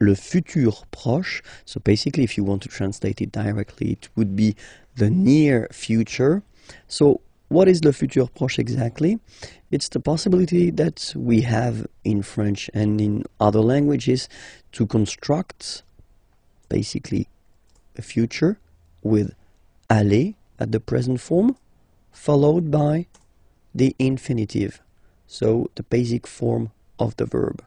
le futur proche. So basically, if you want to translate it directly, it would be the near future. So what is le futur proche exactly? It's the possibility that we have in French and in other languages to construct basically a future with aller at the present form followed by the infinitive, so the basic form of the verb.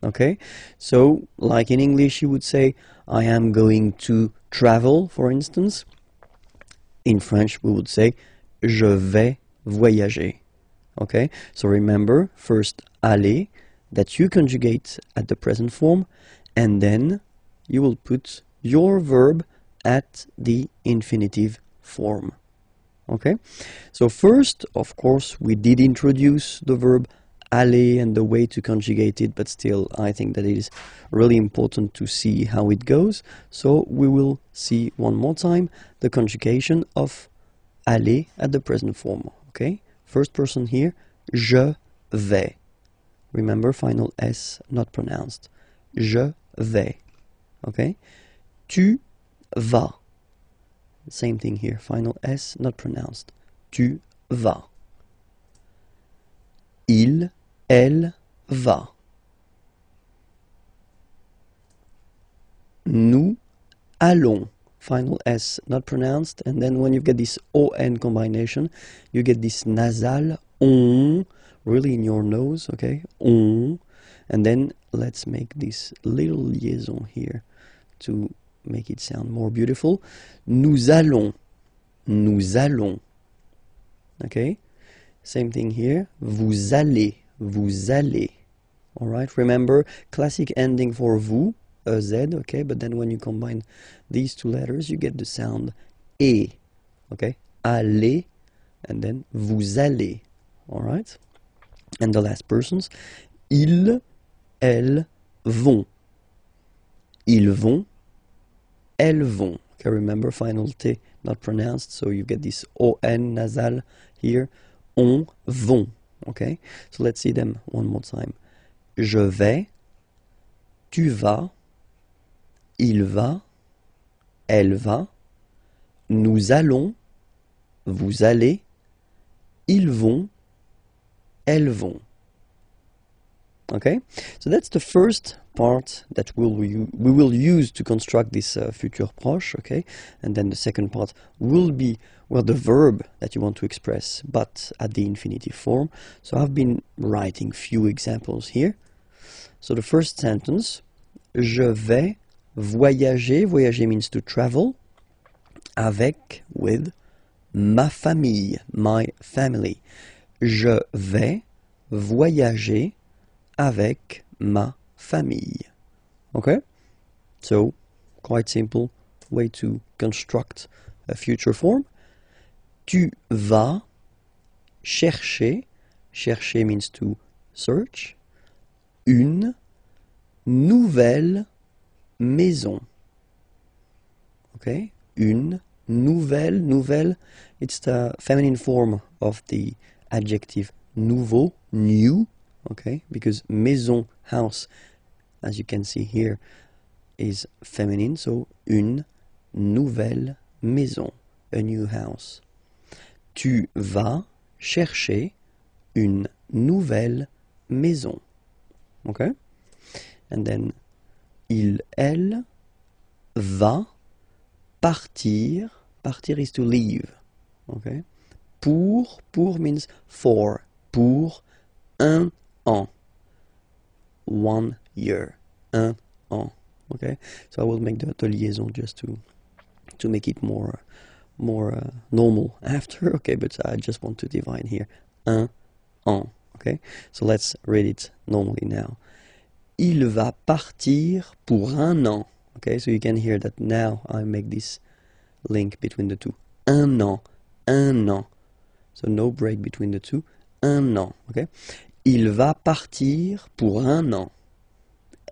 Okay, so like in English you would say I am going to travel, for instance. In French we would say je vais voyager. Okay, so remember, first aller that you conjugate at the present form, and then you will put your verb at the infinitive form. Okay, so first, of course, we did introduce the verb aller and the way to conjugate it, but still I think that it is really important to see how it goes. So we will see one more time the conjugation of aller at the present form. Okay, first person here, je vais. Remember, final S not pronounced. Je vais. Okay, tu vas. Same thing here, final S not pronounced. Tu vas. Il, elle va. Nous allons. Final S not pronounced, and then when you get this ON combination, you get this nasal on, really in your nose, okay? On. And then let's make this little liaison here to make it sound more beautiful. Nous allons. Nous allons. Okay? Same thing here. Vous allez. Vous allez. Alright? Remember, classic ending for vous, a Z, okay? But then when you combine these two letters, you get the sound E. Okay? Allez. And then vous allez. Alright? And the last persons. Ils, elles vont. Ils vont. Elles vont. Okay, remember, final T not pronounced, so you get this ON nasal here. On vont. Okay, so let's see them one more time. Je vais, tu vas, il va, elle va, nous allons, vous allez, ils vont, elles vont. Okay, so that's the first part that we will use to construct this futur proche, okay? And then the second part will be, well, the verb that you want to express, but at the infinitive form. So I've been writing few examples here. So the first sentence, je vais voyager. Voyager means to travel. Avec, with, ma famille, my family. Je vais voyager avec ma famille. Okay? So, quite simple way to construct a future form. Tu vas chercher. Chercher means to search. Une nouvelle maison. Okay? Une nouvelle. Nouvelle. It's the feminine form of the adjective nouveau, new. Okay, because maison, house, as you can see here, is feminine, so une nouvelle maison, a new house. Tu vas chercher une nouvelle maison. Okay, and then il, elle va partir. Partir is to leave. Okay, pour means for. Pour un an. 1 year. Un an. Okay? So I will make the liaison just to make it more normal after. Okay, but I just want to divide here. Un an. Okay? So let's read it normally now. Il va partir pour un an. Okay? So you can hear that now I make this link between the two. Un an. Un an. So no break between the two. Un an. Okay? Il va partir pour un an.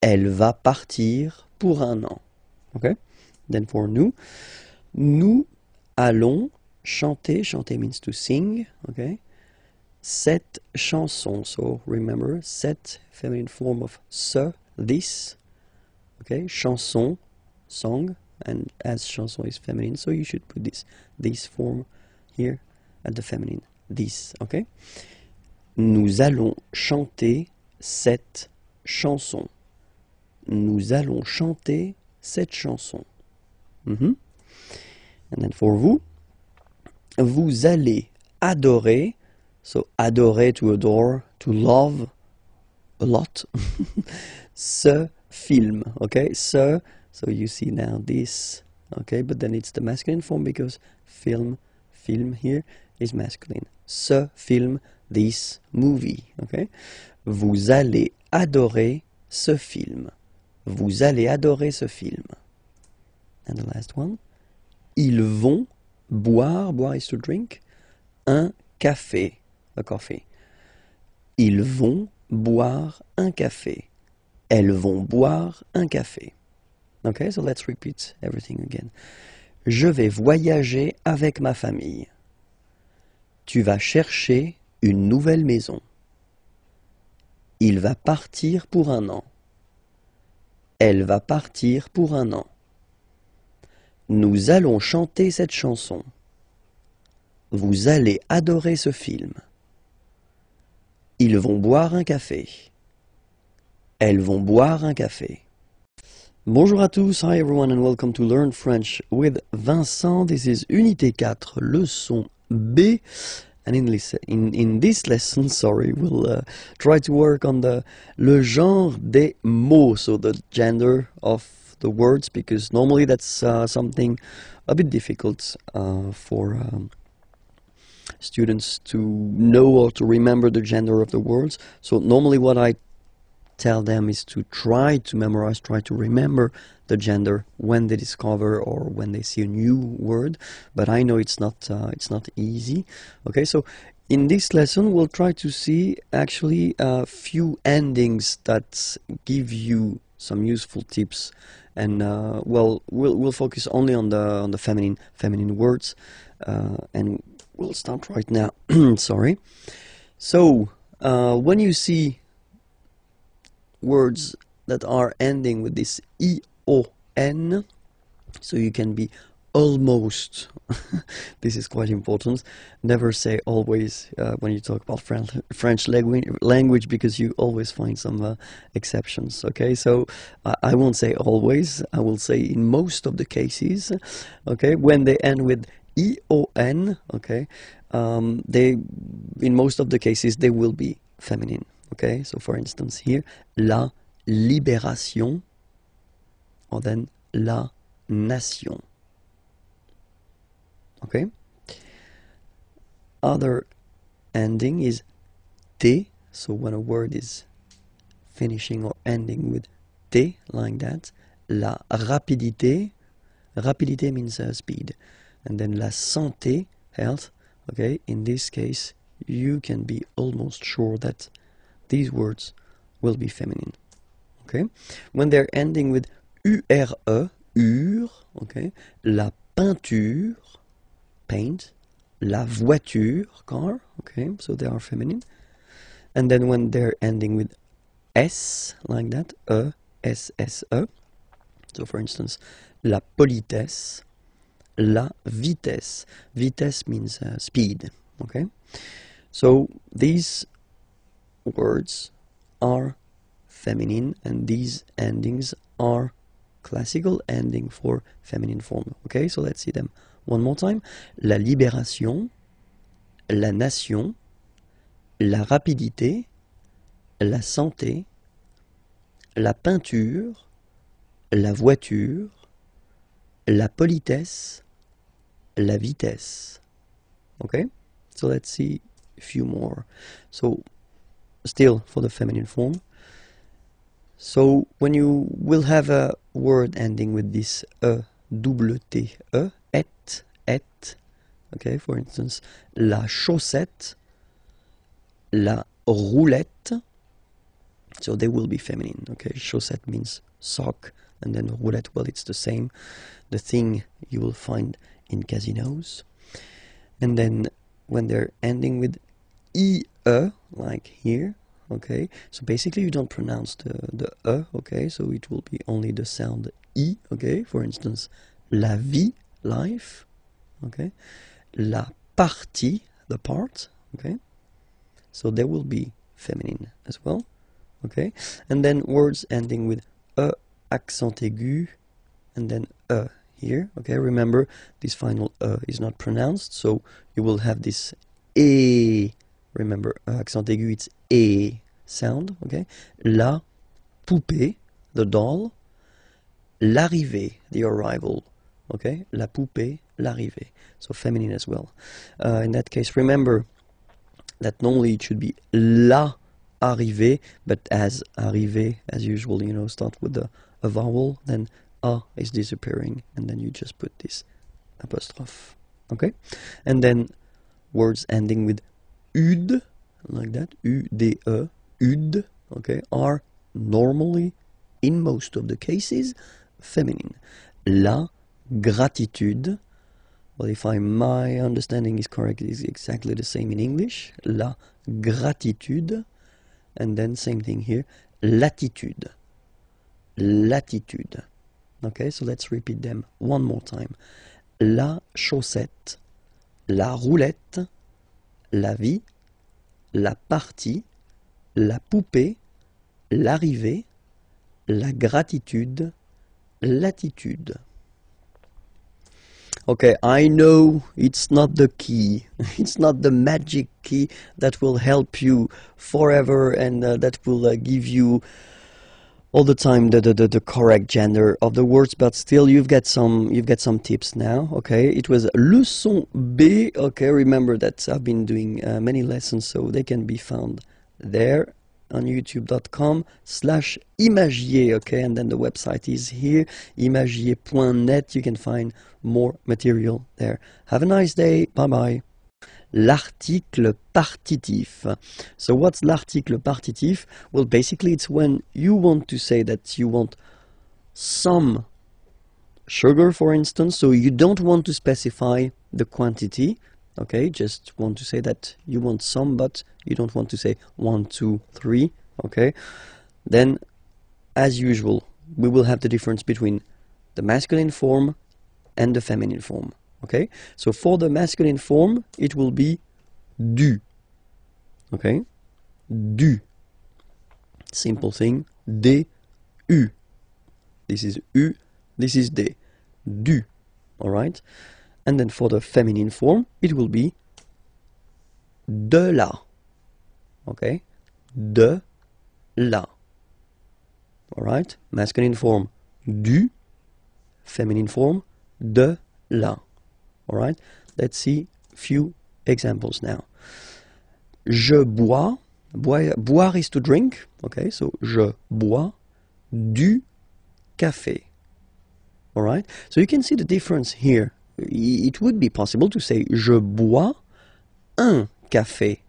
Elle va partir pour un an. Okay? Then for nous. Nous allons chanter. Chanter means to sing. Okay? Cette chanson. So remember, cette, feminine form of ce, this. Okay, chanson, song, and as chanson is feminine, so you should put this form here at the feminine, this, okay? Nous allons chanter cette chanson. Nous allons chanter cette chanson. And then for vous, vous allez adorer, so adorer, to adore, to love a lot, ce film, okay? So you see now this, okay? But then it's the masculine form because film here is masculine. Ce film, this movie, okay? Vous allez adorer ce film. Vous allez adorer ce film. And the last one. Ils vont boire, boire is to drink, un café, a coffee. Ils vont boire un café. Elles vont boire un café. Okay, so let's repeat everything again. Je vais voyager avec ma famille. Tu vas chercher une nouvelle maison. Il va partir pour un an. Elle va partir pour un an. Nous allons chanter cette chanson. Vous allez adorer ce film. Ils vont boire un café. Elles vont boire un café. Bonjour à tous, hi everyone and welcome to Learn French with Vincent. This is Unité 4, leçon B. And in this lesson, we'll try to work on le genre des mots, so the gender of the words, because normally that's something a bit difficult for students to know or to remember the gender of the words. So normally what I tell them is to try to memorize, try to remember the gender when they discover or when they see a new word, but I know it's not easy. Okay, so in this lesson we'll try to see actually a few endings that give you some useful tips, and we'll focus only on the feminine words, and we'll start right now. Sorry. So when you see words that are ending with this ion, so you can be almost. This is quite important. Never say always when you talk about French language, because you always find some exceptions. Okay, so I won't say always. I will say in most of the cases. Okay, when they end with ion, okay, in most of the cases they will be feminine. Okay, so for instance here, la libération, or then la nation. Okay. Other ending is t, so when a word is finishing or ending with t, like that. La rapidité, rapidité means speed, and then la santé, health. Okay, in this case you can be almost sure that these words will be feminine. Okay, when they're ending with ure, ur, okay, la peinture, paint, la voiture, car, okay, so they are feminine. And then when they're ending with s, like that, s, so for instance, la politesse, la vitesse. Vitesse means speed, okay? So these words are feminine, and these endings are classical ending for feminine form. Okay, so let's see them one more time. La libération, la nation, la rapidité, la santé, la peinture, la voiture, la politesse, la vitesse. Okay, so let's see a few more. So still for the feminine form. So when you will have a word ending with this double T, et, okay, for instance, la chaussette, la roulette, so they will be feminine, okay? Chaussette means sock, and then roulette, well, it's the same, the thing you will find in casinos. And then when they're ending with ie, like here, okay? So basically you don't pronounce the E, okay? So it will be only the sound I, okay? For instance, la vie, life, okay? La partie, the part, okay? So there will be feminine as well, okay? And then words ending with E, accent aigu, and then E here, okay? Remember, this final E is not pronounced, so you will have this E. Remember, accent aigu, it's E sound, okay? La poupée, the doll. L'arrivée, the arrival, okay? La poupée, l'arrivée. So feminine as well. In that case, remember that normally it should be la arrivée, but as arrivée, as usual, you know, start with a vowel, then a is disappearing, and then you just put this apostrophe, okay? And then words ending with ud, like that, U-D-E, ud, okay, are normally, in most of the cases, feminine. La gratitude, well, if my understanding is correct, it is exactly the same in English. La gratitude, and then same thing here, latitude. Latitude. Okay, so let's repeat them one more time. La chaussette, la roulette, la vie, la partie, la poupée, l'arrivée, la gratitude, latitude. Okay, I know it's not the key, it's not the magic key that will help you forever and that will give you all the time the correct gender of the words, but still you've got some tips now. Okay, it was leçon B. Okay, remember that I've been doing many lessons, so they can be found there on youtube.com/imagier. Okay, and then the website is here, imagier.net. You can find more material there. Have a nice day. Bye bye. L'article partitif. So what's l'article partitif? Well, basically it's when you want to say that you want some sugar, for instance, so you don't want to specify the quantity, okay, just want to say that you want some, but you don't want to say 1, 2, 3, okay. Then, as usual, we will have the difference between the masculine form and the feminine form. Okay, so for the masculine form, it will be du. Okay, du. Simple thing, D, U. This is U, this is D. Du. Alright, and then for the feminine form, it will be de la. Okay, de la. Alright, masculine form, du. Feminine form, de la. All right, let's see a few examples now. Je bois, boire is to drink, okay, so je bois du café. All right, so you can see the difference here. It would be possible to say je bois un café,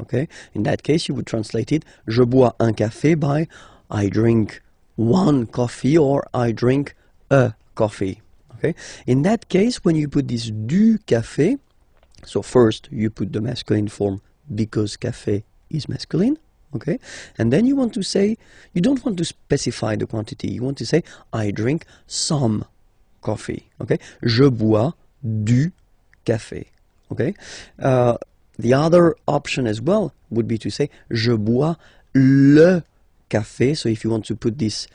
okay. In that case, you would translate it, je bois un café by I drink one coffee or I drink a coffee. Okay. In that case, when you put this du café, so first you put the masculine form because café is masculine, okay, and then you want to say, you don't want to specify the quantity, you want to say, I drink some coffee, okay, je bois du café, okay. The other option as well would be to say, je bois le café, so if you want to put this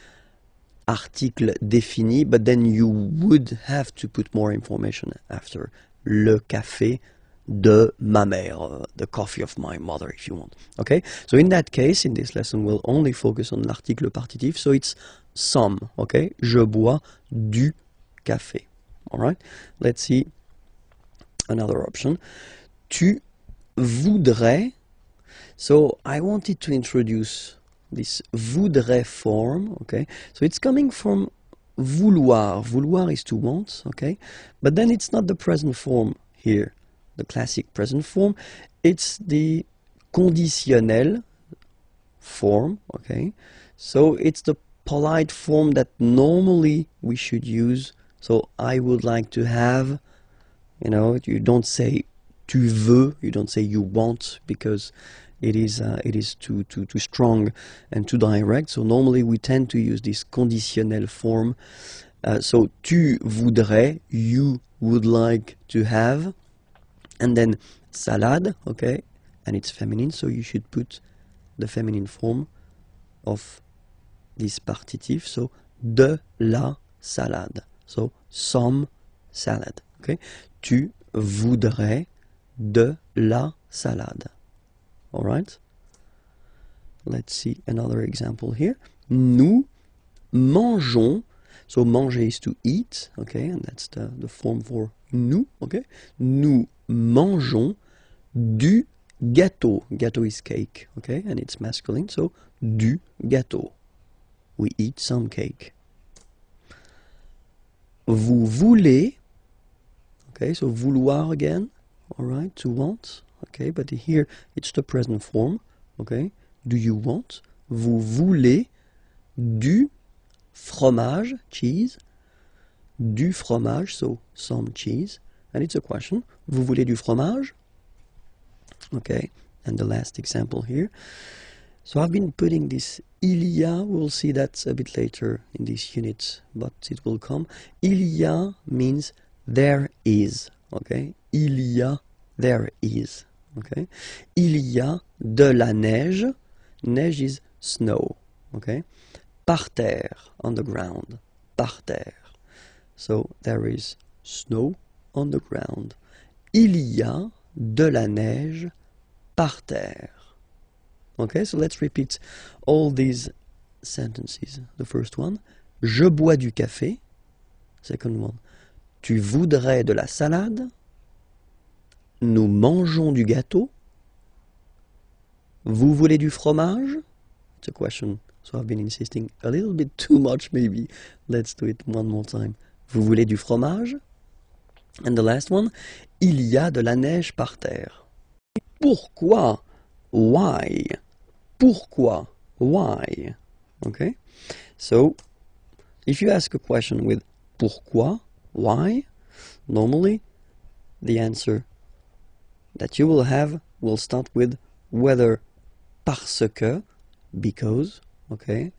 article défini, but then you would have to put more information after. Le café de ma mère, the coffee of my mother, if you want. Okay, so in that case, in this lesson, we'll only focus on l'article partitif, so it's some. Okay, je bois du café. All right, let's see another option. Tu voudrais. So I wanted to introduce this voudrais form, okay, so it's coming from vouloir. Vouloir is to want, okay, but then it's not the present form here, the classic present form, it's the conditionnel form, okay, so it's the polite form that normally we should use. So I would like to have, you know, you don't say tu veux, you don't say you want, because it is too strong and too direct. So normally we tend to use this conditionnel form. So tu voudrais, you would like to have, and then salade, okay, and it's feminine, so you should put the feminine form of this partitive, so de la salade, so some salad, okay. Tu voudrais de la salade. All right. Let's see another example here. Nous mangeons. So manger is to eat, okay, and that's the form for nous, okay. Nous mangeons du gâteau. Gâteau is cake, okay, and it's masculine, so du gâteau. We eat some cake. Vous voulez, okay, so vouloir again, all right, to want, okay, but here it's the present form, okay. Do you want? Vous voulez du fromage, cheese, du fromage, so some cheese, and it's a question. Vous voulez du fromage? Okay, and the last example here. So I've been putting this il y a, we'll see that a bit later in this unit, but it will come. Il y a means there is, okay? Il y a, there is, okay? Il y a de la neige. Neige is snow, okay? Par terre, on the ground, par terre. So there is snow on the ground. Il y a de la neige par terre. Okay, so let's repeat all these sentences. The first one, je bois du café. Second one, tu voudrais de la salade. Nous mangeons du gâteau. Vous voulez du fromage? It's a question. So I've been insisting a little bit too much maybe. Let's do it one more time. Vous voulez du fromage? And the last one, il y a de la neige par terre. Pourquoi? Why? Pourquoi? Why? Okay? So, if you ask a question with pourquoi? Why? Normally, the answer that you will have will start with whether parce que, because, okay,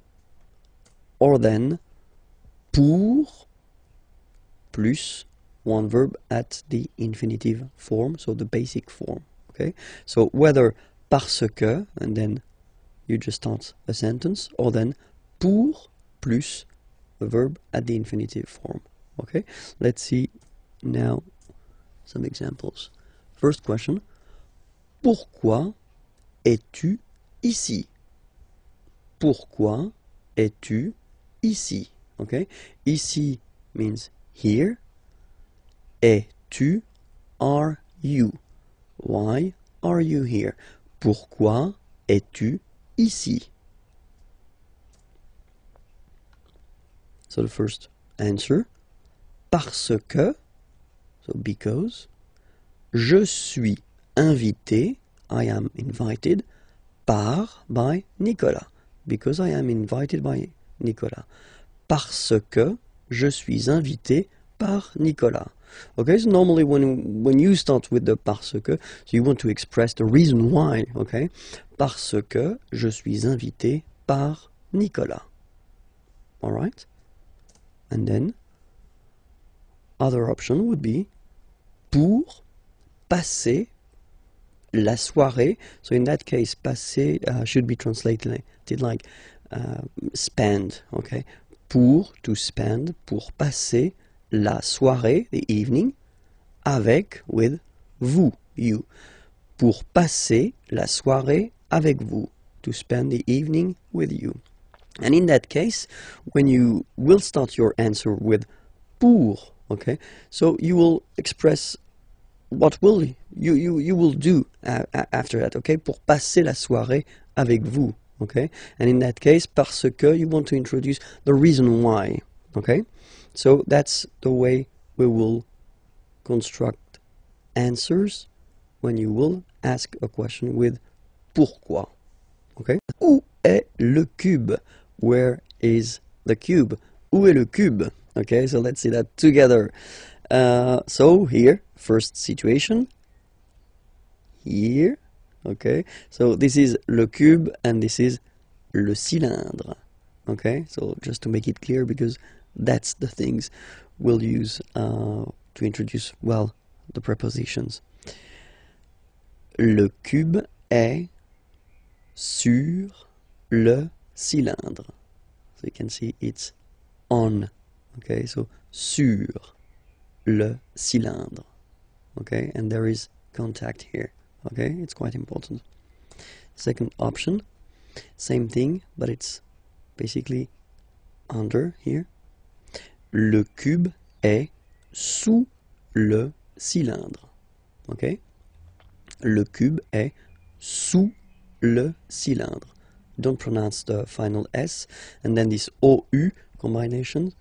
or then pour plus one verb at the infinitive form, so the basic form, okay? So whether parce que, and then you just start a sentence, or then pour plus a verb at the infinitive form, okay? Let's see now some examples. First question, pourquoi es-tu ici? Pourquoi es-tu ici? Okay? Ici means here. Es-tu, are you? Why are you here? Pourquoi es-tu ici? So the first answer, parce que, so because, je suis invité, I am invited, by Nicolas. Because I am invited by Nicolas. Parce que je suis invité par Nicolas. Okay, so normally when you start with the parce que, so you want to express the reason why, okay? Parce que je suis invité par Nicolas. Alright? And then, other option would be pour passer la soirée. So in that case, passer should be translated like spend, okay? Pour, to spend, pour passer la soirée, the evening, avec, with, vous, you. Pour passer la soirée avec vous, to spend the evening with you. And in that case, when you will start your answer with pour, okay? So you will express what will you will do after that, okay? Pour passer la soirée avec vous, okay? And in that case, parce que, you want to introduce the reason why, okay? So that's the way we will construct answers when you will ask a question with pourquoi, okay? Où est le cube? Where is the cube? Où est le cube? Okay, so let's see that together. So here, first situation, here, Okay, so this is le cube and this is le cylindre. Okay, so just to make it clear, because that's the things we'll use to introduce, well, the prepositions. Le cube est sur le cylindre. So you can see it's on. Okay, so sur le cylindre. Okay, and there is contact here. Okay, it's quite important. Second option, same thing, but it's basically under here. Le cube est sous le cylindre. Okay, le cube est sous le cylindre. Don't pronounce the final S, and then this OU combination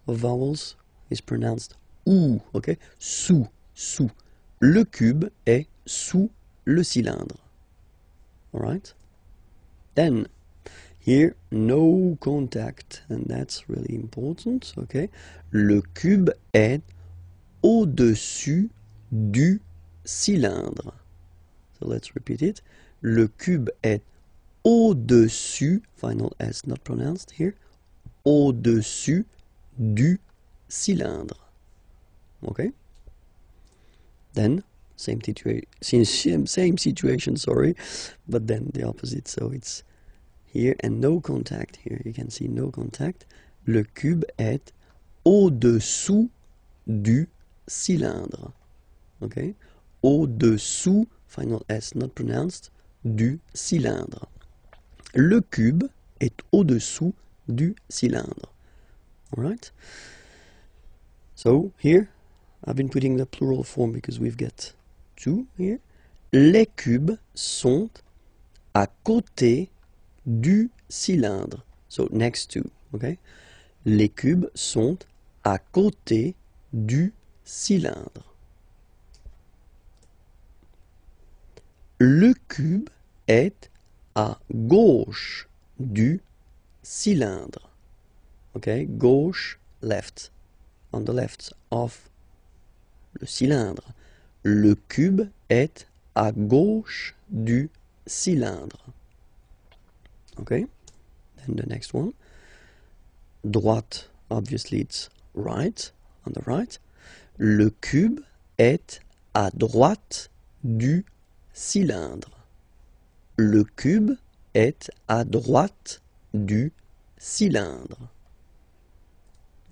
of vowels is pronounced OU. Okay, sous, sous. Le cube est sous le cylindre. Alright? Then, here, no contact, and that's really important, okay? Le cube est au-dessus du cylindre. So let's repeat it. Le cube est au-dessus, final S not pronounced here, au-dessus du cylindre. Okay? Then, same situation, sorry, but then the opposite, so it's here and no contact here. You can see no contact. Le cube est au-dessous du cylindre. Okay? Au-dessous, final S not pronounced, du cylindre. Le cube est au-dessous du cylindre. Alright? So, here, I've been putting the plural form because we've got two here. Les cubes sont à côté du cylindre. So, next to, okay? Les cubes sont à côté du cylindre. Le cube est à gauche du cylindre. Okay? Gauche, left. On the left of le cylindre. Le cube est à gauche du cylindre. Okay? Then the next one. Droite, obviously it's right, on the right. Le cube est à droite du cylindre. Le cube est à droite du cylindre.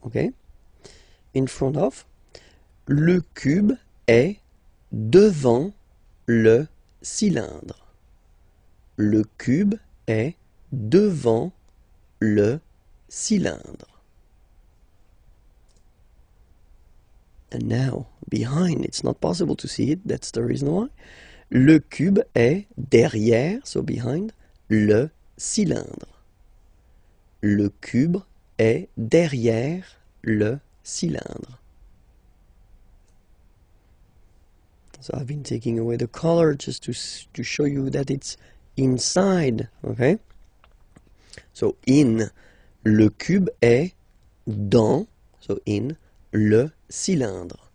Okay? In front of. Le cube est devant le cylindre. Le cube est devant le cylindre. And now, behind, it's not possible to see it, that's the reason why. Le cube est derrière, so behind, le cylindre. Le cube est derrière le cylindre. So I've been taking away the color just to show you that it's inside, okay? So in, le cube est dans, so in, le cylindre.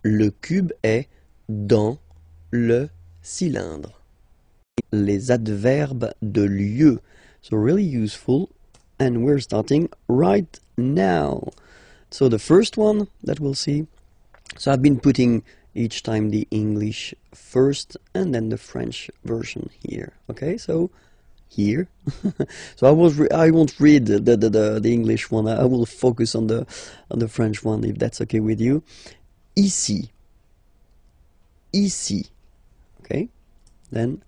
Le cube est dans le cylindre. Les adverbes de lieu. So really useful, and we're starting right now. So the first one that we'll see, so I've been putting each time the English first and then the French version here. Okay, so here. So I won't read the English one. I will focus on the French one if that's okay with you. Ici. Ici. Okay. Then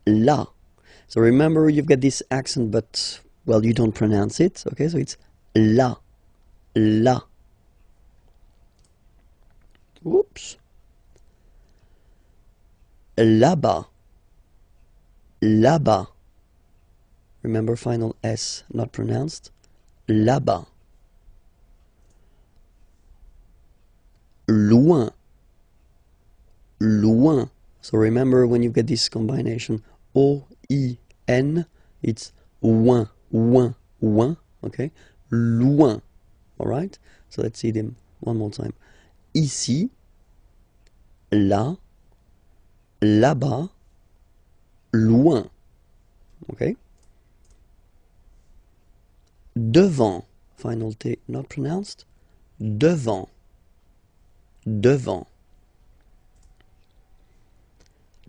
là. So remember you've got this accent, but well you don't pronounce it. Okay, so it's là. Là. Whoops. Là-bas. Là-bas. Remember final S not pronounced. Là-bas. Loin. Loin. So remember when you get this combination O-I-N, it's ouin, ouin, ouin, okay? Loin. Alright? So let's see them one more time. Ici, là, là-bas, loin. Okay? Devant, final T not pronounced. Devant, devant.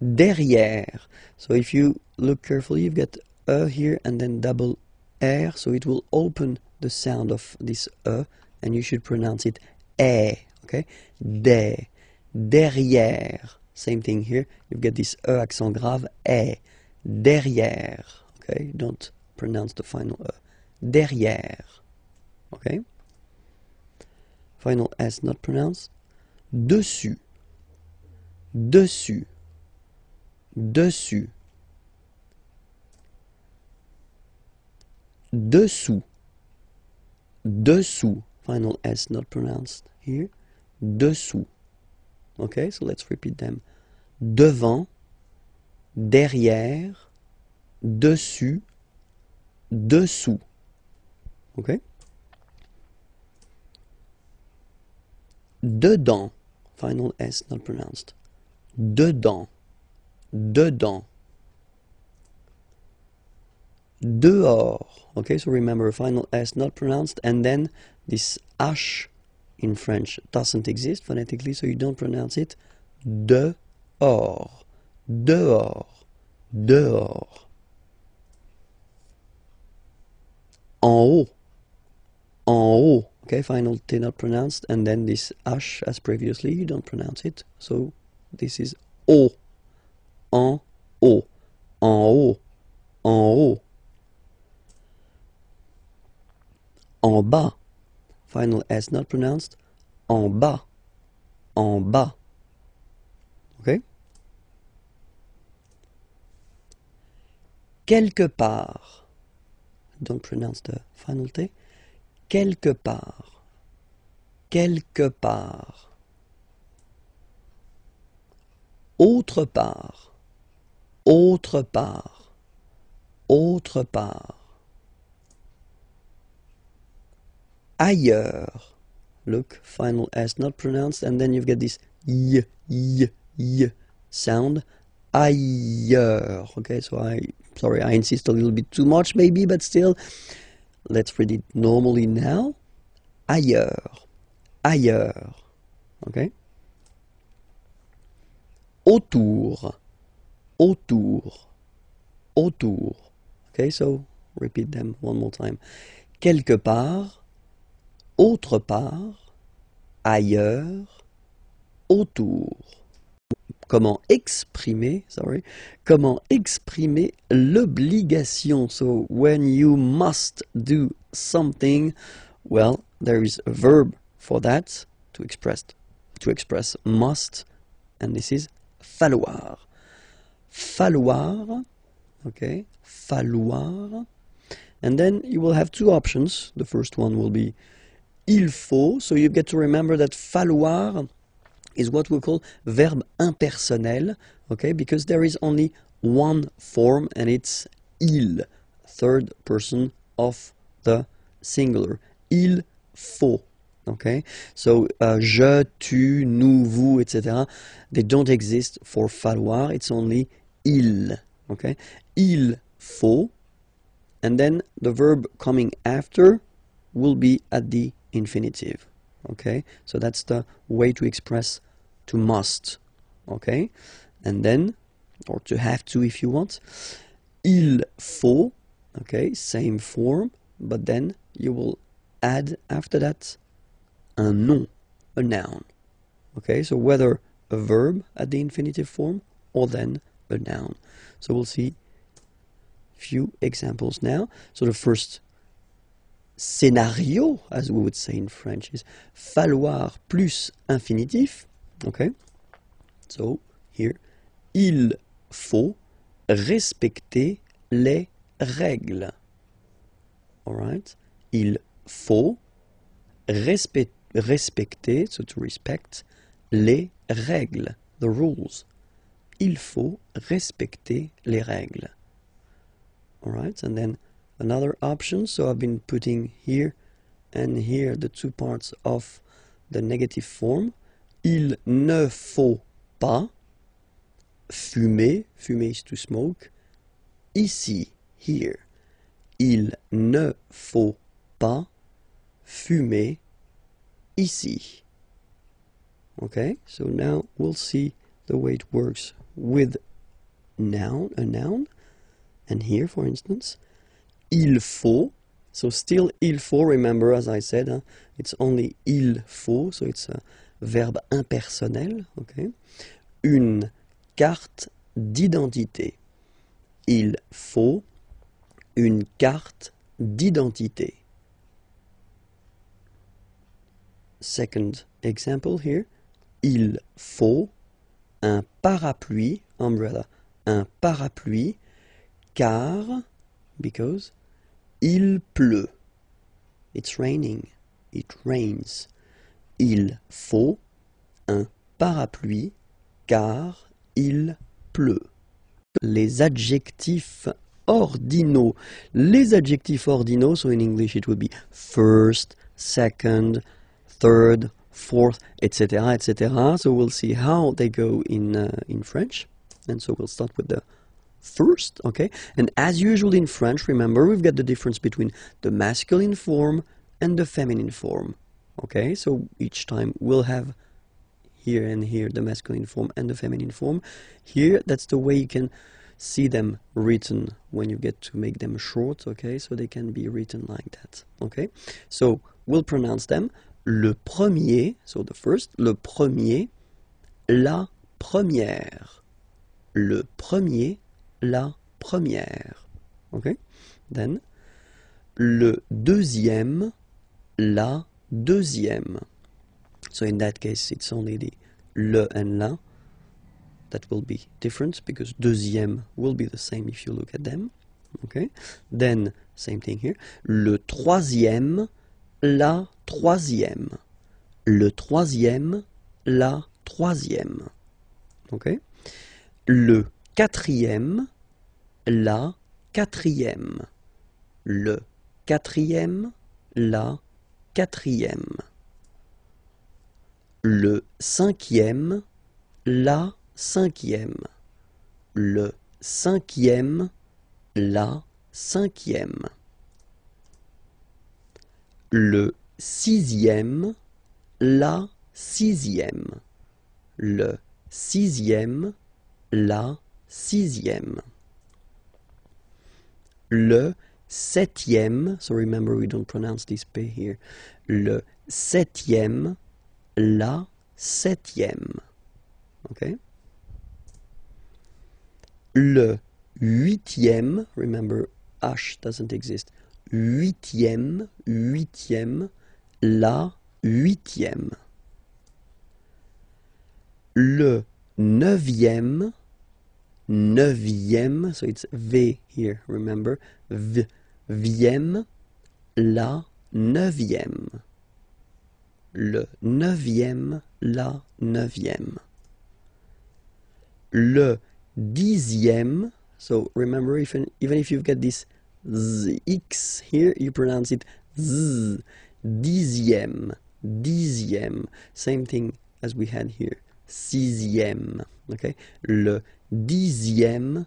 Derrière. So if you look carefully, you've got here and then double R, so it will open the sound of this and you should pronounce it okay? Derrière. Same thing here. You've got this accent grave, derrière. Okay? Don't pronounce the final derrière. Okay? Final S not pronounced. Dessus. Dessus. Dessus. Dessous. Dessous. Final S not pronounced here. Dessous. Okay, so let's repeat them. Devant, derrière, dessus, dessous. Okay? Dedans. Final S not pronounced. Dedans. Dedans. Dehors. Okay, so remember, final S not pronounced, and then this H in French doesn't exist phonetically, so you don't pronounce it. Dehors. Dehors. Dehors. En haut. En haut. Okay, final T not pronounced, and then this H as previously, you don't pronounce it, so this is haut. En haut. En haut. En haut. En bas. Final S not pronounced. En bas. En bas. Okay? Quelque part. Don't pronounce the final T. Quelque part. Quelque part. Autre part. Autre part. Autre part. Ailleurs. Look, final S not pronounced, and then you've got this y sound. Ailleurs. Okay, so I insist a little bit too much maybe, but still, let's read it normally now. Ailleurs. Ailleurs. Okay? Autour. Autour. Autour. Okay, so repeat them one more time. Quelque part. Autre part, ailleurs, autour. Comment exprimer l'obligation? So when you must do something, well, there is a verb for that to express must, and this is falloir. Falloir, okay, falloir. And then you will have two options. The first one will be il faut, so you get to remember that falloir is what we call verb impersonnel, okay, because there is only one form and it's il, third person of the singular. Il faut, okay, so je, tu, nous, vous, etc. They don't exist for falloir, it's only il, okay. Il faut, and then the verb coming after will be at the infinitive, okay, so that's the way to express to must, okay, and then, or to have to if you want, il faut, okay, same form, but then you will add after that un nom, a noun, okay, so whether a verb at the infinitive form or then a noun. So we'll see few examples now. So the first scénario, as we would say in French, is falloir plus infinitif. Okay, so here, il faut respecter les règles. All right, il faut respecter, so to respect, les règles, the rules. Il faut respecter les règles. All right, and then another option, so I've been putting here and here the two parts of the negative form. Il ne faut pas fumer, fumer is to smoke, ici, here. Il ne faut pas fumer ici. Okay, so now we'll see the way it works with a noun. And here, for instance, il faut. So still il faut, remember, as I said, it's only il faut, so it's a verbe impersonnel, okay? Une carte d'identité. Il faut une carte d'identité. Second example here. Il faut un parapluie, umbrella, un parapluie, car, because, il pleut. It's raining. It rains. Il faut un parapluie, car il pleut. Les adjectifs ordinaux. Les adjectifs ordinaux, so in English it would be first, second, third, fourth, etc., etc. So we'll see how they go in French. And so we'll start with the first, okay? And as usual in French, remember, we've got the difference between the masculine form and the feminine form, okay? So each time we'll have here and here the masculine form and the feminine form. Here, that's the way you can see them written when you get to make them short, okay? So they can be written like that, okay? So we'll pronounce them. Le premier, so the first, le premier, la première. Le premier, la première. Okay? Then, le deuxième, la deuxième. So in that case, it's only the le and la that will be different, because deuxième will be the same if you look at them. Okay? Then, same thing here. Le troisième, la troisième. Le troisième, la troisième. Okay? Le quatrième, la quatrième. Le quatrième, la quatrième. Le cinquième, la cinquième. Le cinquième, la cinquième. Le sixième, la sixième. Le sixième, la sixième. Le septième, so remember we don't pronounce this P here. Le septième, la septième. Okay? Le huitième, remember H doesn't exist. Huitième, huitième, la huitième. Le neuvième, neuvième, so it's V here, remember, vième, la neuvième. Le neuvième, la neuvième. Le dixième, so remember, even if you've got this X here, you pronounce it Z. Dixième, dixième. Same thing as we had here. Sixième, okay? Le dixième,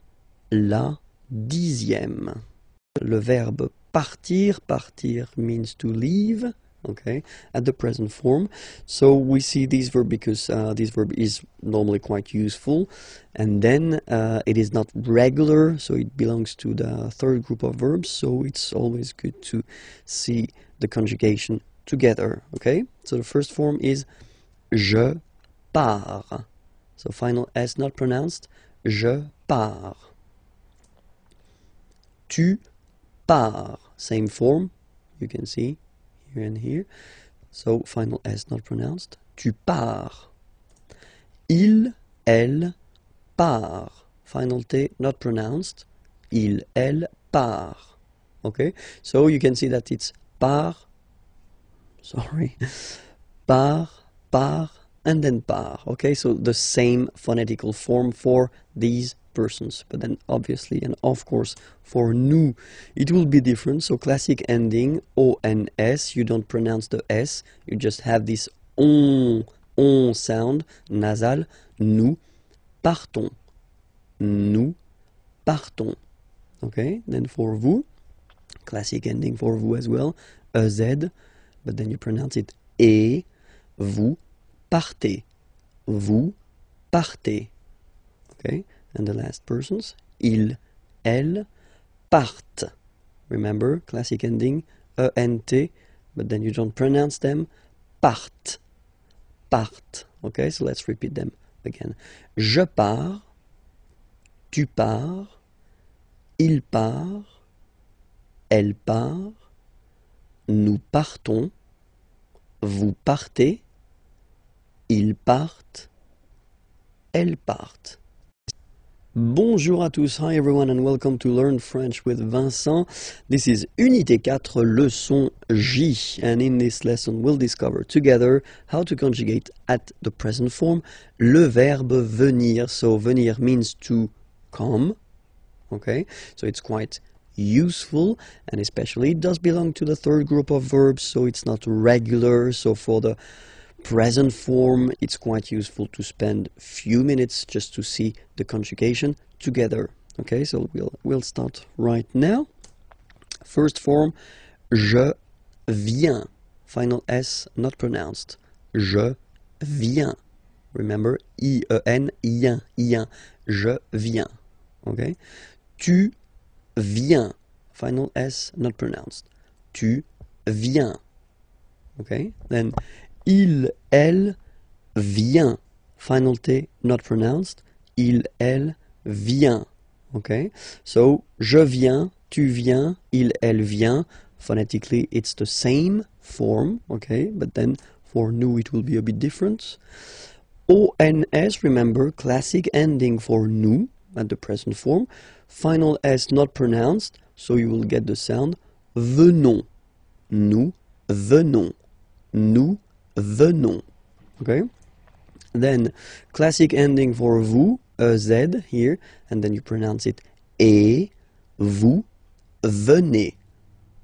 la dixième. Le verbe partir, partir means to leave, okay, at the present form. So we see this verb because this verb is normally quite useful, and then it is not regular, so it belongs to the third group of verbs, so it's always good to see the conjugation together, okay? So the first form is je pars. So final S not pronounced. Je pars. Tu pars. Same form. You can see here and here. So final S not pronounced. Tu pars. Il, elle, part. Final T not pronounced. Il, elle, part. Okay? So you can see that it's part. Sorry. Part, part, and then part. Okay, so the same phonetical form for these persons, but then obviously and of course for nous it will be different. So classic ending O-N-S, you don't pronounce the S, you just have this on sound nasal. Nous partons. Nous partons. Okay, then for vous, classic ending for vous as well, z, but then you pronounce it et, vous partez, vous partez. Okay, and the last persons, ils, elles partent. Remember, classic ending, ent, but then you don't pronounce them, partent, partent. Okay, so let's repeat them again. Je pars, tu pars, il part, elle part, nous partons, vous partez, ils partent, elles partent. Bonjour à tous, hi everyone and welcome to Learn French with Vincent. This is Unité 4, leçon J, and in this lesson we'll discover together how to conjugate at the present form le verbe venir. So venir means to come, okay, so it's quite useful, and especially it does belong to the third group of verbs, so it's not regular. So for the present form, it's quite useful to spend a few minutes just to see the conjugation together. Okay, so we'll start right now. First form, je viens. Final S not pronounced. Je viens. Remember, I-E-N, ien, ien. Je viens. Okay. Tu viens. Final S not pronounced. Tu viens. Okay. Then il, elle, vient. Final T not pronounced. Il, elle, vient. Okay. So, je viens, tu viens, il, elle, vient. Phonetically, it's the same form. Okay. But then for nous, it will be a bit different. ONS, remember, classic ending for nous at the present form. Final S not pronounced. So you will get the sound venons. Nous venons. Nous venons. Okay. Then classic ending for vous, z here, and then you pronounce it et, vous venez.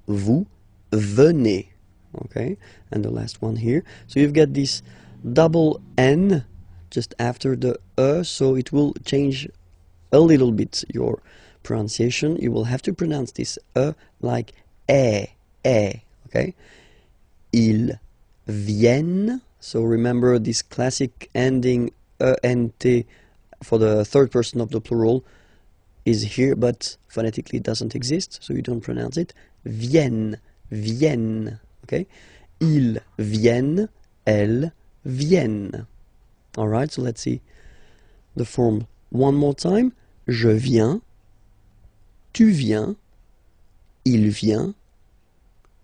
Vous venez. Okay. And the last one here. So you've got this double N just after the so it will change a little bit your pronunciation. You will have to pronounce this like eh. Okay. Ils viennent. So remember this classic ending ent for the third person of the plural is here, but phonetically it doesn't exist, so you don't pronounce it. Viennent, viennent. Okay. Ils viennent, elles viennent. All right. So let's see the form one more time. Je viens, tu viens, il vient,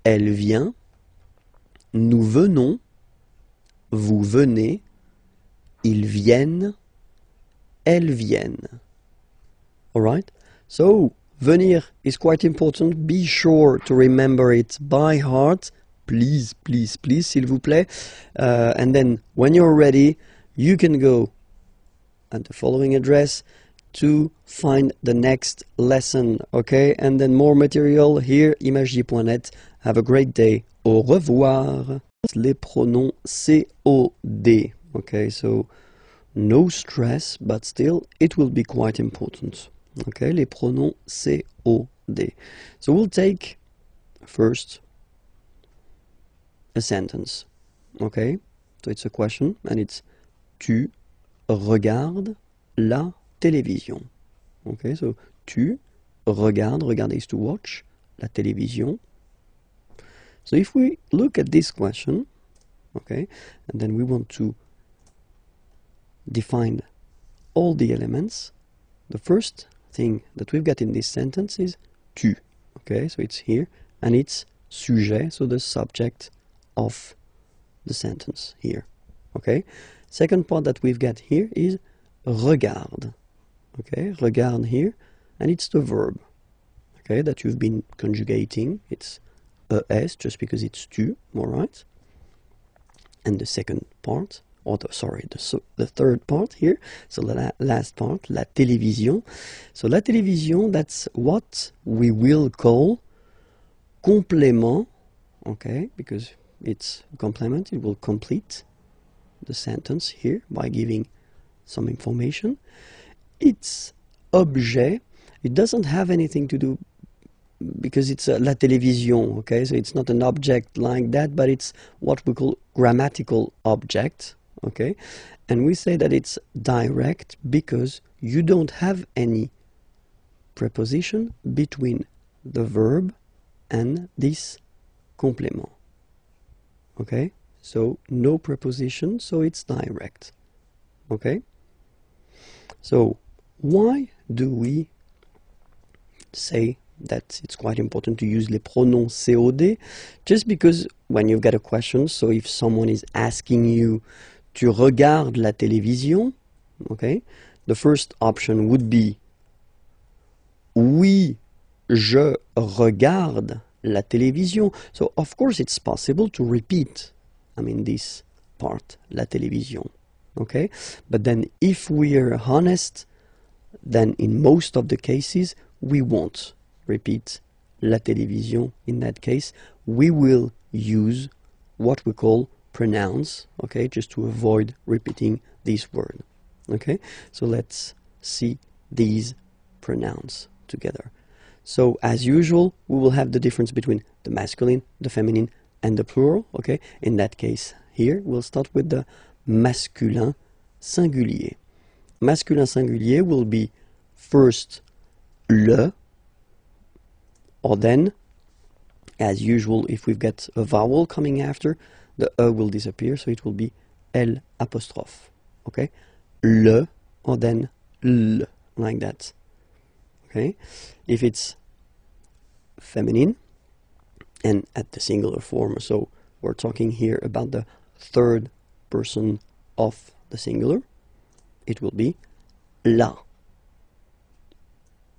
elle vient, nous venons, vous venez, ils viennent, elles viennent. Alright? So, venir is quite important. Be sure to remember it by heart. Please, please, please, s'il vous plaît. And then, when you're ready, you can go at the following address to find the next lesson, okay? And then more material here, imagej.net. Have a great day. Au revoir. Les pronoms COD, okay? So no stress, but still it will be quite important, okay? Les pronoms COD. So we'll take first a sentence, okay? So it's a question, and it's tu regardes la télévision. Okay, so tu regardes, regarder is to watch, la télévision. So if we look at this question, okay, and then we want to define all the elements, the first thing that we've got in this sentence is tu. Okay, so it's here, and it's sujet, so the subject of the sentence here. Okay, second part that we've got here is regarde. Okay, regarde here, and it's the verb, okay, that you've been conjugating. It's es, just because it's tu, all right? And the second part, or the third part here, so the last part, la télévision. So la télévision, that's what we will call complément, okay, because it's a complement, it will complete the sentence here by giving some information. It's objet, It doesn't have anything to do because it's la télévision, okay? So it's not an object like that, but it's what we call grammatical object, okay? And we say that it's direct because you don't have any preposition between the verb and this complément, okay? So no preposition, so it's direct, okay? So why do we say that it's quite important to use les pronoms COD? Just because when you've got a question, so if someone is asking you, tu regardes la télévision, okay, the first option would be oui, je regarde la télévision. So of course it's possible to repeat, I mean, this part, la télévision, okay? But then if we are honest, then in most of the cases we won't repeat la télévision. In that case, we will use what we call pronouns, okay, just to avoid repeating this word, okay? So let's see these pronouns together. So as usual, we will have the difference between the masculine, the feminine, and the plural, okay? In that case here, we'll start with the masculin singulier. Masculin singulier will be first le, or then, as usual, if we've got a vowel coming after, the E will disappear, so it will be L apostrophe, okay? Le, or then L, like that, okay? If it's feminine, and at the singular form, so we're talking here about the third person of the singular, it will be la,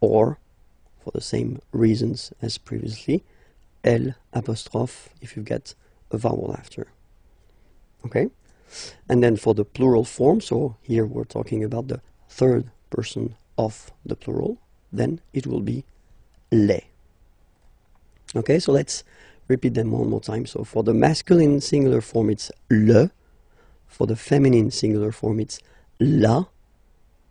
or for the same reasons as previously, L apostrophe if you get a vowel after, okay? And then for the plural form, so here we're talking about the third person of the plural, then it will be les. Okay, so let's repeat them one more time. So for the masculine singular form, it's le. For the feminine singular form, it's la.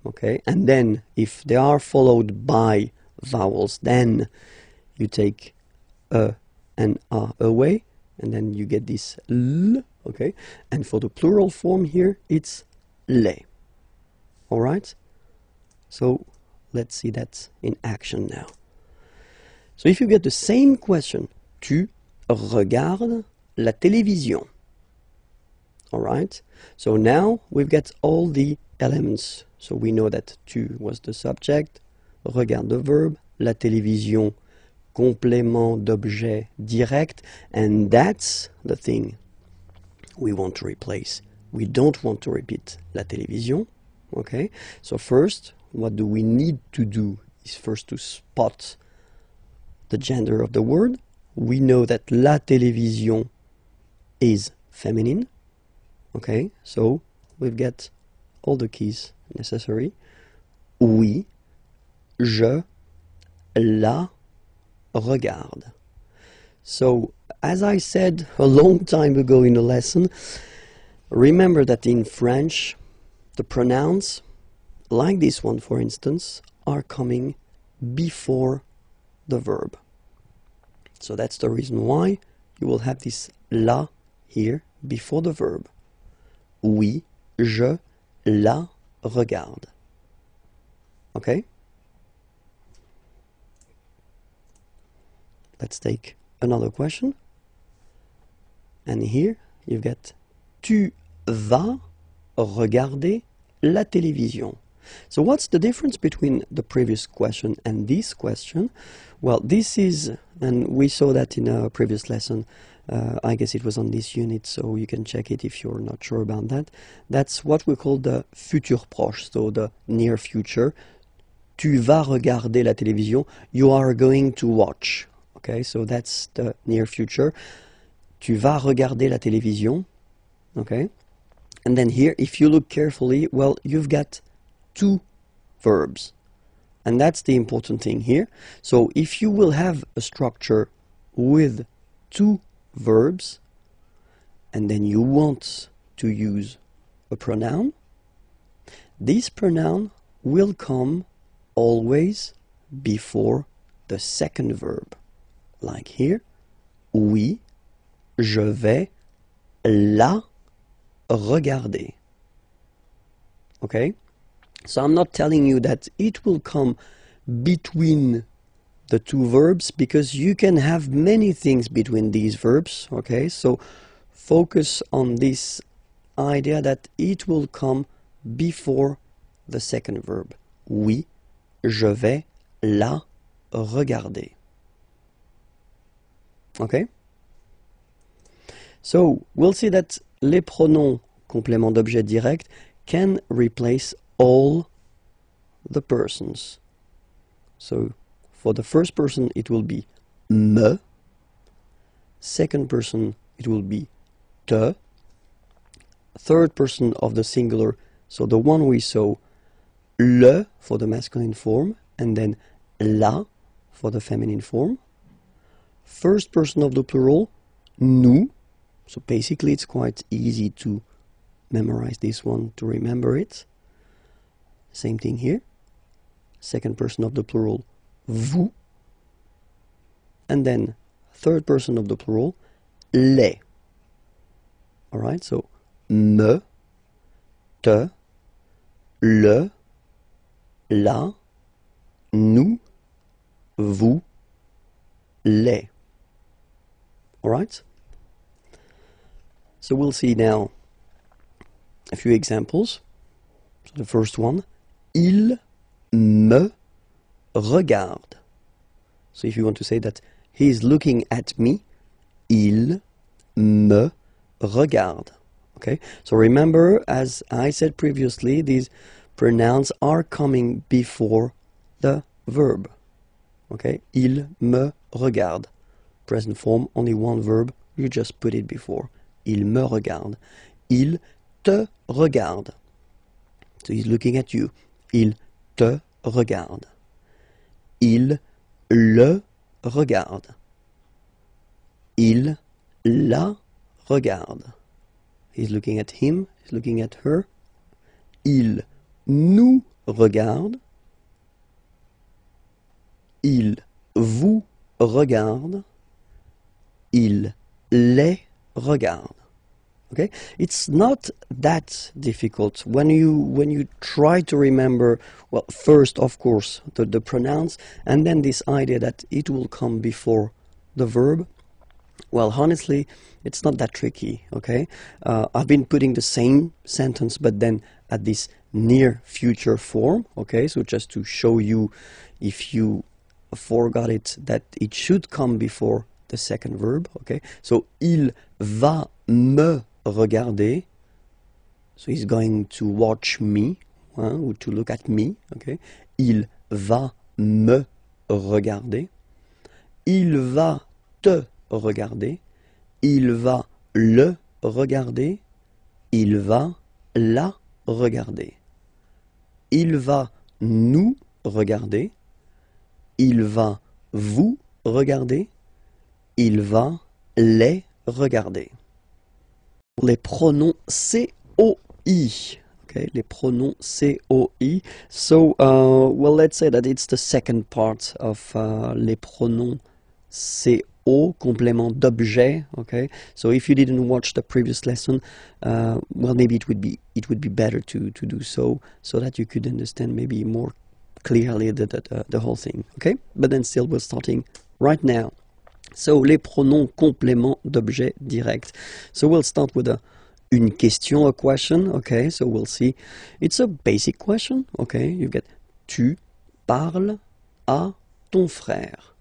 Okay, and then if they are followed by vowels, then you take a and a away, and then you get this l. Okay, and for the plural form here, it's les. All right, so let's see that in action now. So if you get the same question, tu regardes la télévision. All right, so now we've got all the elements. So we know that tu was the subject, regarde the verb, la télévision, complément d'objet direct, and that's the thing we want to replace. We don't want to repeat la télévision, okay? So first, what do we need to do is first to spot the gender of the word. We know that la télévision is feminine, okay? So we've got all the keys necessary. Oui, je la regarde. So as I said a long time ago in a lesson, remember that in French the pronouns, like this one for instance, are coming before the verb. So that's the reason why you will have this la here before the verb. Oui, je la regarde. Okay? Let's take another question. And here you've got tu vas regarder la télévision. So what's the difference between the previous question and this question? Well, this is, and we saw that in a previous lesson, I guess it was on this unit, so you can check it if you're not sure about that. That's what we call the futur proche, so the near future. Tu vas regarder la télévision, you are going to watch. Okay, so that's the near future. Tu vas regarder la télévision. Okay, and then here, if you look carefully, well, you've got two verbs. And that's the important thing here. So if you will have a structure with two verbs, and then you want to use a pronoun, this pronoun will come always before the second verb. Like here, oui, je vais la regarder. Okay? So I'm not telling you that it will come between the two verbs, because you can have many things between these verbs. Okay? So focus on this idea that it will come before the second verb. Oui, je vais la regarder. Okay? So we'll see that les pronoms complément d'objet direct can replace all the persons. So for the first person it will be me, second person it will be te, third person of the singular, so the one we saw, le for the masculine form, and then la for the feminine form. First person of the plural, nous. So basically it's quite easy to memorize this one, to remember it. Same thing here. Second person of the plural, vous. And then third person of the plural, les. Alright, so me, te, le, la, nous, vous, les. Alright? So we'll see now a few examples. So the first one, il me regarde. So if you want to say that he is looking at me, il me regarde. Okay? So remember, as I said previously, these pronouns are coming before the verb. Okay? Il me regarde. Present form, only one verb, you just put it before. Il me regarde. Il te regarde. So he's looking at you. Il te regarde. Il le regarde. Il la regarde. He's looking at him, he's looking at her. Il nous regarde. Il vous regarde. Il les regarde. Okay, it's not that difficult when you try to remember. Well, first of course the pronouns, and then this idea that it will come before the verb. Well, honestly, it's not that tricky. Okay, I've been putting the same sentence but then at this near future form. Okay, so just to show you, if you forgot it, that it should come before the second verb. Okay, so il va me regarder, so he's going to watch me, or to look at me. Okay, il va me regarder. Il va te regarder. Il va le regarder. Il va la regarder. Il va nous regarder. Il va vous regarder. Il va les regarder. Les pronoms COI. Okay, les pronoms COI. So, well, let's say that it's the second part of les pronoms CO, complément d'objet. Okay, so if you didn't watch the previous lesson, well, maybe it would be better to do so that you could understand maybe more clearly the whole thing. Okay, but then still we're starting right now. So, les pronoms complément d'objet direct. So we'll start with une question, a question. Okay, so we'll see. It's a basic question. Okay, you get tu parles à ton frère.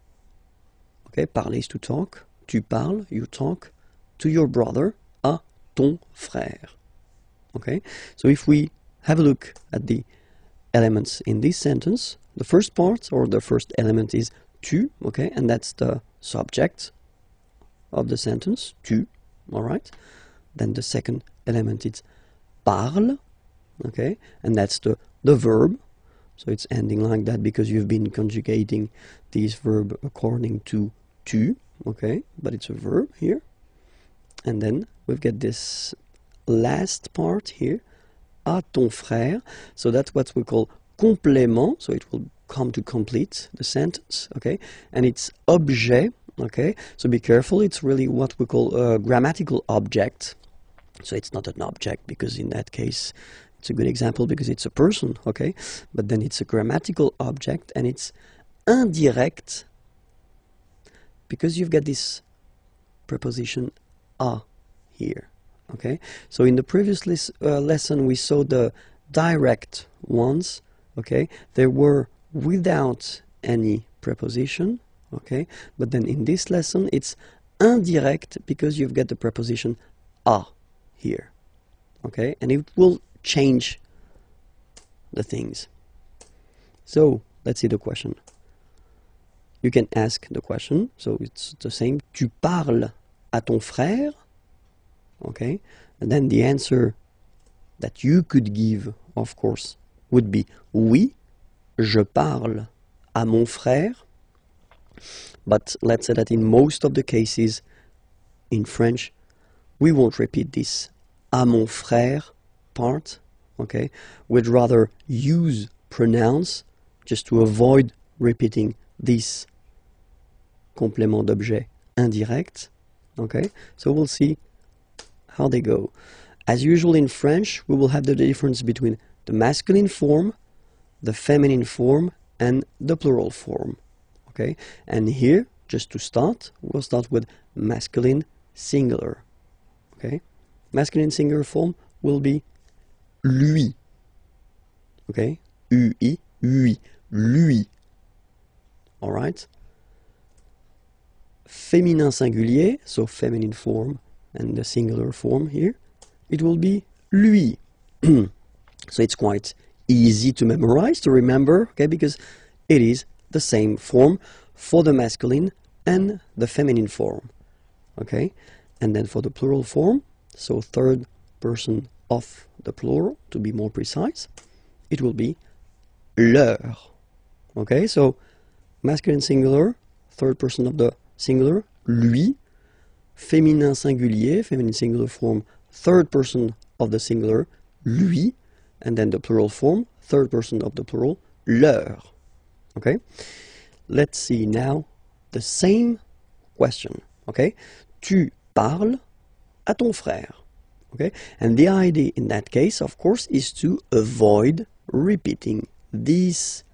Okay, parler is to talk. Tu parles, you talk to your brother, à ton frère. Okay, so if we have a look at the elements in this sentence, the first part or the first element is tu. Okay, and that's the subject of the sentence, tu, all right? Then the second element is parle, okay? And that's the verb. So it's ending like that because you've been conjugating this verb according to tu, okay? But it's a verb here. And then we've got this last part here, à ton frère. So that's what we call complément. So it will come to complete the sentence, okay? And it's objet, okay? So be careful, it's really what we call a grammatical object. So it's not an object, because in that case, it's a good example because it's a person, okay? But then it's a grammatical object, and it's indirect because you've got this preposition a here, okay? So in the previous lesson, we saw the direct ones, okay? They were without any preposition, okay? But then in this lesson, it's indirect because you've got the preposition a here, okay? And it will change the things. So let's see the question. You can ask the question, so it's the same. Tu parles à ton frère, okay? And then the answer that you could give, of course, would be oui, je parle à mon frère. But let's say that in most of the cases in French, we won't repeat this à mon frère part, okay? We'd rather use pronouns just to avoid repeating this complément d'objet indirect, okay? So we'll see how they go. As usual in French, we will have the difference between the masculine form, the feminine form, and the plural form, okay? And here, just to start, we'll start with masculine singular, okay? Masculine singular form will be lui, okay? Ui, lui, all right? Féminin singulier, so feminine form and the singular form here, it will be lui. So it's quite easy to memorize, to remember, okay, because it is the same form for the masculine and the feminine form, okay? And then for the plural form, so third person of the plural, to be more precise, it will be leur, okay? So masculine singular, third person of the singular, lui, féminin singulier, feminine singular form, third person of the singular, lui, and then the plural form, third person of the plural, leur, okay? Let's see now the same question, okay? Tu parles à ton frère, okay? And the idea in that case, of course, is to avoid repeating this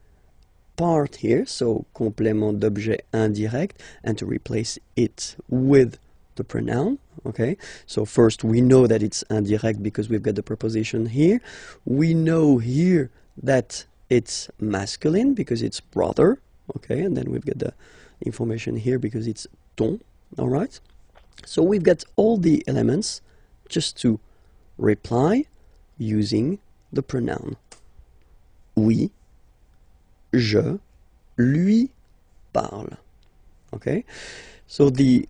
part here, so complément d'objet indirect, and to replace it with the pronoun, okay? So first we know that it's indirect because we've got the preposition here. We know here that it's masculine because it's brother, okay? And then we've got the information here because it's ton, all right? So we've got all the elements just to reply using the pronoun. Oui, je lui parle, okay? So the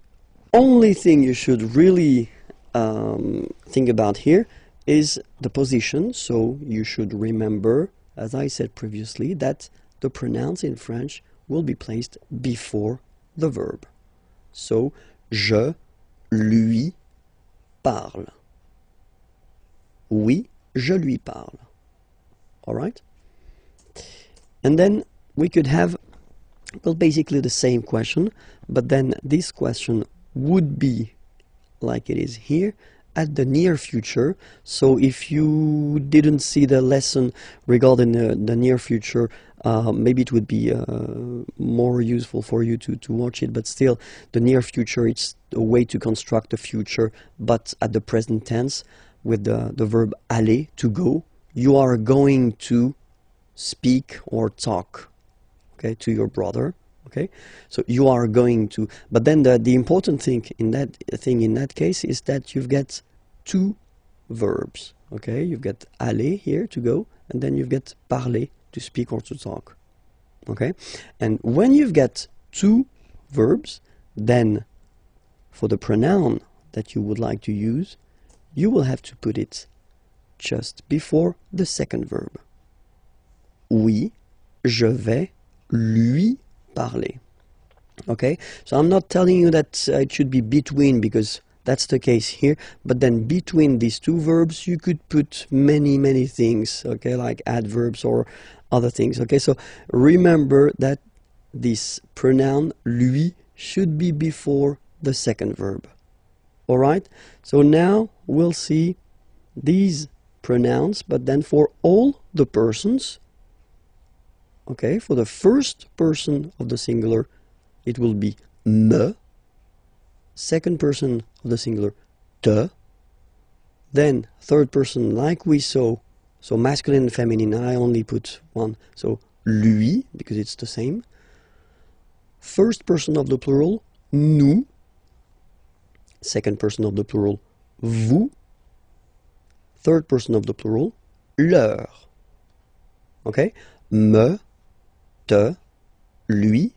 only thing you should really think about here is the position. So you should remember, as I said previously, that the pronouns in French will be placed before the verb. So, je lui parle. Oui, je lui parle. All right? And then we could have, well, basically the same question, but then this question would be like it is here at the near future. So if you didn't see the lesson regarding the near future, maybe it would be more useful for you to watch it, but still the near future, it's a way to construct the future, but at the present tense with the verb aller, to go. You are going to speak or talk, okay, to your brother. Okay, so you are going to, but then the important thing in that case is that you've got two verbs. Okay, you've got aller here, to go, and then you've got parler, to speak or to talk. Okay, and when you've got two verbs, then for the pronoun that you would like to use, you will have to put it just before the second verb. Oui, je vais lui parler. Okay, so I'm not telling you that it should be between, because That's the case here. But then between these two verbs, you could put many things, okay, like adverbs or other things, okay? So remember that this pronoun lui should be before the second verb. All right? So now we'll see these pronouns, but then for all the persons, okay, for the first person of the singular, it will be me. Second person of the singular, te. Then third person, like we saw, so masculine and feminine, I only put one, so lui, because it's the same. First person of the plural, nous. Second person of the plural, vous. Third person of the plural, leur. Okay? Me, te, lui,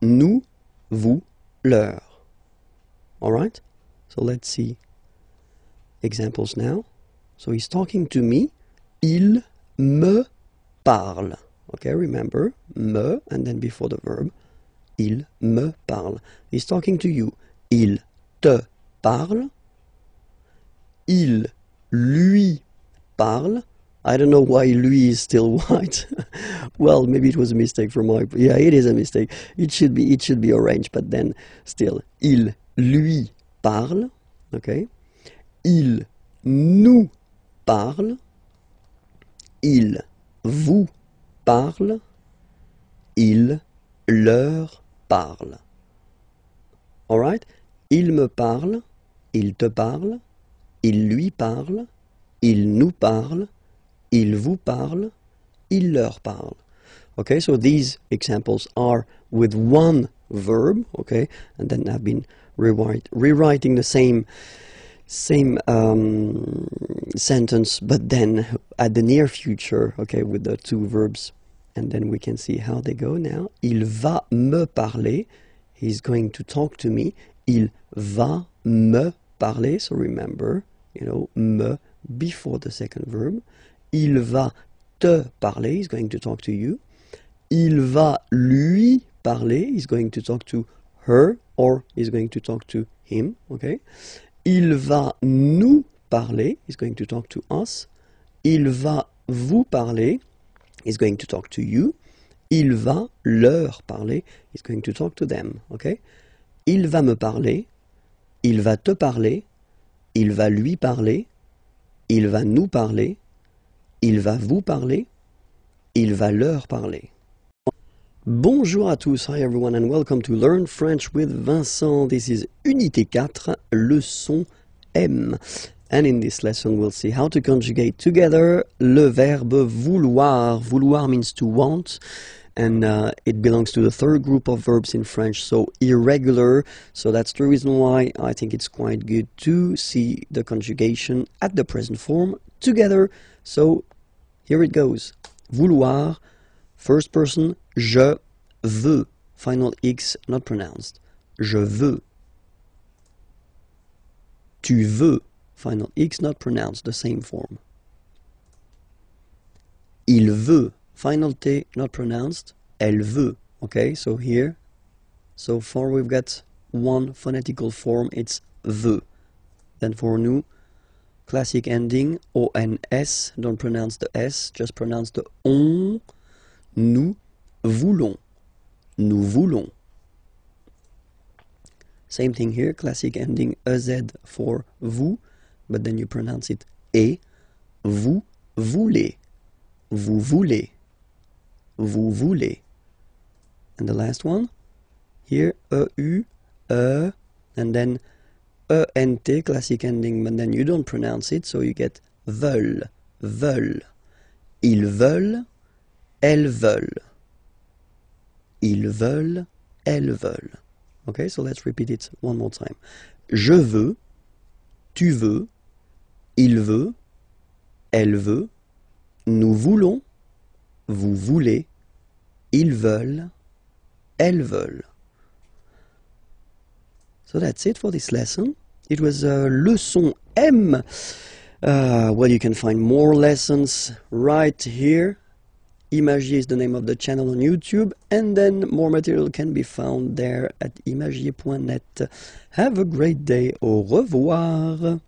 nous, vous, leur. Alright? So let's see examples now. So he's talking to me. Il me parle. Okay, remember, me, and then before the verb, il me parle. He's talking to you. Il te parle. Il lui parle. I don't know why lui is still white. Well, maybe it was a mistake from my... Yeah, it is a mistake. It should be orange, but then still. Il lui parle. Okay. Il nous parle. Il vous parle. Il leur parle. Alright? Il me parle. Il te parle. Il lui parle. Il nous parle. Il vous parle. Il leur parle. Okay, so these examples are with one verb, okay, and then I've been rewriting the same sentence, but then at the near future, okay, with the two verbs, and then we can see how they go now. Il va me parler. He's going to talk to me. Il va me parler. So remember, you know, me before the second verb. Il va te parler. He's going to talk to you. Il va lui parler. He's going to talk to her, or he's going to talk to him, okay? Il va nous parler. He's going to talk to us. Il va vous parler. He's going to talk to you. Il va leur parler. He's going to talk to them, okay? Il va me parler. Il va te parler. Il va lui parler. Il va nous parler. Il va vous parler. Il va leur parler. Bonjour à tous, hi everyone, and welcome to Learn French with Vincent. This is Unité 4, leçon M. And in this lesson we'll see how to conjugate together le verbe vouloir. Vouloir means to want, and it belongs to the third group of verbs in French, so irregular. So that's the reason why I think it's quite good to see the conjugation at the present form together. So here it goes. Vouloir, first person, je veux. Final X not pronounced. Je veux. Tu veux. Final X not pronounced, the same form. Il veut. Final T not pronounced. Elle veut. Okay, so here, so far we've got one phonetical form, it's veut. Then for nous, classic ending, ONS, don't pronounce the S, just pronounce the on. Nous voulons. Nous voulons. Same thing here, classic ending EZ for vous, but then you pronounce it et. Vous voulez. Vous voulez. Vous voulez. And the last one, here, EU, and then ENT, classic ending, but then you don't pronounce it, so you get veulent. Veulent. Ils veulent. Elles veulent. Ils veulent. Elles veulent. Okay, so let's repeat it one more time. Je veux. Tu veux. Il veut. Elle veut. Nous voulons. Vous voulez. Ils veulent. Elles veulent. So that's it for this lesson. It was leçon M. Well, you can find more lessons right here Imagier is the name of the channel on YouTube, and then more material can be found there at imagier.net. Have a great day. Au revoir.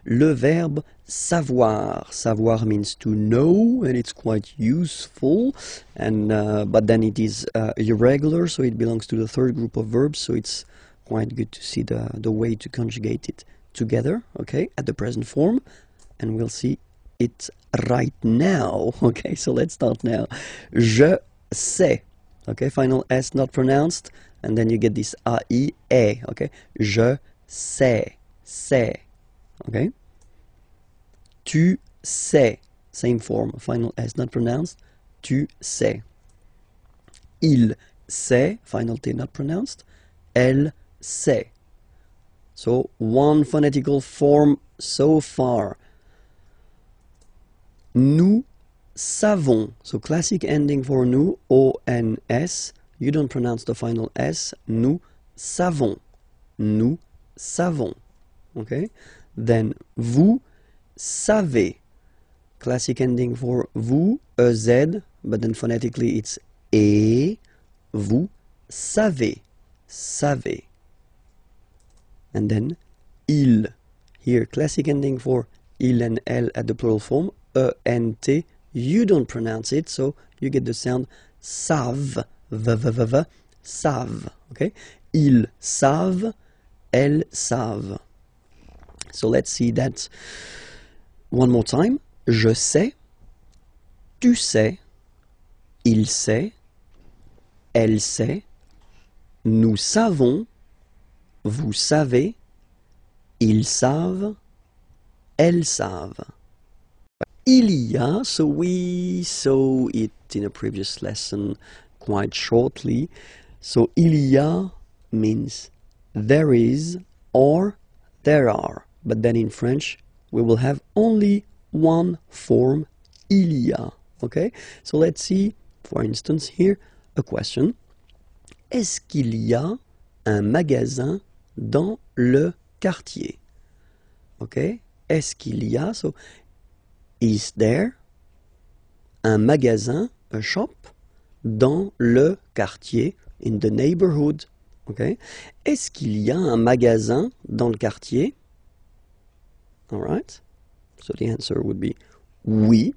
Le verbe savoir. Savoir means to know, and it's quite useful. And but then it is irregular, so it belongs to the third group of verbs. So it's quite good to see the way to conjugate it together, okay, at the present form. And we'll see it right now. Okay, so let's start now. Je sais. Okay, final S not pronounced, and then you get this A-I, E. Okay, je sais, sais. Okay. Tu sais, same form, final S not pronounced. Tu sais. Il sait, final T not pronounced. Elle sait. So one phonetical form so far. Nous savons. So classic ending for nous, O-N-S. You don't pronounce the final S. Nous savons. Nous savons. Okay? Then vous savez. Classic ending for vous, E-Z, but then phonetically it's E. Vous savez. Savez. And then il. Here, classic ending for il and elle at the plural form. E-N-T, you don't pronounce it, so you get the sound savent, v-v-v-v, savent, okay? Ils savent, elles savent. So let's see that one more time. Je sais, tu sais, il sait, elle sait, nous savons, vous savez, ils savent, elles savent. Il y a, so we saw it in a previous lesson quite shortly. So il y a means there is or there are. But then in French, we will have only one form, il y a. Okay? So let's see, for instance, here, a question. Est-ce qu'il y a un magasin dans le quartier? Okay? Est-ce qu'il y a, so is there un magasin, a shop, dans le quartier, in the neighborhood? Okay? Est-ce qu'il y a un magasin dans le quartier? All right. So the answer would be oui,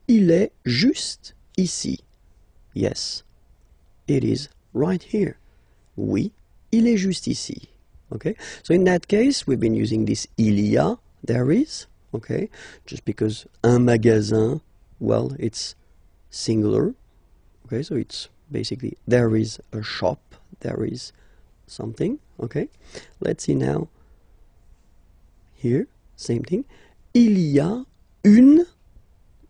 il est juste ici. Yes, it is right here. Oui, il est juste ici. Okay? So in that case, we've been using this il y a, there is. Okay, just because un magasin, well, it's singular. Okay, so it's basically there is a shop, there is something. Okay, let's see now. Here, same thing. Il y a une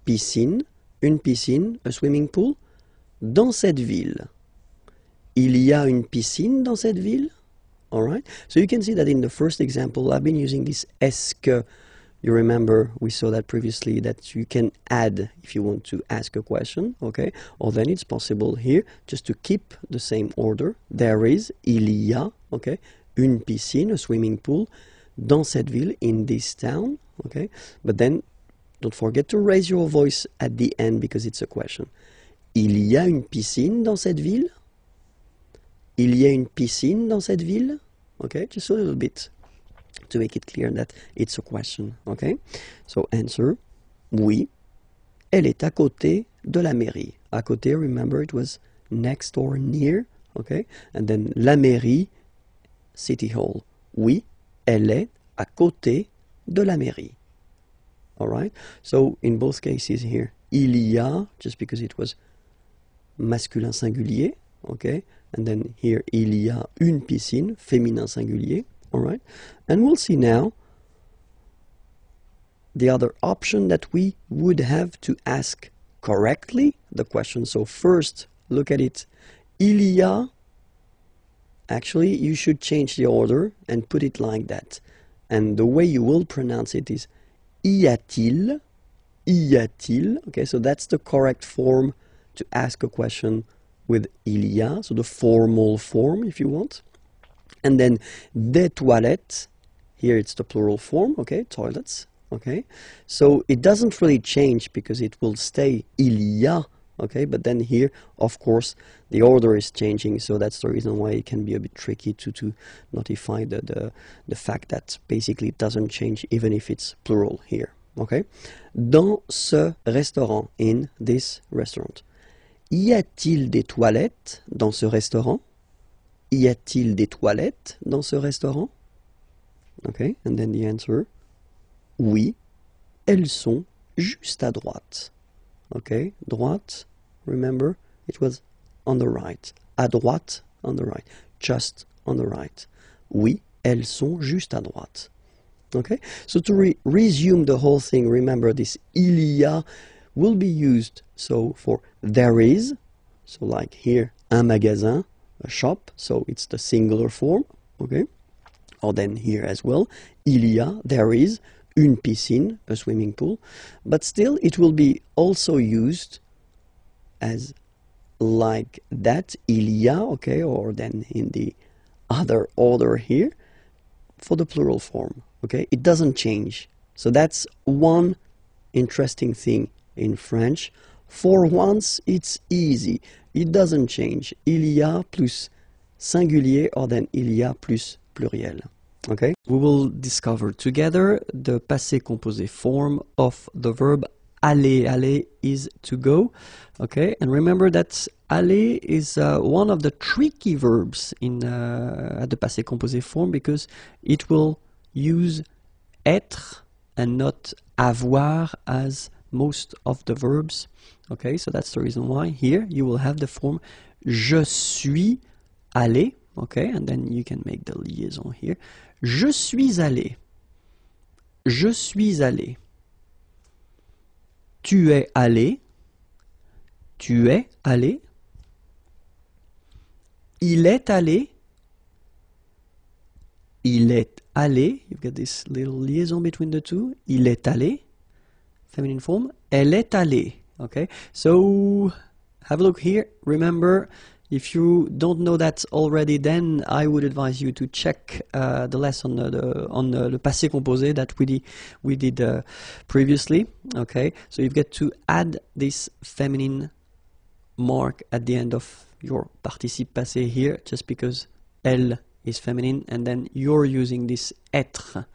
piscine, a swimming pool, dans cette ville. Il y a une piscine dans cette ville. All right. So you can see that in the first example, I've been using this est-ce que. You remember we saw that previously that you can add if you want to ask a question, okay? Or then it's possible here just to keep the same order. There is, il y a, okay? Une piscine, a swimming pool, dans cette ville, in this town, okay? But then don't forget to raise your voice at the end because it's a question. Il y a une piscine dans cette ville? Il y a une piscine dans cette ville? Okay, just a little bit to make it clear that it's a question, okay? So answer, oui, elle est à côté de la mairie. À côté, remember it was next or near, okay? And then la mairie, city hall. Oui, elle est à côté de la mairie. All right? So in both cases here, il y a, just because it was masculin singulier, okay? And then here, il y a une piscine, féminin singulier. All right, and we'll see now the other option that we would have to ask correctly the question. So first, look at it. Il y a, actually, you should change the order and put it like that. And the way you will pronounce it is y a-t-il, y a-t-il. Okay, so that's the correct form to ask a question with il y a, so the formal form, if you want. And then des toilettes, here it's the plural form, okay, toilets, okay. So it doesn't really change because it will stay il y a, okay? But then here, of course, the order is changing, so that's the reason why it can be a bit tricky to notify the fact that basically it doesn't change even if it's plural here, okay? Dans ce restaurant, in this restaurant. Y a-t-il des toilettes dans ce restaurant? Y a-t-il des toilettes dans ce restaurant? Okay, and then the answer, oui, elles sont juste à droite. Okay, droite, remember, it was on the right. À droite, on the right. Just on the right. Oui, elles sont juste à droite. Okay, so to resume the whole thing, remember this il y a will be used so for there is, so like here, un magasin, a shop, so it's the singular form, okay? Or then here as well, il y a, there is, une piscine, a swimming pool, but still it will be also used as like that, il y a, okay, or then in the other order here, for the plural form, okay? It doesn't change. So that's one interesting thing in French. For once, it's easy. It doesn't change. Il y a plus singulier, or then il y a plus pluriel. Okay? We will discover together the passé composé form of the verb aller. Aller is to go. Okay? And remember that aller is one of the tricky verbs in at the passé composé form because it will use être and not avoir as most of the verbs. Okay, so that's the reason why here you will have the form je suis allé. Okay, and then you can make the liaison here. Je suis allé. Je suis allé. Tu es allé. Tu es allé. Il est allé. Il est allé. You've got this little liaison between the two. Il est allé. Feminine form. Elle est allée. Okay, so have a look here. Remember, if you don't know that already, then I would advise you to check the lesson on the passé composé that we did previously. Okay, so you've got to add this feminine mark at the end of your participe passé here, just because elle is feminine, and then you're using this être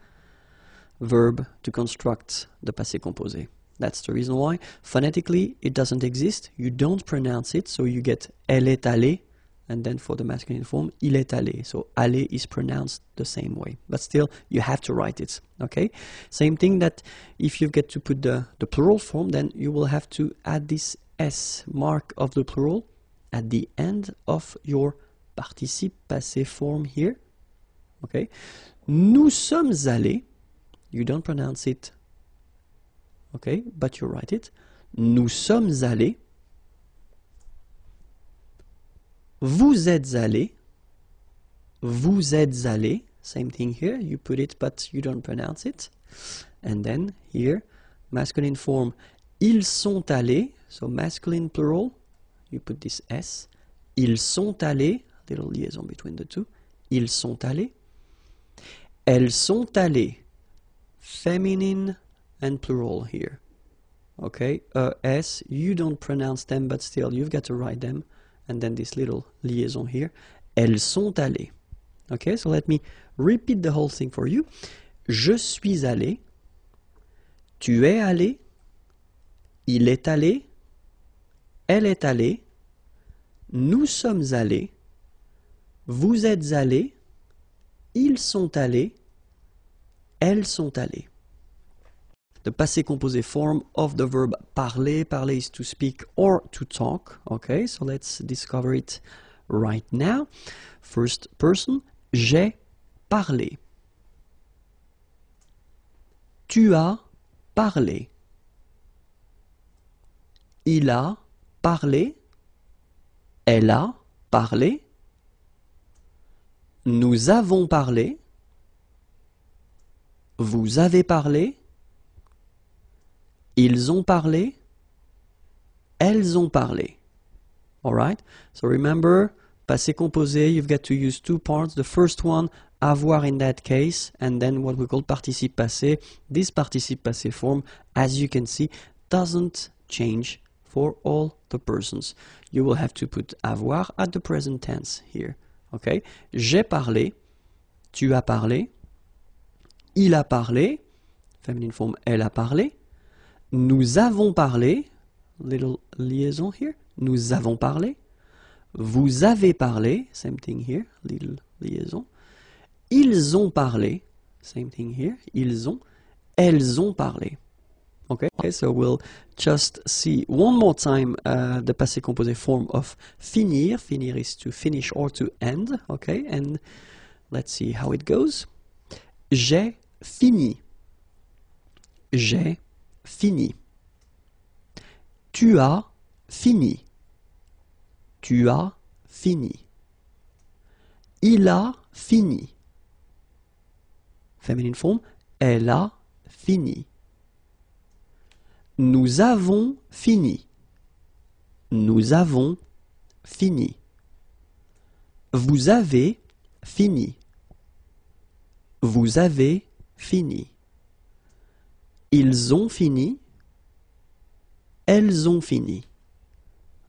verb to construct the passé composé. That's the reason why. Phonetically, it doesn't exist. You don't pronounce it, so you get elle est allée, and then for the masculine form, il est allé. So aller is pronounced the same way, but still you have to write it. Okay. Same thing that if you get to put the plural form, then you will have to add this s mark of the plural at the end of your participe passé form here. Okay. Nous sommes allés. You don't pronounce it. Okay, but you write it. Nous sommes allés. Vous êtes allés. Vous êtes allés. Same thing here. You put it, but you don't pronounce it. And then here, masculine form. Ils sont allés. So masculine plural. You put this S. Ils sont allés. Little liaison between the two. Ils sont allés. Elles sont allées. Feminine and plural here. Okay, S, you don't pronounce them, but still you've got to write them. And then this little liaison here. Elles sont allées. Okay, so let me repeat the whole thing for you. Je suis allé. Tu es allé. Il est allé. Elle est allée. Nous sommes allés. Vous êtes allés. Ils sont allés. Elles sont allées. The passé composé form of the verb parler. Parler is to speak or to talk. Okay, so let's discover it right now. First person, j'ai parlé. Tu as parlé. Il a parlé. Elle a parlé. Nous avons parlé. Vous avez parlé. Ils ont parlé. Elles ont parlé. Alright? So remember, passé composé, you've got to use two parts. The first one, avoir in that case, and then what we call participe passé. This participe passé form, as you can see, doesn't change for all the persons. You will have to put avoir at the present tense here. Okay? J'ai parlé, tu as parlé, il a parlé, feminine form, elle a parlé, nous avons parlé, little liaison here, nous avons parlé, vous avez parlé, same thing here, little liaison, ils ont parlé, same thing here, ils ont, elles ont parlé. Okay, so we'll just see one more time the passé composé form of finir. Finir is to finish or to end. Okay, and let's see how it goes. J'ai fini. J'ai fini. Tu as fini. Tu as fini. Il a fini. Feminine form, elle a fini. Nous avons fini. Nous avons fini. Vous avez fini. Vous avez fini. Ils ont fini. Elles ont fini.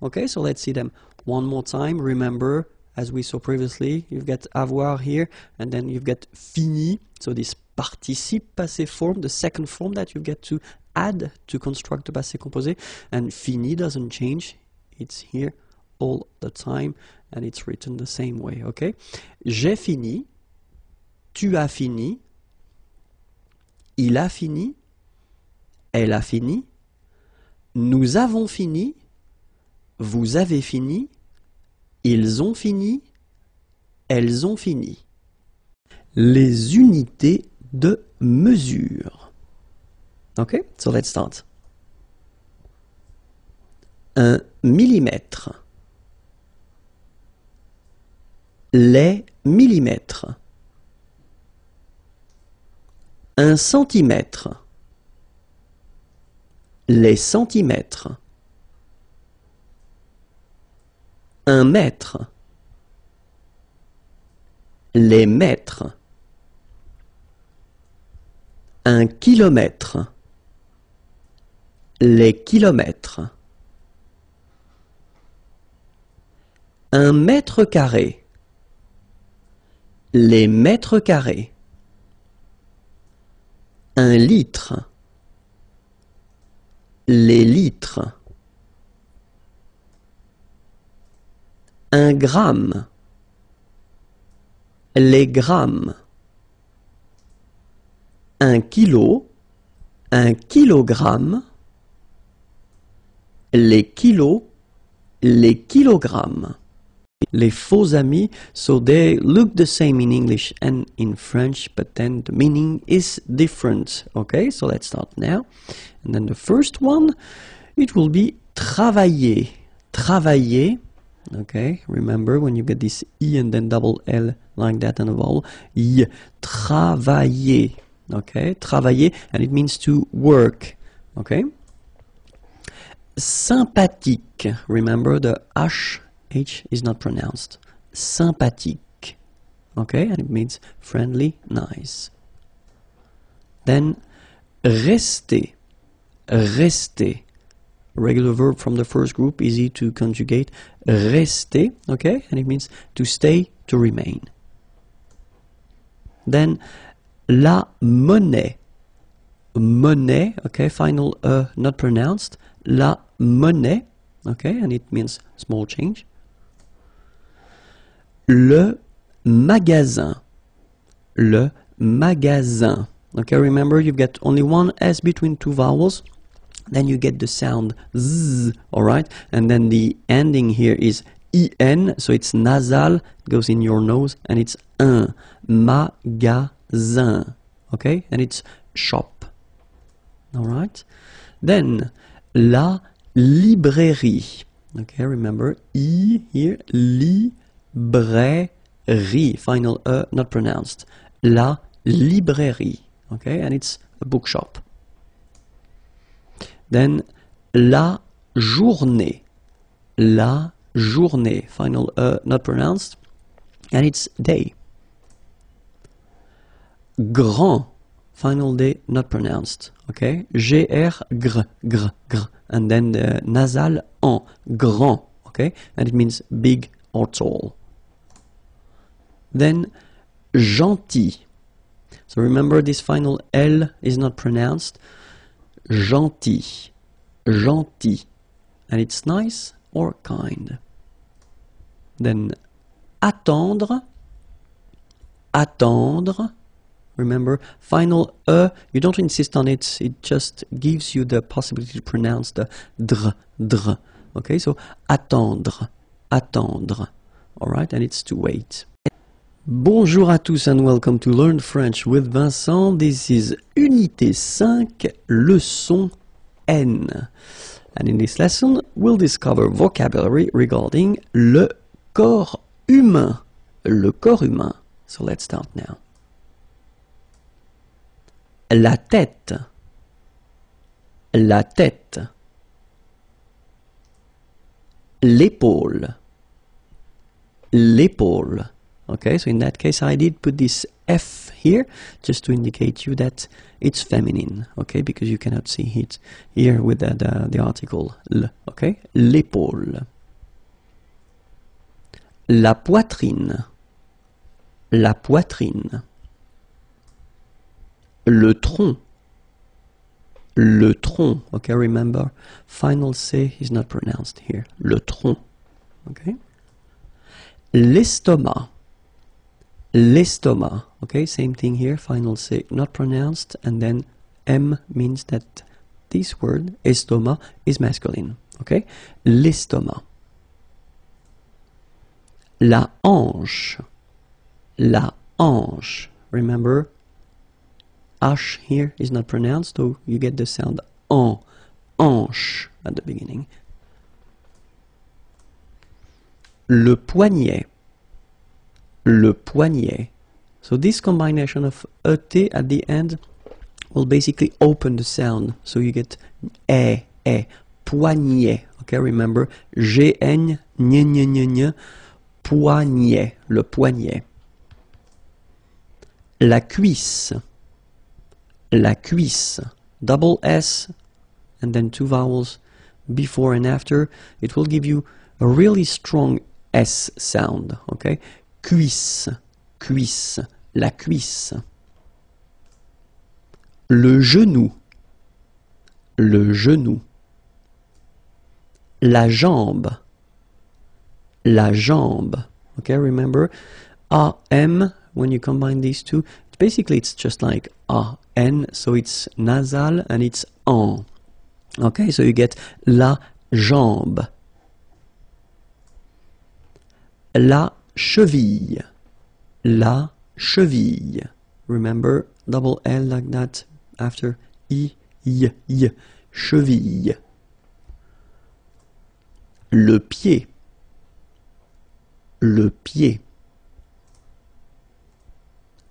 Okay, so let's see them one more time. Remember, as we saw previously, you've got avoir here, and then you've got fini. So this participe passé form, the second form that you get to add to construct the passé composé, and fini doesn't change. It's here all the time, and it's written the same way, okay? J'ai fini, tu as fini, il a fini, elle a fini, nous avons fini, vous avez fini, ils ont fini, elles ont fini. Les unités de mesure. Okay, so let's start. 1 millimètre. Les millimètres. 1 centimètre. Les centimètres. 1 mètre. Les mètres. 1 kilomètre. Les kilomètres. 1 mètre carré. Les mètres carrés. 1 litre. Les litres. 1 gramme. Les grammes. 1 kilo. 1 kilogramme. Les kilos. Les kilogrammes. Les faux amis, so they look the same in English and in French, but then the meaning is different. Okay, so let's start now. And then the first one, it will be travailler. Travailler. Okay, remember when you get this I and then double L like that and a vowel. I. Travailler. Okay, travailler, and it means to work. Okay. Sympathique. Remember the H is not pronounced. Sympathique. Okay, and it means friendly, nice. Then rester. Rester. Regular verb from the first group, easy to conjugate. Rester, okay, and it means to stay, to remain. Then la monnaie. Monnaie, okay, final not pronounced. La monnaie, okay, and it means small change. Le magasin. Le magasin. Okay, remember you've got only one S between two vowels. Then you get the sound Z, alright? And then the ending here is IN, so it's nasal, it goes in your nose, and it's un. Magasin. Okay, and it's shop. Alright? Then, la librairie. Okay, remember, I here, librairie. Final not pronounced. La librairie. Okay, and it's a bookshop. Then, la journée. La journée. Final not pronounced. And it's day. Grand. final D not pronounced, okay? GR, gr, gr, gr, and then the nasal en, grand, okay? And it means big or tall. Then gentil. So remember this final L is not pronounced. Gentil, gentil, and it's nice or kind. Then attendre, attendre. Remember, final E, you don't insist on it, it just gives you the possibility to pronounce the dr, dr. Okay, so attendre, attendre. Alright, and it's to wait. Bonjour à tous and welcome to Learn French with Vincent. This is Unité 5, leçon N. And in this lesson, we'll discover vocabulary regarding le corps humain. Le corps humain. So let's start now. La tête, la tête. L'épaule, l'épaule. Okay, so in that case I did put this F here just to indicate you that it's feminine, okay, because you cannot see it here with the article L, okay? L'épaule. La poitrine, la poitrine. Le tronc, okay, remember, final C is not pronounced here, le tronc, okay? L'estomac, l'estomac, okay, same thing here, final C not pronounced, and then M means that this word, estomac, is masculine, okay? L'estomac. La hanche, remember, H here is not pronounced, so you get the sound en, hanche at the beginning. Le poignet, le poignet. So this combination of ET at the end will basically open the sound, so you get poignet. Okay, remember, G-N, poignet, le poignet. La cuisse, la cuisse, double S and then two vowels before and after. It will give you a really strong S sound, okay? Cuisse, cuisse, la cuisse. Le genou, le genou. La jambe, la jambe. Okay, remember, A-M, when you combine these two, basically it's just like A-N, so it's nasal and it's en. Okay, so you get la jambe. La cheville, la cheville. Remember, double L like that after I, cheville. Le pied, le pied.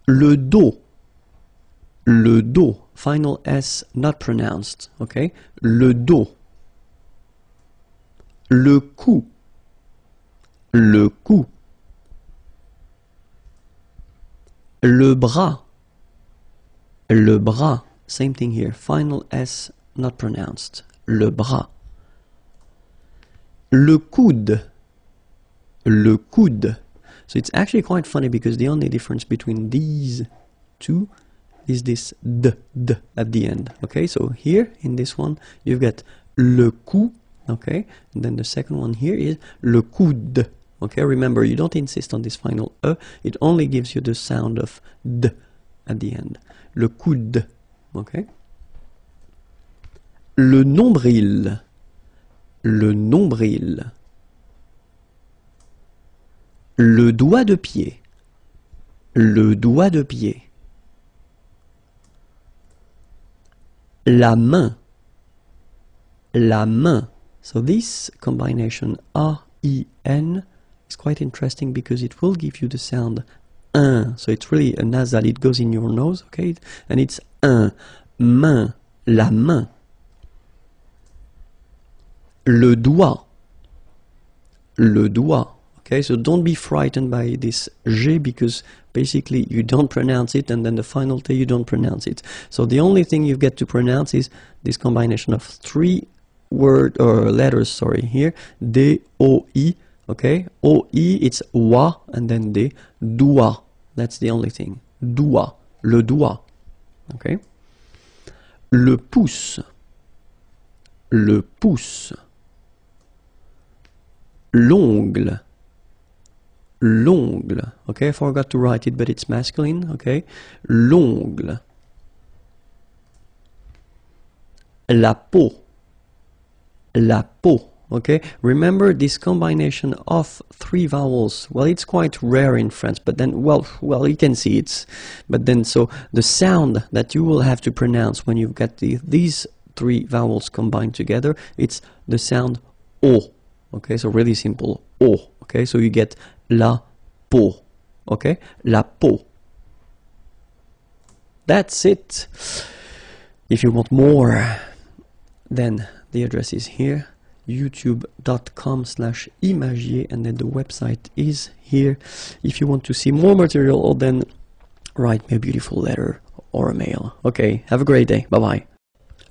Le dos, final S not pronounced, okay? Le dos. Le cou, le cou. Le bras, same thing here, final S not pronounced, le bras. Le coude, le coude. So it's actually quite funny because the only difference between these two is this d at the end. Okay, so here in this one you've got le cou, okay, and then the second one here is le coude. Okay, remember you don't insist on this final E, it only gives you the sound of d at the end. Le coude, okay. Le nombril, le nombril. Le doigt de pied, le doigt de pied. La main, la main. So this combination A-I-N is quite interesting because it will give you the sound un. So it's really a nasal, it goes in your nose, okay? And it's un, main, la main. Le doigt, Okay, so don't be frightened by this G, because basically you don't pronounce it, and then the final T you don't pronounce it. So the only thing you get to pronounce is this combination of three letters, sorry, here, D, O, I, okay? O, I, it's wa, and then D, doigt. That's the only thing. Doigt, le doigt, okay? Le pouce, le pouce. L'ongle, l'ongle, okay, I forgot to write it, but it's masculine, okay, l'ongle. La peau, la peau, okay, remember this combination of three vowels, well, it's quite rare in French, but then, well, you can see it, but then, so the sound that you will have to pronounce when you've got these three vowels combined together, it's the sound O. Okay, so really simple, O, okay, so you get la peau, okay, la peau. That's it. If you want more, then the address is here, youtube.com/imagier, and then the website is here. If you want to see more material, then write me a beautiful letter or a mail. Okay, have a great day, bye-bye.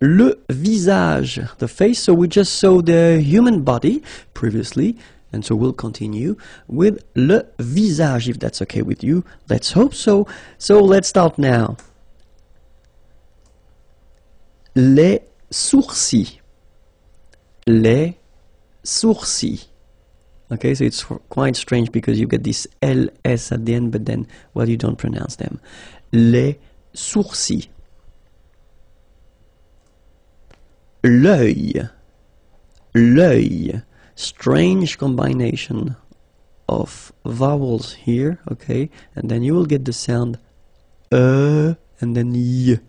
Le visage, the face, so we just saw the human body previously, and so we'll continue with le visage, if that's okay with you. Let's hope so. So let's start now. Les sourcils, les sourcils. Okay, so it's quite strange because you get this LS at the end, but then, well, you don't pronounce them. Les sourcils. L'œil, l'œil, strange combination of vowels here, okay, and then you will get the sound and then y,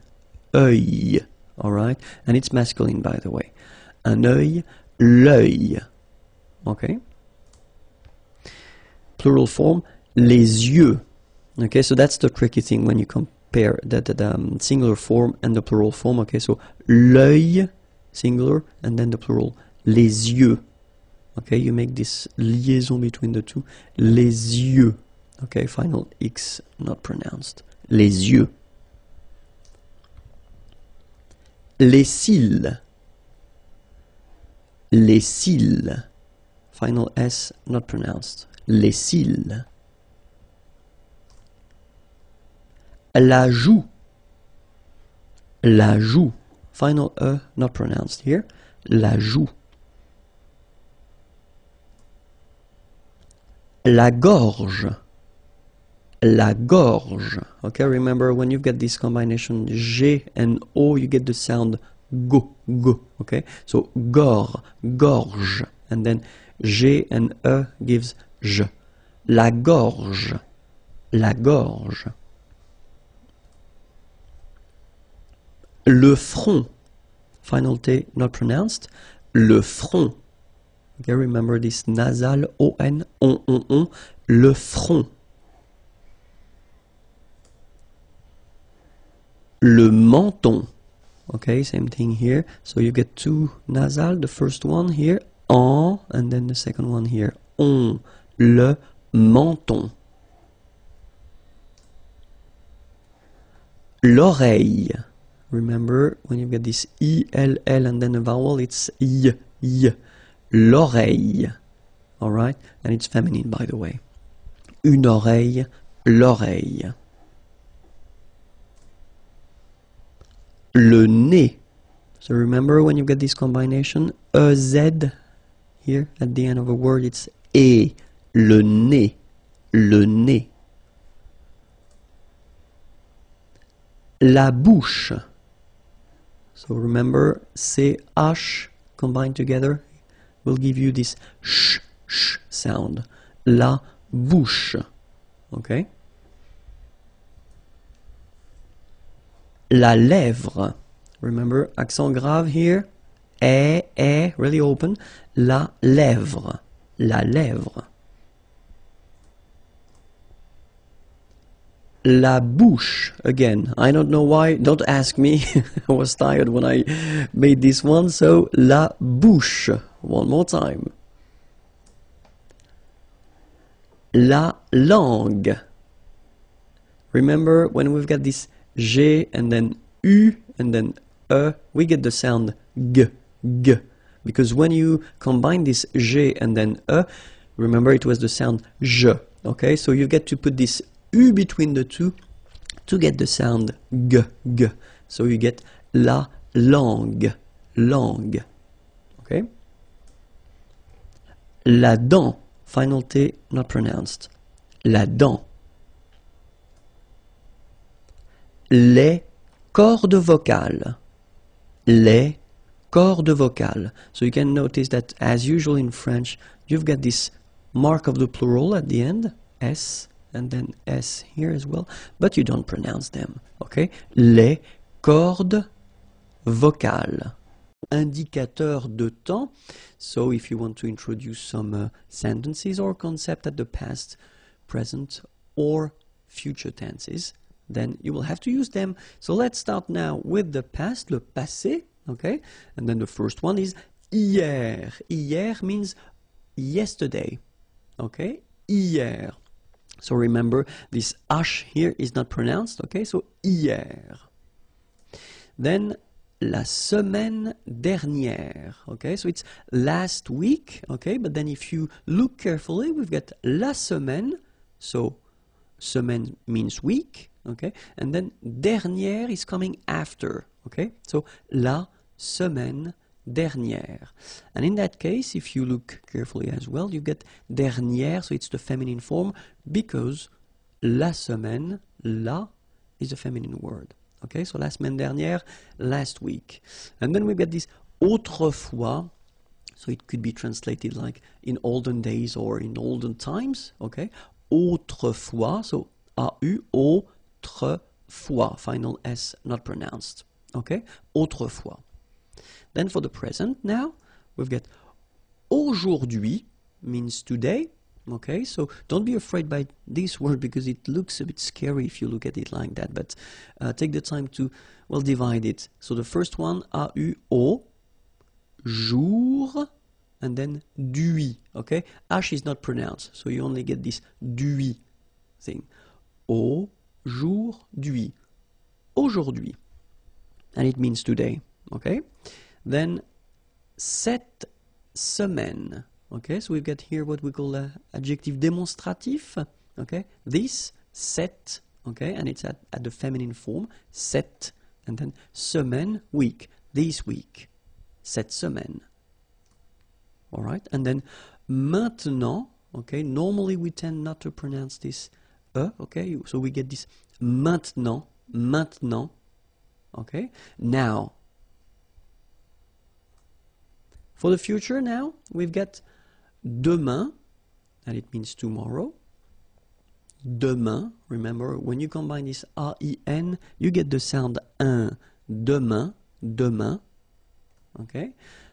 œil, alright, and it's masculine, by the way. Un œil, l'œil, okay. Plural form, les yeux, okay, so that's the tricky thing when you compare the singular form and the plural form, okay, so l'œil, singular, and then the plural, les yeux. Okay, you make this liaison between the two. Les yeux. Okay, final X not pronounced. Les yeux. Les cils. Les cils. Final S not pronounced. Les cils. La joue. La joue. Final E not pronounced here. La joue. La gorge. La gorge. Okay, remember when you get this combination G and O, you get the sound go, go. Okay, so gorge, and then G and E gives J. La gorge. La gorge. Le front, final T not pronounced, le front. Okay, remember this nasal on, le front. Le menton, okay, same thing here, so you get two nasal, the first one here, en, and then the second one here, on, le menton. L'oreille. Remember, when you get this I-L-L and then a vowel, it's I. L'oreille. Alright? And it's feminine, by the way. Une oreille, l'oreille. Le nez. So remember, when you get this combination, E-Z, here at the end of a word, it's E. Le nez. Le nez. La bouche. So remember, C-H combined together will give you this sh sound. La bouche. Okay? La lèvre. Remember, accent grave here. Really open. La lèvre. La lèvre. La bouche, again, I don't know why, don't ask me, I was tired when I made this one, so la bouche, one more time. La langue. Remember when we've got this G and then U and then E, we get the sound G, G. Because when you combine this G and then E, remember it was the sound J. Okay, so you get to put this U between the two to get the sound G, G. So you get la langue, langue. Okay? La dent, final T not pronounced. La dent. Les cordes vocales. Les cordes vocales. So you can notice that as usual in French, you've got this mark of the plural at the end, S, and then S here as well, but you don't pronounce them, okay? Les cordes vocales. Indicateur de temps. So if you want to introduce some sentences or concept at the past, present, or future tenses, then you will have to use them. So let's start now with the past, le passé, okay? And then the first one is hier. Hier means yesterday, okay? Hier. So remember, this H here is not pronounced, okay? So hier. Then la semaine dernière, okay? So it's last week, okay? But then if you look carefully, we've got la semaine, so semaine means week, okay? And then dernière is coming after, okay? So la semaine dernière. And in that case, if you look carefully as well, you get dernière, so it's the feminine form, because la semaine, la, is a feminine word. Okay, so la semaine dernière, last week. And then we get this autrefois, so it could be translated like in olden days or in olden times, okay? Autrefois, so A-U, autrefois, final S not pronounced, okay? Autrefois. Then for the present now, we've got aujourd'hui means today, okay? So don't be afraid by this word because it looks a bit scary if you look at it like that, but take the time to, well, divide it. So the first one, A-U-O, jour, and then dui, okay? H is not pronounced, so you only get this dui thing. Aujourd'hui, aujourd'hui, and it means today, okay? Then cette semaine, okay? So we've got here what we call adjective démonstratif, okay? This, cette, okay? And it's at the feminine form, cette, and then semaine, week, this week, cette semaine. All right, and then maintenant, okay? Normally we tend not to pronounce this okay? So we get this maintenant, maintenant, okay? Now. For the future now, we've got demain, and it means tomorrow. Demain, remember, when you combine this A-I-N, you get the sound un. Demain, demain, okay?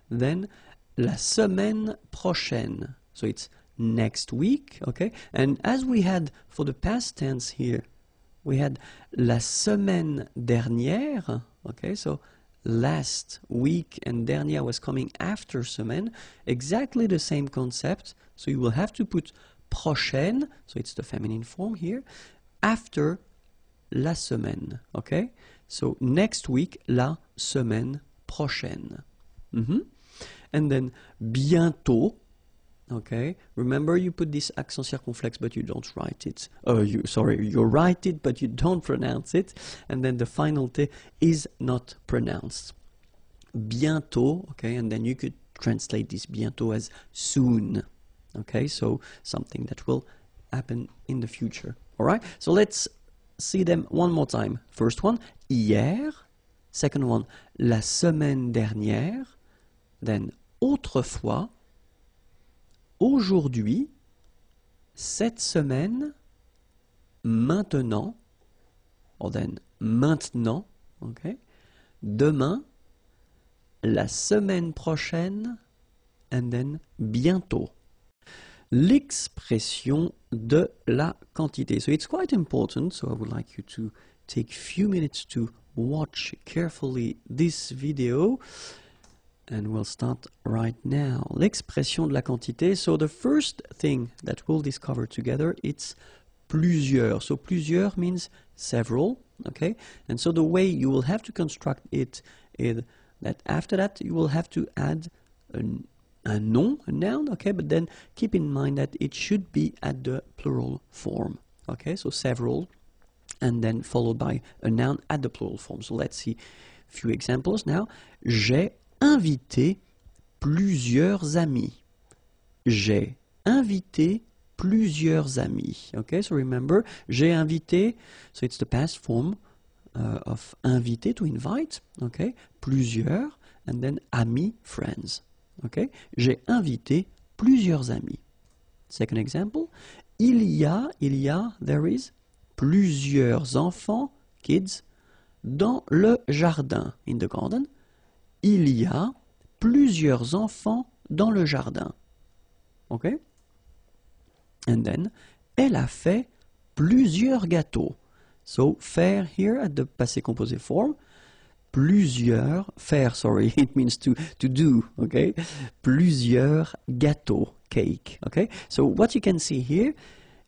Then, la semaine prochaine. So it's next week, okay? And as we had for the past tense here, we had la semaine dernière, okay? So last week and dernière was coming after semaine, exactly the same concept. So you will have to put prochaine, so it's the feminine form here, after la semaine, okay? So next week, la semaine prochaine. And then bientôt, okay? Remember you put this accent circonflexe but you don't write it. You write it but you don't pronounce it. And then the final T is not pronounced. Bientôt, okay? And then you could translate this bientôt as soon. Okay, so something that will happen in the future. All right, so let's see them one more time. First one, hier. Second one, la semaine dernière. Then, autrefois. Aujourd'hui. Cette semaine. Maintenant. Or then, maintenant. Okay. Demain. La semaine prochaine. And then, bientôt. L'expression de la quantité. So it's quite important, so I would like you to take a few minutes to watch carefully this video. And we'll start right now. L'expression de la quantité. So the first thing that we'll discover together, it's plusieurs. So plusieurs means several, okay? And so the way you will have to construct it is that after that you will have to add a nom, a noun, okay? But then keep in mind that it should be at the plural form, okay? So several, and then followed by a noun at the plural form. So let's see a few examples now. J'ai invité plusieurs amis. J'ai invité plusieurs amis. Okay, so remember, j'ai invité, so it's the past form of inviter, to invite. Okay, plusieurs, and then amis, friends. Okay, j'ai invité plusieurs amis. Second example, il y a, there is, plusieurs enfants, kids, dans le jardin, in the garden. Il y a plusieurs enfants dans le jardin. Okay? And then, elle a fait plusieurs gâteaux. So, faire here at the passé composé form. Plusieurs, faire, sorry, it means to do, okay? Plusieurs gâteaux, cake, okay? So, what you can see here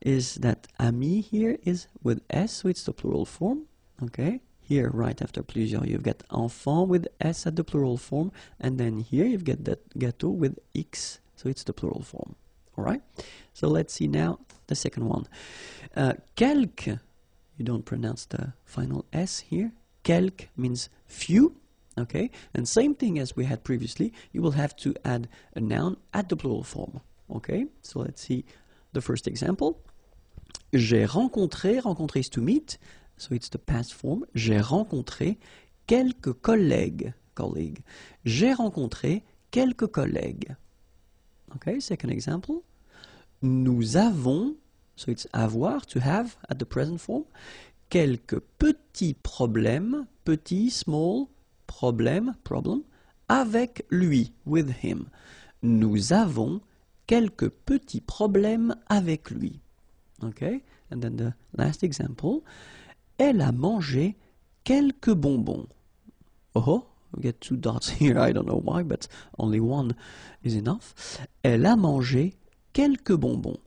is that ami here is with S, so it's the plural form, okay? Here, right after plusieurs, you've got enfant with S at the plural form, and then here you've got that gâteau with X, so it's the plural form. All right? So let's see now the second one. Quelques, you don't pronounce the final S here. Quelques means few, okay? And same thing as we had previously, you will have to add a noun at the plural form, okay? So let's see the first example. J'ai rencontré, rencontrer is to meet, so it's the past form. J'ai rencontré quelques collègues. J'ai rencontré quelques collègues. Okay, second example. Nous avons, so it's avoir, to have at the present form, quelques petits problèmes, petit, small, problème, problem, avec lui, with him. Nous avons quelques petits problèmes avec lui. Okay, and then the last example. Elle a mangé quelques bonbons. Oh, we get two dots here, I don't know why, but only one is enough. Elle a mangé quelques bonbons.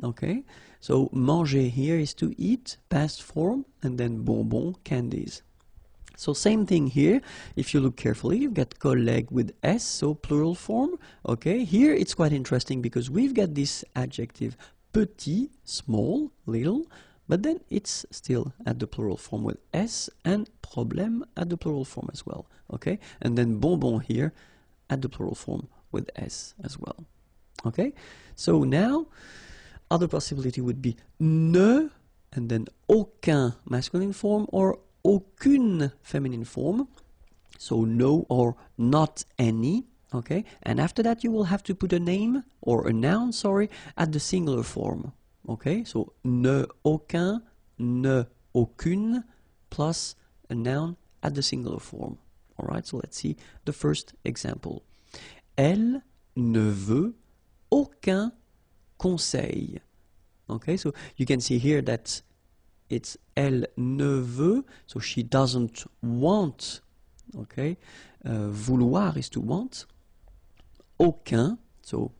Okay, so manger here is to eat, past form, and then bonbons, candies. So same thing here, if you look carefully, you've got collègue with S, so plural form. Okay, here it's quite interesting because we've got this adjective petit, small, little, but then it's still at the plural form with S, and problème at the plural form as well, okay? And then bonbon here at the plural form with S as well, okay? So now, other possibility would be ne, and then aucun masculine form, or aucune feminine form, so no or not any, okay? And after that you will have to put a name, or a noun, sorry, at the singular form. Okay, so ne aucun, ne aucune, plus a noun at the singular form. All right, so let's see the first example. Elle ne veut aucun conseil. Okay, so you can see here that it's elle ne veut, so she doesn't want. Okay, vouloir is to want. Aucun, so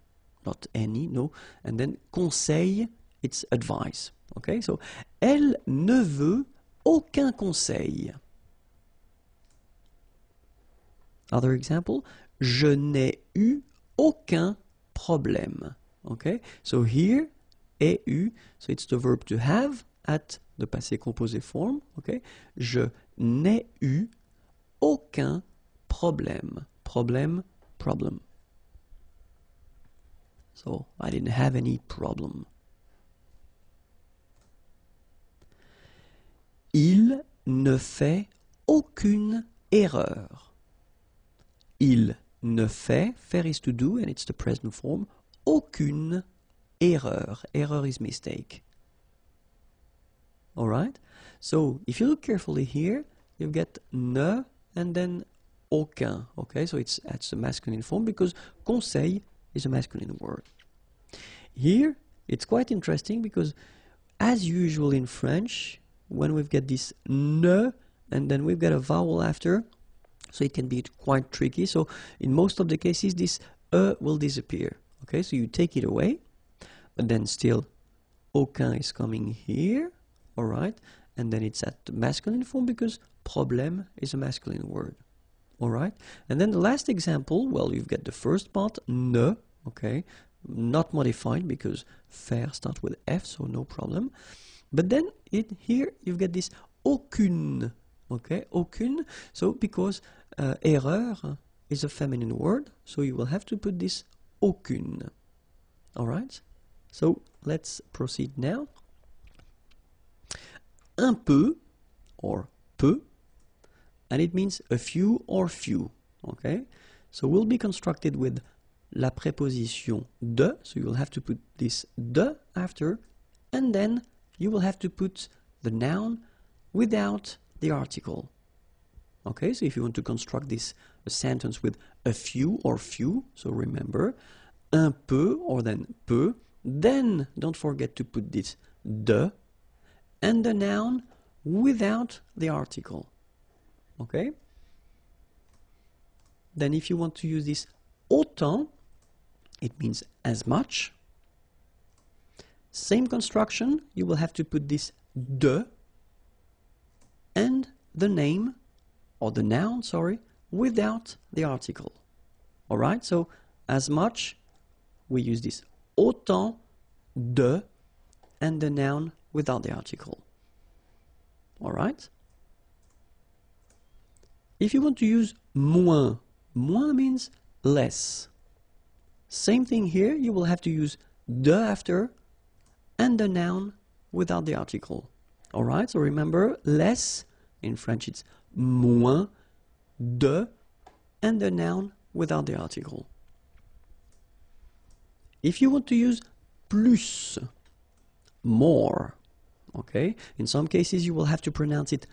not any, no, and then conseil, it's advice. Okay, so elle ne veut aucun conseil. Other example, je n'ai eu aucun problème. Okay, so here, ai eu, so it's the verb to have at the passé composé form. Okay, je n'ai eu aucun problème. Problème, problem. So I didn't have any problem. Il ne fait aucune erreur. Il ne fait, faire is to do, and it's the present form, aucune erreur. Erreur is mistake. Alright? So, if you look carefully here, you get ne and then aucun. Okay, so that's the masculine form because conseil is a masculine word. Here, it's quite interesting because as usual in French, when we've got this ne and then we've got a vowel after, So it can be quite tricky. So in most of the cases, this will disappear. Okay, so you take it away, but then still aucun is coming here, all right? And then it's at the masculine form because problème is a masculine word, all right? And then the last example, well, you've got the first part, ne, okay? Not modified because faire starts with F, so no problem. But then here you've got this aucune, okay? Aucune, so because erreur is a feminine word, so you will have to put this aucune, all right? So let's proceed now. Un peu, or peu, and it means a few or few, okay? So will be constructed with la préposition de, so you will have to put this de after, and then you will have to put the noun without the article. Okay, so if you want to construct this a sentence with a few or few, so remember, un peu or then peu, then don't forget to put this de and the noun without the article. Okay? Then if you want to use this autant, it means as much. Same construction, you will have to put this de and the name, or the noun, sorry, without the article. Alright, so as much, we use this autant de and the noun without the article. Alright? If you want to use moins, moins means less. Same thing here, you will have to use de after and the noun without the article. Alright, so remember, less, in French it's moins, de, and the noun without the article. If you want to use plus, more, okay, in some cases you will have to pronounce it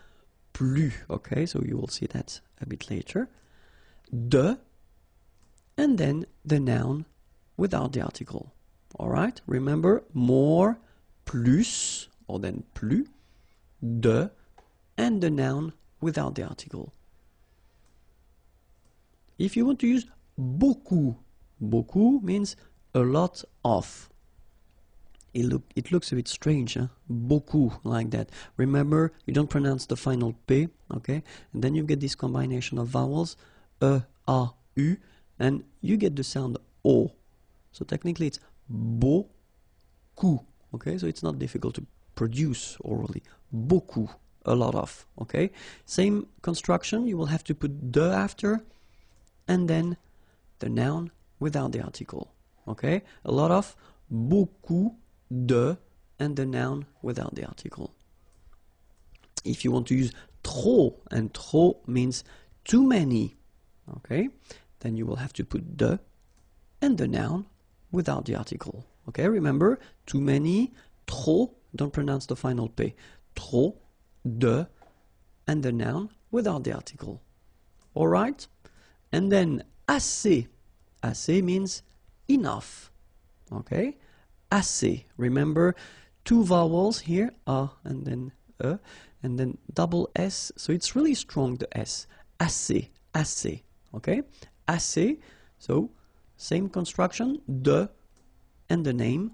plus, okay, so you will see that a bit later. De, and then the noun without the article. Alright, remember, more, plus, or then plus, de, and the noun without the article. If you want to use beaucoup, beaucoup means a lot of. It looks a bit strange, huh? Beaucoup, like that. Remember, you don't pronounce the final P, okay? And then you get this combination of vowels, E, A, U, and you get the sound O. So technically it's beaucoup, okay? So it's not difficult to produce orally. Beaucoup, a lot of, okay? Same construction, you will have to put de after, and then the noun without the article, okay? A lot of, beaucoup, de, and the noun without the article. If you want to use trop, and trop means too many, okay? Then you will have to put de and the noun without the article, okay? Remember, too many, trop, don't pronounce the final P. Trop, de, and the noun without the article. All right? And then assez. Assez means enough, okay? Assez. Remember, two vowels here, a and then e, and then double s, so it's really strong, the s. Assez, assez, okay? Assez, so same construction, de, and the name,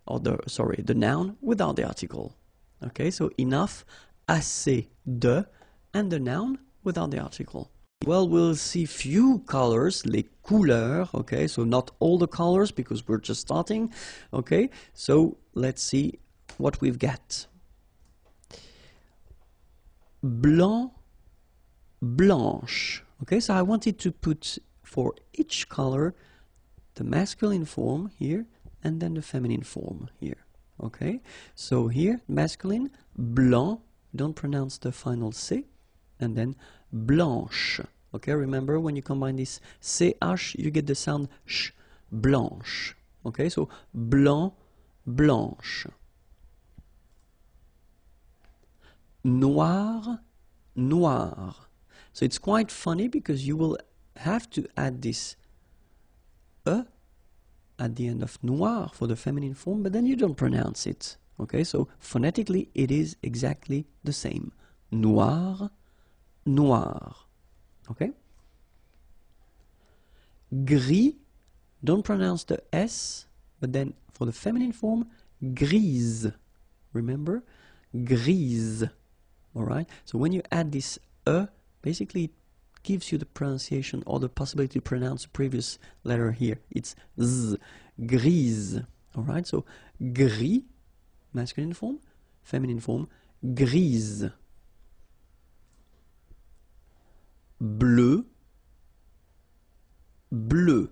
or the noun without the article. Okay, so enough, assez, de, and the noun without the article. Well, we'll see few colors, les couleurs, okay, so not all the colors because we're just starting, okay, so let's see what we've got. Blanc, blanche, okay, so I wanted to put for each color the masculine form here and then the feminine form here, okay, so here, masculine, blanc, don't pronounce the final C, and then blanche. Okay, remember when you combine this CH, you get the sound sh, blanche. Okay, so blanc, blanche. Noir, noir. So it's quite funny because you will have to add this E at the end of noir for the feminine form, but then you don't pronounce it. Okay, so phonetically it is exactly the same. Noir, noir. Okay, Gris, don't pronounce the S, but then for the feminine form, grise. Remember? Grise. Alright? So when you add this E, basically it gives you the pronunciation or the possibility to pronounce the previous letter here. It's Z. Grise. Alright? So gris, masculine form, feminine form, grise. Bleu, bleu.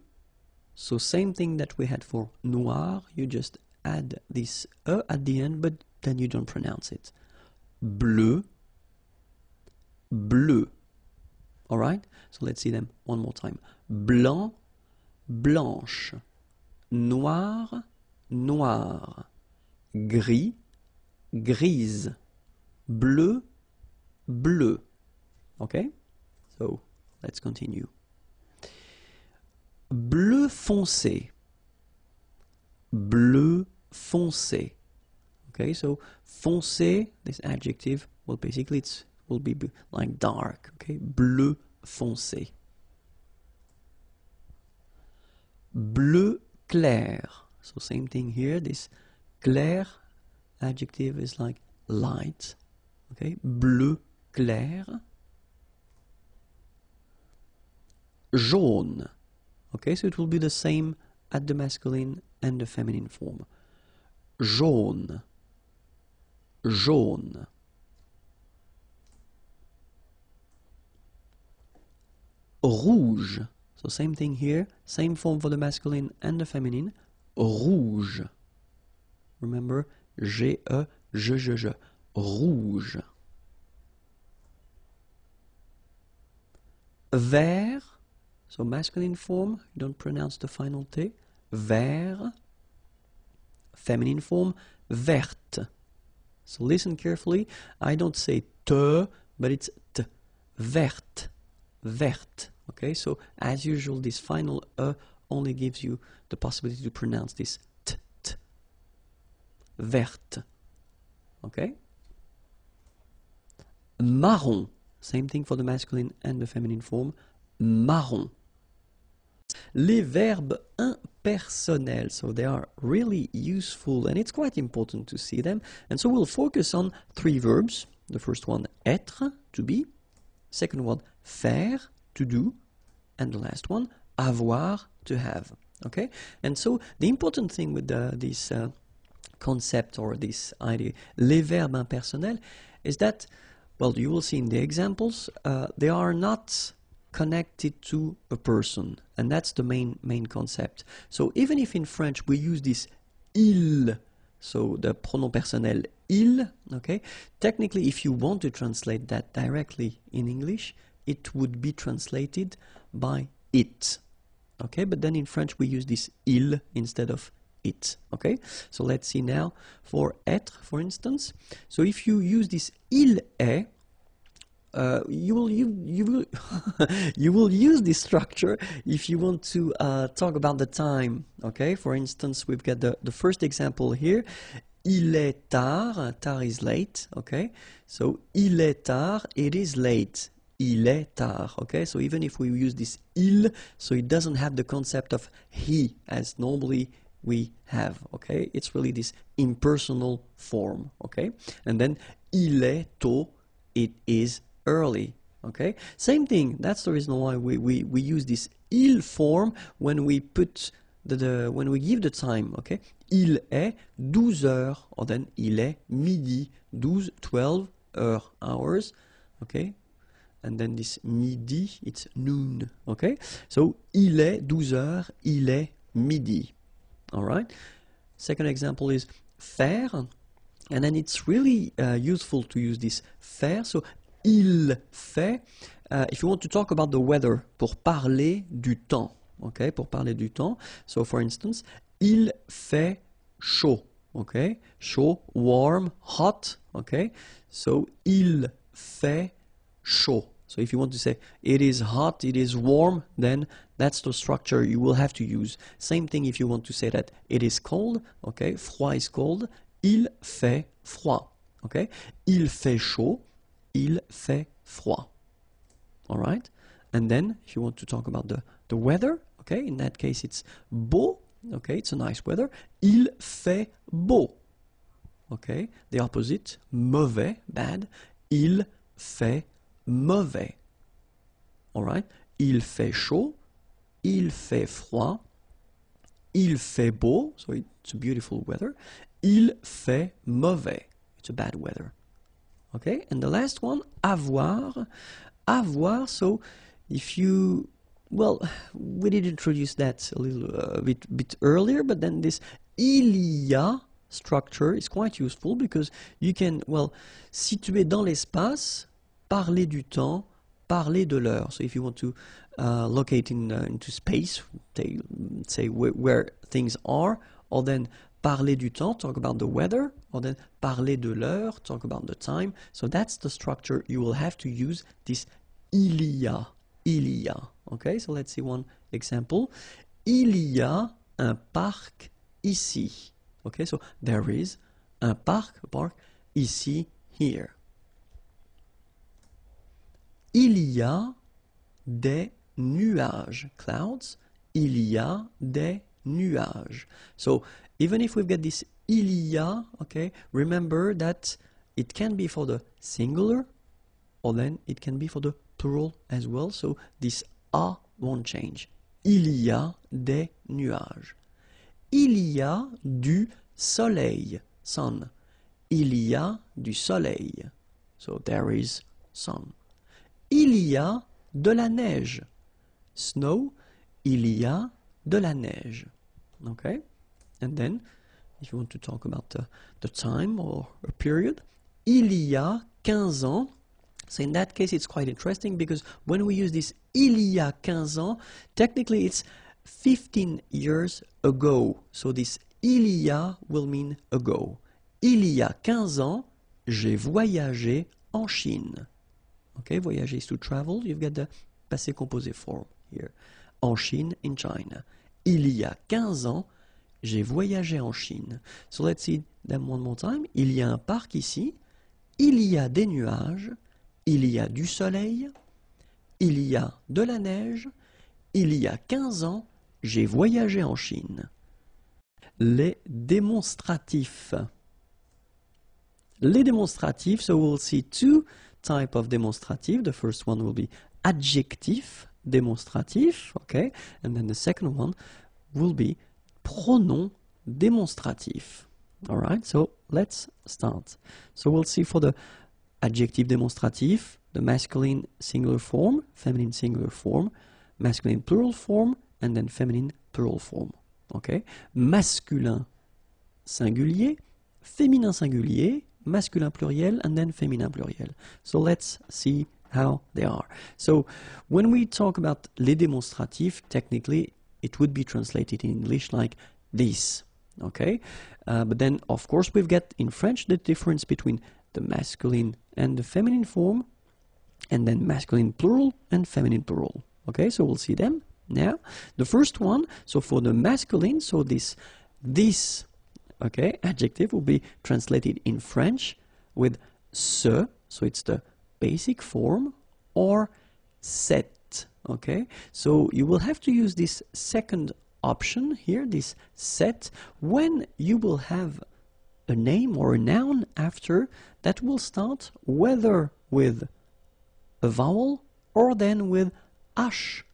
So same thing that we had for noir, you just add this E at the end, but then you don't pronounce it. Bleu, bleu. Alright? So let's see them one more time. Blanc, blanche. Noir, noir. Gris, grise. Bleu, bleu. Okay? So let's continue. Bleu foncé. Bleu foncé. Okay, so foncé, this adjective, well, basically it will be like dark. Okay, bleu foncé. Bleu clair. So same thing here. This clair adjective is like light. Okay, bleu clair. Jaune. Okay, so it will be the same at the masculine and the feminine form. Jaune. Jaune. Rouge. So same thing here, same form for the masculine and the feminine. Rouge. Remember, G-E, je. Rouge. Vert. So masculine form, don't pronounce the final T. Vert. Feminine form, verte. So listen carefully. I don't say te, but it's t. Verte. Verte. Okay, so as usual, this final E only gives you the possibility to pronounce this t. Verte. Okay? Marron. Same thing for the masculine and the feminine form. Marron. Les verbes impersonnels, so they are really useful and it's quite important to see them. And so we'll focus on 3 verbs. The first one, être, to be. Second one, faire, to do. And the last one, avoir, to have. Okay? And so the important thing with this concept or this idea, les verbes impersonnels, is that, well, you will see in the examples, they are not connected to a person, and that's the main concept. So even if in French we use this il, so the pronom personnel il, okay, technically if you want to translate that directly in English, it would be translated by it, okay, but then in French we use this il instead of it, okay. So let's see now for être, for instance. So if you use this il est, you will use this structure if you want to talk about the time. Okay, for instance, we've got the first example here. Il est tard. Tard is late. Okay, so il est tard. It is late. Il est tard. Okay, so even if we use this il, so it doesn't have the concept of he as normally we have. Okay, it's really this impersonal form. Okay, and then il est tôt. It is early. Okay, same thing. That's the reason why we use this il form when we put when we give the time. Okay, il est 12 heures, or then il est midi, 12 hours. Okay, and then this midi, it's noon. Okay, so il est 12 heures, il est midi. All right. Second example is faire, and then it's really useful to use this faire. So il fait, if you want to talk about the weather, pour parler du temps, okay, pour parler du temps. So for instance, il fait chaud, okay, chaud, warm, hot, okay. So il fait chaud. So if you want to say it is hot, it is warm, then that's the structure you will have to use. Same thing if you want to say that it is cold, okay, froid is cold, il fait froid, okay. Il fait chaud, il fait froid. All right? And then if you want to talk about the weather, Okay, in that case it's beau. Okay, it's a nice weather. Il fait beau. Okay, the opposite, mauvais, bad. Il fait mauvais. Alright, il fait chaud. Il fait froid. Il fait beau, so it's a beautiful weather. Il fait mauvais, it's a bad weather. Okay, and the last one, avoir. Avoir, so if you, well, we did introduce that a little bit earlier, but then this il y a structure is quite useful because you can, well, situer dans l'espace, parler du temps, parler de l'heure. So if you want to locate into space, say where things are, or then parler du temps, talk about the weather, or then parler de l'heure, talk about the time. So that's the structure you will have to use, this il y a, il y a. Okay, so let's see one example. Il y a un parc ici. Okay, so there is a parc ici, here. Il y a des nuages, clouds. Il y a des nuages. So even if we've got this il y a, okay, remember that it can be for the singular, or then it can be for the plural as well. So this a won't change. Il y a des nuages. Il y a du soleil, sun. Il y a du soleil. So there is sun. Il y a de la neige. Snow. Il y a de la neige. Okay? And then, if you want to talk about the time or a period, il y a 15 ans. So in that case, it's quite interesting because when we use this il y a 15 ans, technically it's 15 years ago. So this il y a will mean ago. Il y a 15 ans, j'ai voyagé en Chine. Okay, voyager is to travel. You've got the passé composé form here. En Chine, in China. Il y a 15 ans, j'ai voyagé en Chine. So let's see them one more time. Il y a un parc ici. Il y a des nuages. Il y a du soleil. Il y a de la neige. Il y a 15 ans, j'ai voyagé en Chine. Les démonstratifs. Les démonstratifs, so we'll see two type of demonstrative. The first one will be adjectif, démonstratif, okay? And then the second one will be pronom démonstratif. All right, so let's start. So we'll see for the adjective démonstratif, the masculine singular form, feminine singular form, masculine plural form, and then feminine plural form. Okay? Masculin singulier, féminin singulier, masculin pluriel, and then féminin pluriel. So let's see how they are. So when we talk about les démonstratifs, technically it would be translated in English like this. Okay? But then of course we've got in French the difference between the masculine and the feminine form, and then masculine plural and feminine plural. Okay, so we'll see them now. The first one, so for the masculine, so this okay, adjective will be translated in French with ce, so it's the basic form, or cette. Okay, so you will have to use this second option here, this cette, when you will have a name or a noun after that will start whether with a vowel or then with h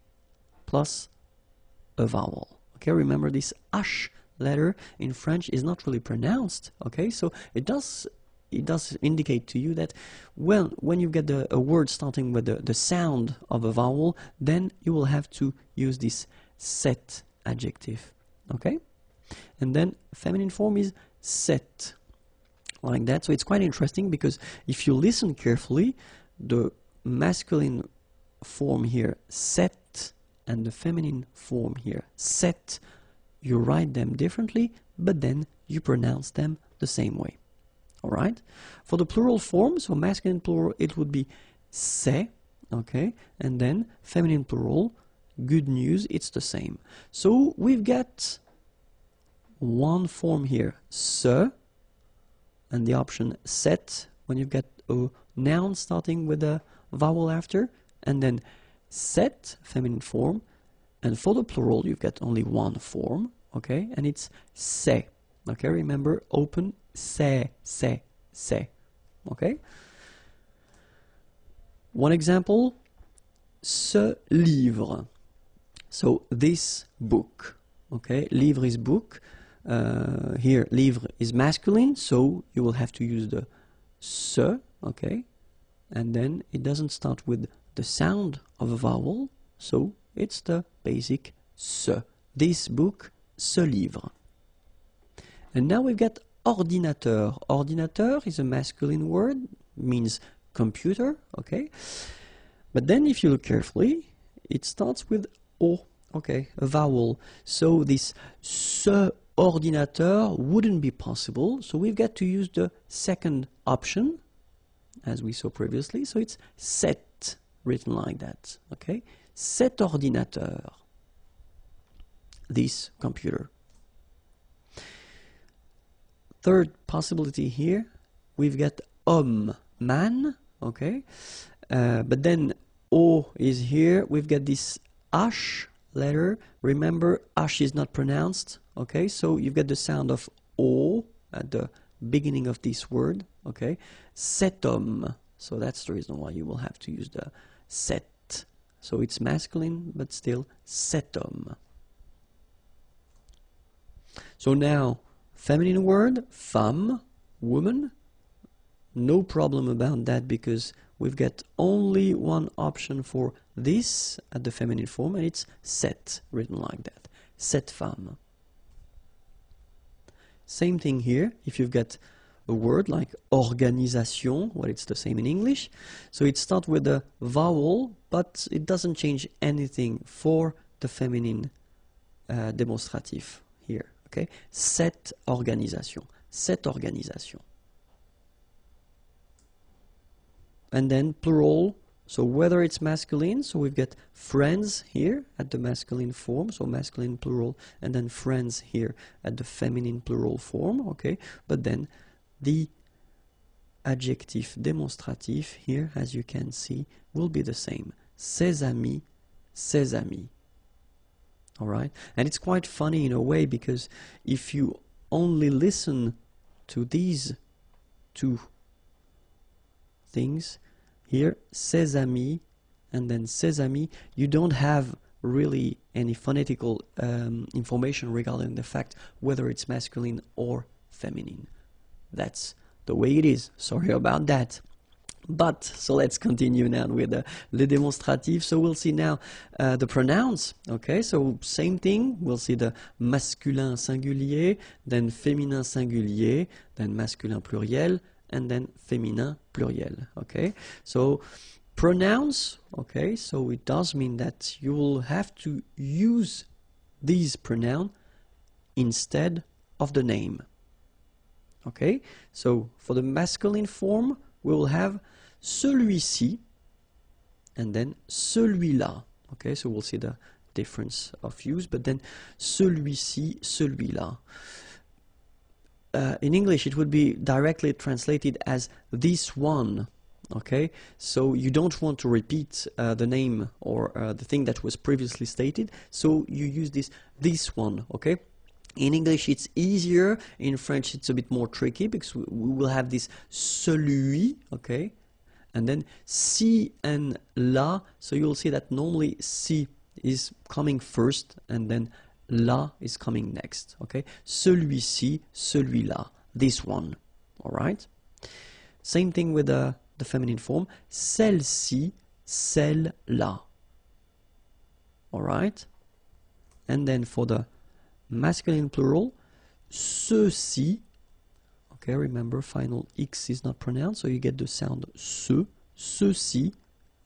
plus a vowel. Okay, remember this h letter in French is not really pronounced. Okay, so it does indicate to you that when you get a word starting with the sound of a vowel, then you will have to use this cette adjective. Okay, and then feminine form is cette, like that. So it's quite interesting because if you listen carefully, the masculine form here, cette, and the feminine form here, cette, you write them differently, but then you pronounce them the same way. Alright? For the plural form, so masculine plural, it would be c'est, okay? And then feminine plural, good news, it's the same. So we've got one form here, ce, and the option cette, when you've got a noun starting with a vowel after, and then cette, feminine form, And for the plural, you've got only one form, okay? And it's c'est. Okay, remember, open, c'est, okay? One example, ce livre. So this book, okay? Livre is book. Here, livre is masculine, so you will have to use the ce, okay? And then it doesn't start with the sound of a vowel, so it's the basic ce. This book, ce livre. And now we've got ordinateur. Ordinateur is a masculine word, means computer, okay? But then if you look carefully, it starts with O, okay, a vowel. So this ce ordinateur wouldn't be possible, so we've got to use the second option, as we saw previously, so it's cet, written like that, okay? Cet ordinateur, this computer. Third possibility here, we've got homme, man, okay? But then O is here, we've got this H letter. Remember, H is not pronounced, okay? So you've got the sound of O at the beginning of this word, okay? Cet homme, so that's the reason why you will have to use the cet. So it's masculine, but still cet homme. So now, feminine word, femme, woman. No problem about that because we've got only one option for this at the feminine form, and it's cette, written like that. Cette femme. Same thing here, if you've got a word like organisation, well, it's the same in English. So it starts with a vowel, but it doesn't change anything for the feminine demonstrative here. Okay, cette organisation, cette organisation. And then plural, so whether it's masculine, so we've got friends here at the masculine form, so masculine plural, and then friends here at the feminine plural form, okay? But then the adjective demonstrative here, as you can see, will be the same. Ses amis, ses amis. Alright? And it's quite funny in a way because if you only listen to these two things, here, ses amis, and then ses amis, you don't have really any phonetical information regarding the fact whether it's masculine or feminine. That's the way it is. Sorry about that. But, so let's continue now with les démonstratifs. So we'll see now the pronouns, okay? So same thing, we'll see the masculin singulier, then féminin singulier, then masculin pluriel, and then féminin pluriel, okay? So pronouns, okay, so it does mean that you will have to use these pronouns instead of the name, okay? So for the masculine form, we will have celui-ci and then celui-là, okay? So we'll see the difference of use, but then celui-ci, celui-là. In English, it would be directly translated as this one, okay? So you don't want to repeat the name or the thing that was previously stated, so you use this one, okay? In English, it's easier. In French, it's a bit more tricky because we will have this celui, okay? And then ci and la, so you'll see that normally ci is coming first and then la is coming next, okay? Celui-ci, celui-là, this one, all right? Same thing with the feminine form, celle-ci, celle-là, all right? And then for the masculine plural, ceux-ci, okay, remember final X is not pronounced, so you get the sound ce, ceux-ci,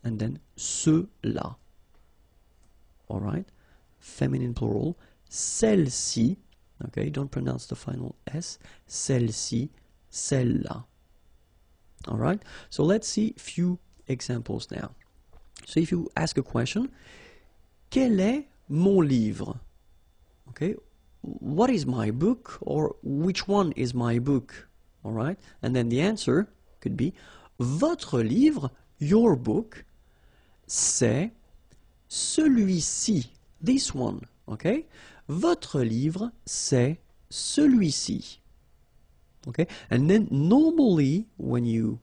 and then ceux-là, all right? Feminine plural, celle-ci, okay, don't pronounce the final S, celle-ci, celle-là. All right, so let's see a few examples now. So if you ask a question, quel est mon livre? Okay, what is my book, or which one is my book? All right, and then the answer could be votre livre, your book, c'est celui-ci this one, okay? Votre livre, c'est celui-ci. Okay? And then normally when you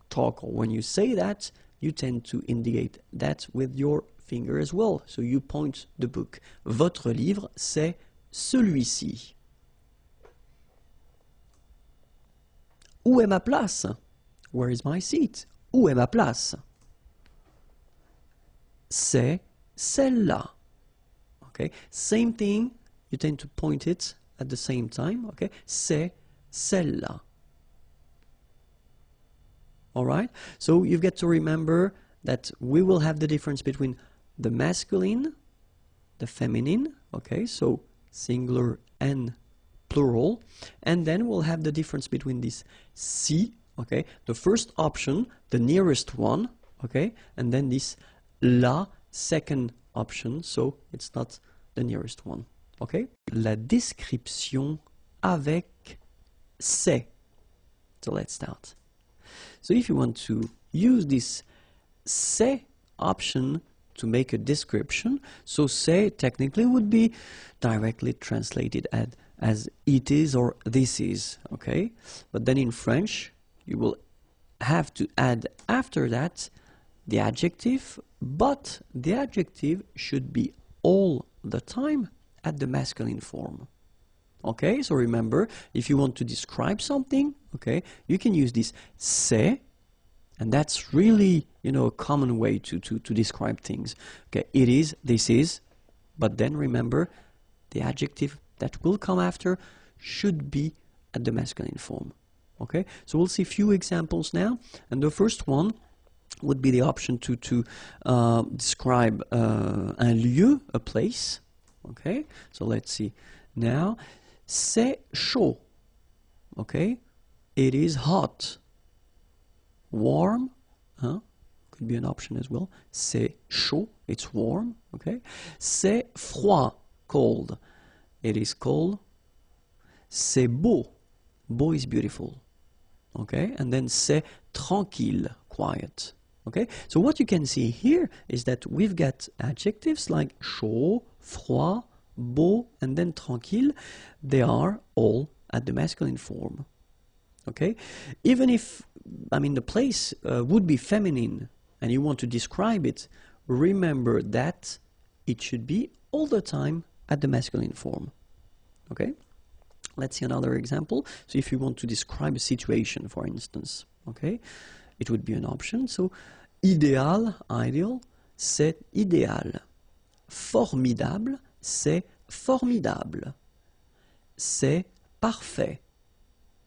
talk or when you say that, you tend to indicate that with your finger as well. So you point the book. Votre livre, c'est celui-ci. Où est ma place? Where is my seat? Où est ma place? C'est celle-là. Okay? Same thing, you tend to point it at the same time. Okay? C'est celle-là. Alright? So you've got to remember that we will have the difference between the masculine, the feminine, okay? So singular and plural. And then we'll have the difference between this si, okay? The first option, the nearest one, okay? And then this la, second option, so it's not the nearest one, okay? La description avec c'est. So let's start. So if you want to use this c'est option to make a description, so c'est technically would be directly translated as it is or this is, okay? But then in French, you will have to add after that the adjective, but the adjective should be all the time at the masculine form. Okay, so remember, if you want to describe something, okay, you can use this c'est, and that's really, you know, a common way to describe things. Okay, it is, this is, but then remember, the adjective that will come after should be at the masculine form. Okay, so we'll see a few examples now, and the first one would be the option to describe un lieu, a place. Okay, so let's see now. C'est chaud. Okay, it is hot. Warm, could be an option as well. C'est chaud, it's warm. Okay, c'est froid, cold. It is cold. C'est beau. Beau is beautiful. Okay, and then c'est tranquille, quiet. Okay, so what you can see here is that we've got adjectives like chaud, froid, beau, and then tranquille. They are all at the masculine form. Okay, even if, I mean, the place would be feminine and you want to describe it, remember that it should be all the time at the masculine form. Okay, let's see another example. So if you want to describe a situation, for instance, okay, it would be an option. So idéal, ideal, c'est idéal. Formidable, c'est formidable. C'est parfait.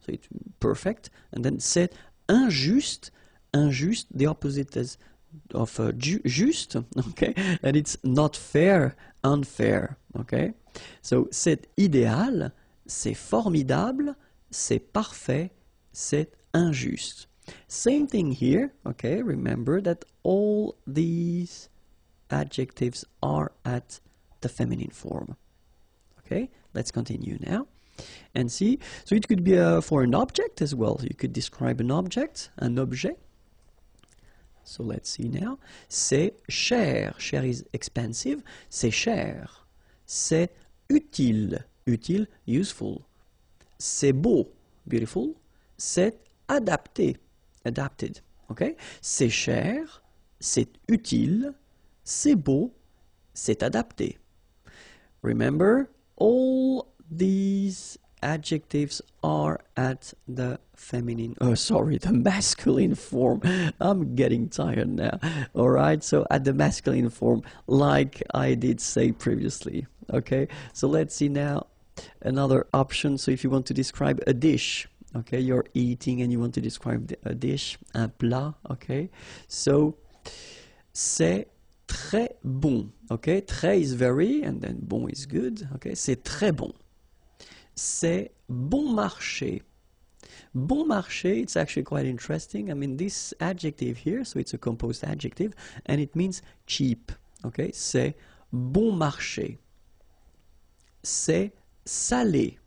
So it's perfect. And then c'est injuste. Injuste, the opposite is of juste, okay? And it's not fair, unfair, okay? So c'est idéal, c'est formidable, c'est parfait, c'est injuste. Same thing here, okay? Remember that all these adjectives are at the feminine form. Okay, let's continue now and see. So it could be for an object as well. You could describe an object, un objet. So let's see now. C'est cher. Cher is expensive. C'est cher. C'est utile. Utile, useful. C'est beau. Beautiful. C'est adapté. Adapted. Okay. C'est cher. C'est utile. C'est beau. C'est adapté. Remember, all these adjectives are at the feminine, the masculine form. I'm getting tired now. All right, so at the masculine form, like I did say previously. Okay, so let's see now another option. So if you want to describe a dish, okay, you're eating and you want to describe a dish, un plat, okay, so c'est très bon, okay, très is very, and then bon is good, okay, c'est très bon. C'est bon marché. Bon marché, it's actually quite interesting. I mean, this adjective here, so it's a composed adjective, and it means cheap, okay, c'est bon marché. C'est salé.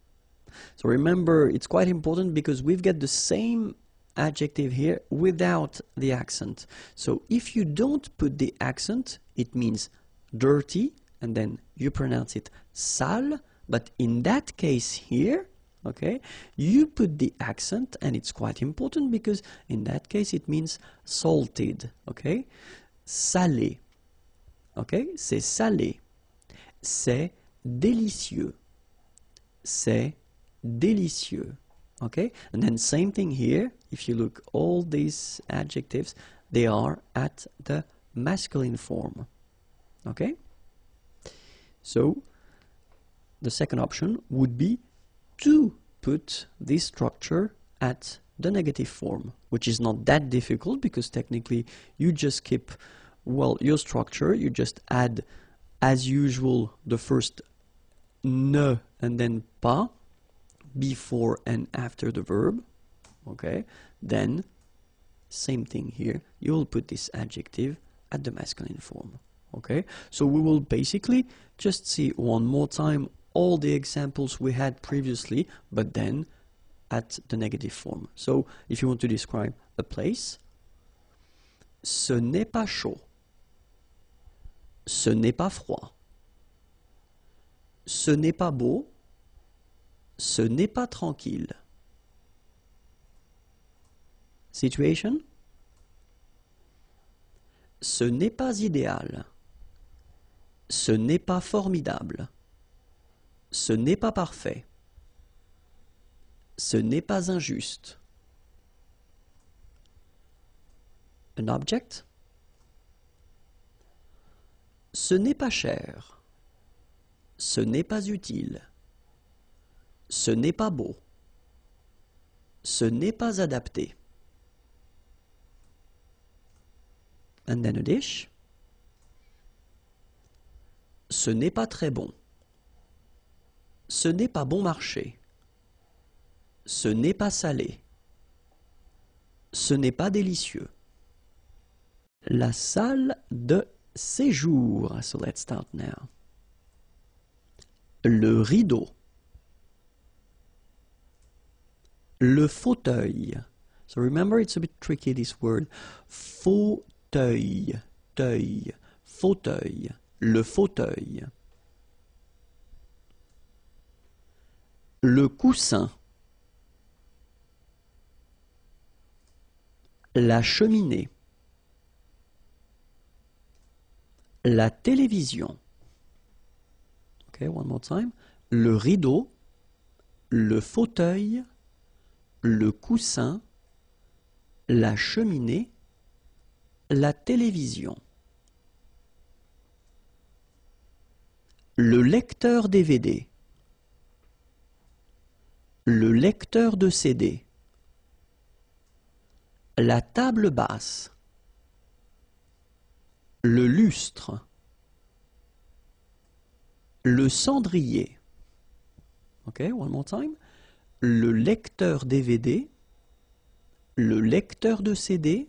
So remember, it's quite important because we've got the same adjective here without the accent. So if you don't put the accent, it means dirty, and then you pronounce it sale, but in that case here, okay, you put the accent, and it's quite important because in that case it means salted, okay? Salé, okay? C'est salé. C'est délicieux. C'est délicieux, okay? And then same thing here. If you look, all these adjectives, they are at the masculine form, okay? So the second option would be to put this structure at the negative form, which is not that difficult because technically you just keep, well, your structure, you just add as usual the first ne and then pas before and after the verb, okay? Then same thing here, you will put this adjective at the masculine form, okay? So we will basically just see one more time all the examples we had previously, but then at the negative form. So if you want to describe a place, ce n'est pas chaud, ce n'est pas froid, ce n'est pas beau, ce n'est pas tranquille. Situation, ce n'est pas idéal, ce n'est pas formidable, ce n'est pas parfait, ce n'est pas injuste. An object, ce n'est pas cher, ce n'est pas utile, ce n'est pas beau, ce n'est pas adapté. And then a dish, ce n'est pas très bon, ce n'est pas bon marché, ce n'est pas salé, ce n'est pas délicieux. La salle de séjour. So let's start now. Le rideau. Le fauteuil. So remember, it's a bit tricky, this word. Fauteuil. Teuil. Fauteuil. Le fauteuil. Le coussin. La cheminée. La télévision. Okay, one more time. Le rideau, le fauteuil, le coussin, la cheminée, la télévision. Le lecteur DVD. Le lecteur de CD. La table basse. Le lustre. Le cendrier. Okay, one more time. Le lecteur DVD. Le lecteur de CD.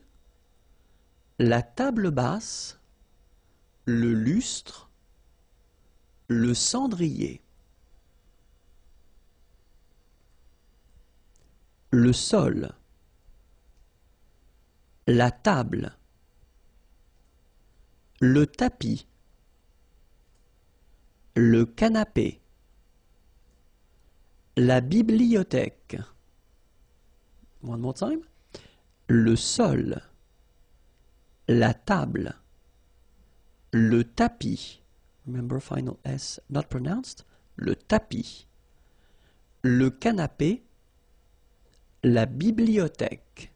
La table basse. Le lustre. Le cendrier. Le sol. La table. Le tapis. Le canapé. La bibliothèque. One more time. Le sol. La table. Le tapis. Remember, final S not pronounced. Le tapis. Le canapé. La bibliothèque.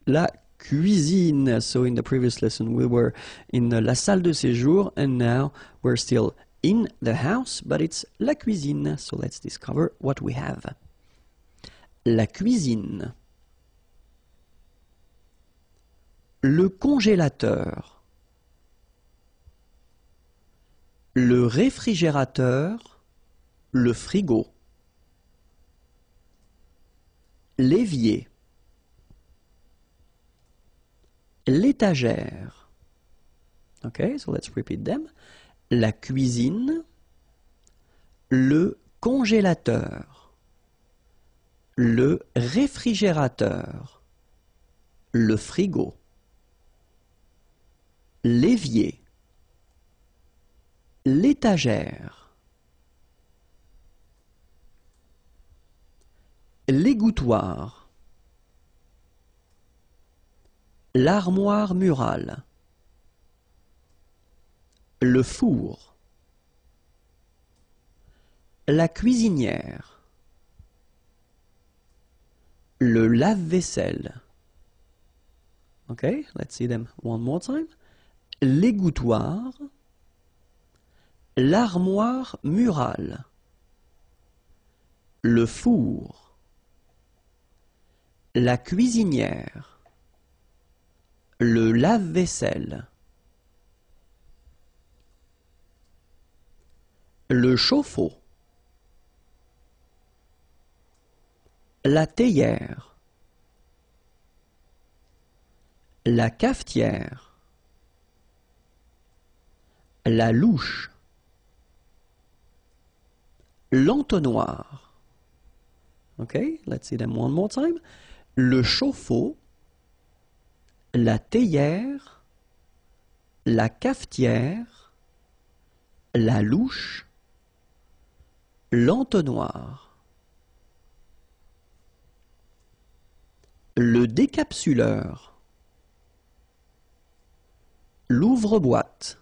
La cuisine. So in the previous lesson we were in la salle de séjour and now we're still in the house, but it's la cuisine. So let's discover what we have. La cuisine. Le congélateur. Le réfrigérateur. Le frigo. L'évier. L'étagère. Okay, so let's repeat them. La cuisine, le congélateur, le réfrigérateur, le frigo, l'évier, l'étagère, l'égouttoir, l'armoire murale, le four, la cuisinière, le lave-vaisselle. Okay, let's see them one more time. L'égouttoir, l'armoire murale, le four, la cuisinière, le lave-vaisselle, le chauffe-eau, la théière, la cafetière, la louche, l'entonnoir. Okay, let's see them one more time. Le chauffe-eau, la théière, la cafetière, la louche, l'entonnoir. Le décapsuleur, l'ouvre-boîte,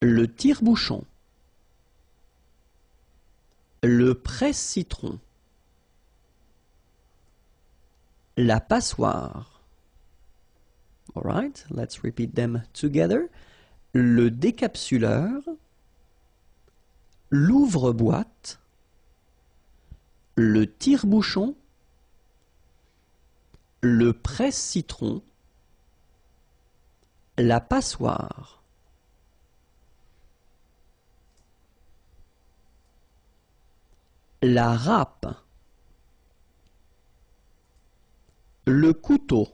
le tire-bouchon, le presse-citron, la passoire. All right, let's repeat them together. Le décapsuleur, l'ouvre-boîte, le tire-bouchon, le presse-citron, la passoire. La râpe, le couteau,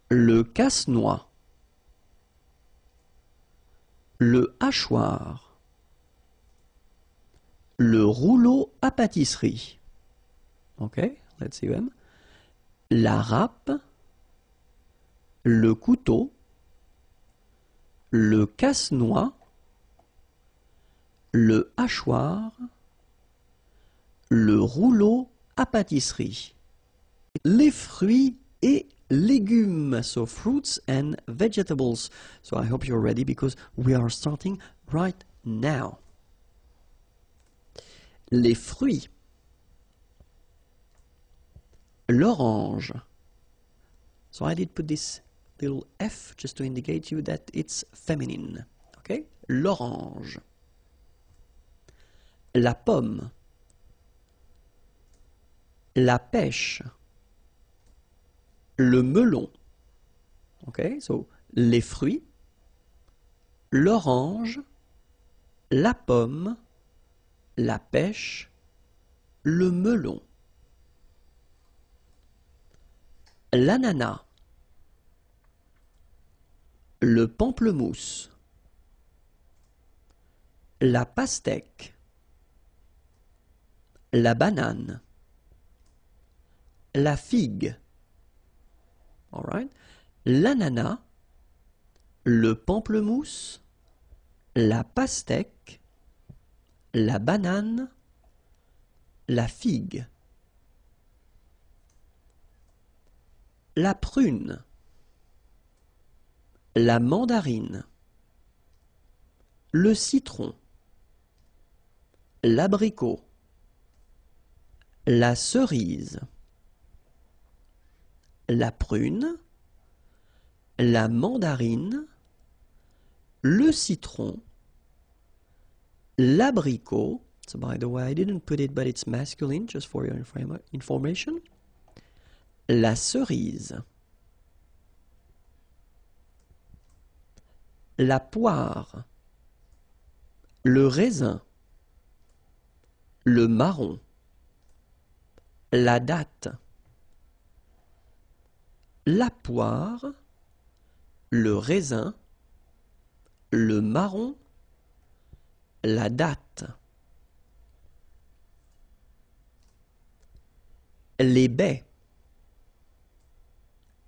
le casse-noix, le hachoir, le rouleau à pâtisserie. Okay, let's see them. La râpe, le couteau, le casse-noix, le hachoir, le rouleau à pâtisserie. Les fruits et légumes, so fruits and vegetables. So I hope you're ready because we are starting right now. Les fruits. L'orange. So I did put this little F just to indicate you that it's feminine. Okay? L'orange. La pomme, la pêche, le melon. Okay, so les fruits, l'orange, la pomme, la pêche, le melon. L'ananas, le pamplemousse, la pastèque, la banane, la figue, all right, l'ananas, le pamplemousse, la pastèque, la banane, la figue, la prune, la mandarine, le citron, l'abricot, la cerise, la prune, la mandarine, le citron, l'abricot. So by the way, I didn't put it, but it's masculine, just for your information. La cerise, la poire, le raisin, le marron, la date, la poire, le raisin, le marron, la date. Les baies,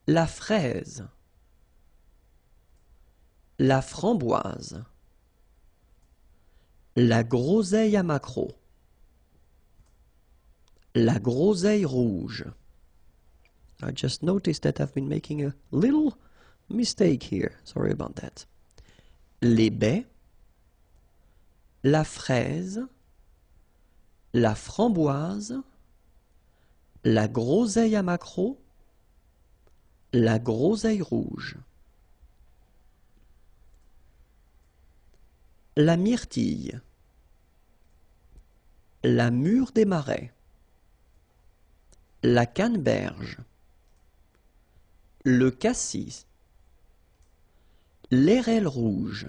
la fraise, la framboise, la groseille à maquereau, la groseille rouge. I just noticed that I've been making a little mistake here. Sorry about that. Les baies, la fraise, la framboise, la groseille à maquereau, la groseille rouge. La myrtille, la mûre des marais, la canneberge, le cassis, l'airelle rouge,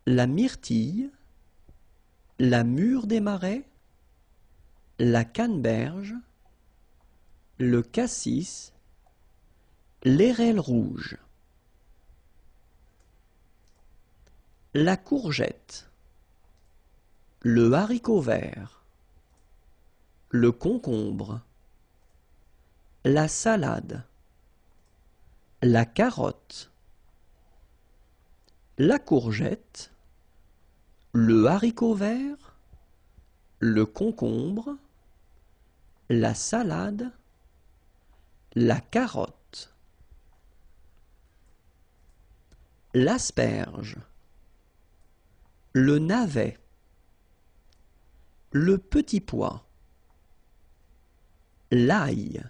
la myrtille, la mûre des marais, la canneberge, le cassis, l'airelle rouge. La courgette, le haricot vert, le concombre, la salade, la carotte, la courgette, le haricot vert, le concombre, la salade, la carotte, l'asperge, le navet, le petit pois, l'ail,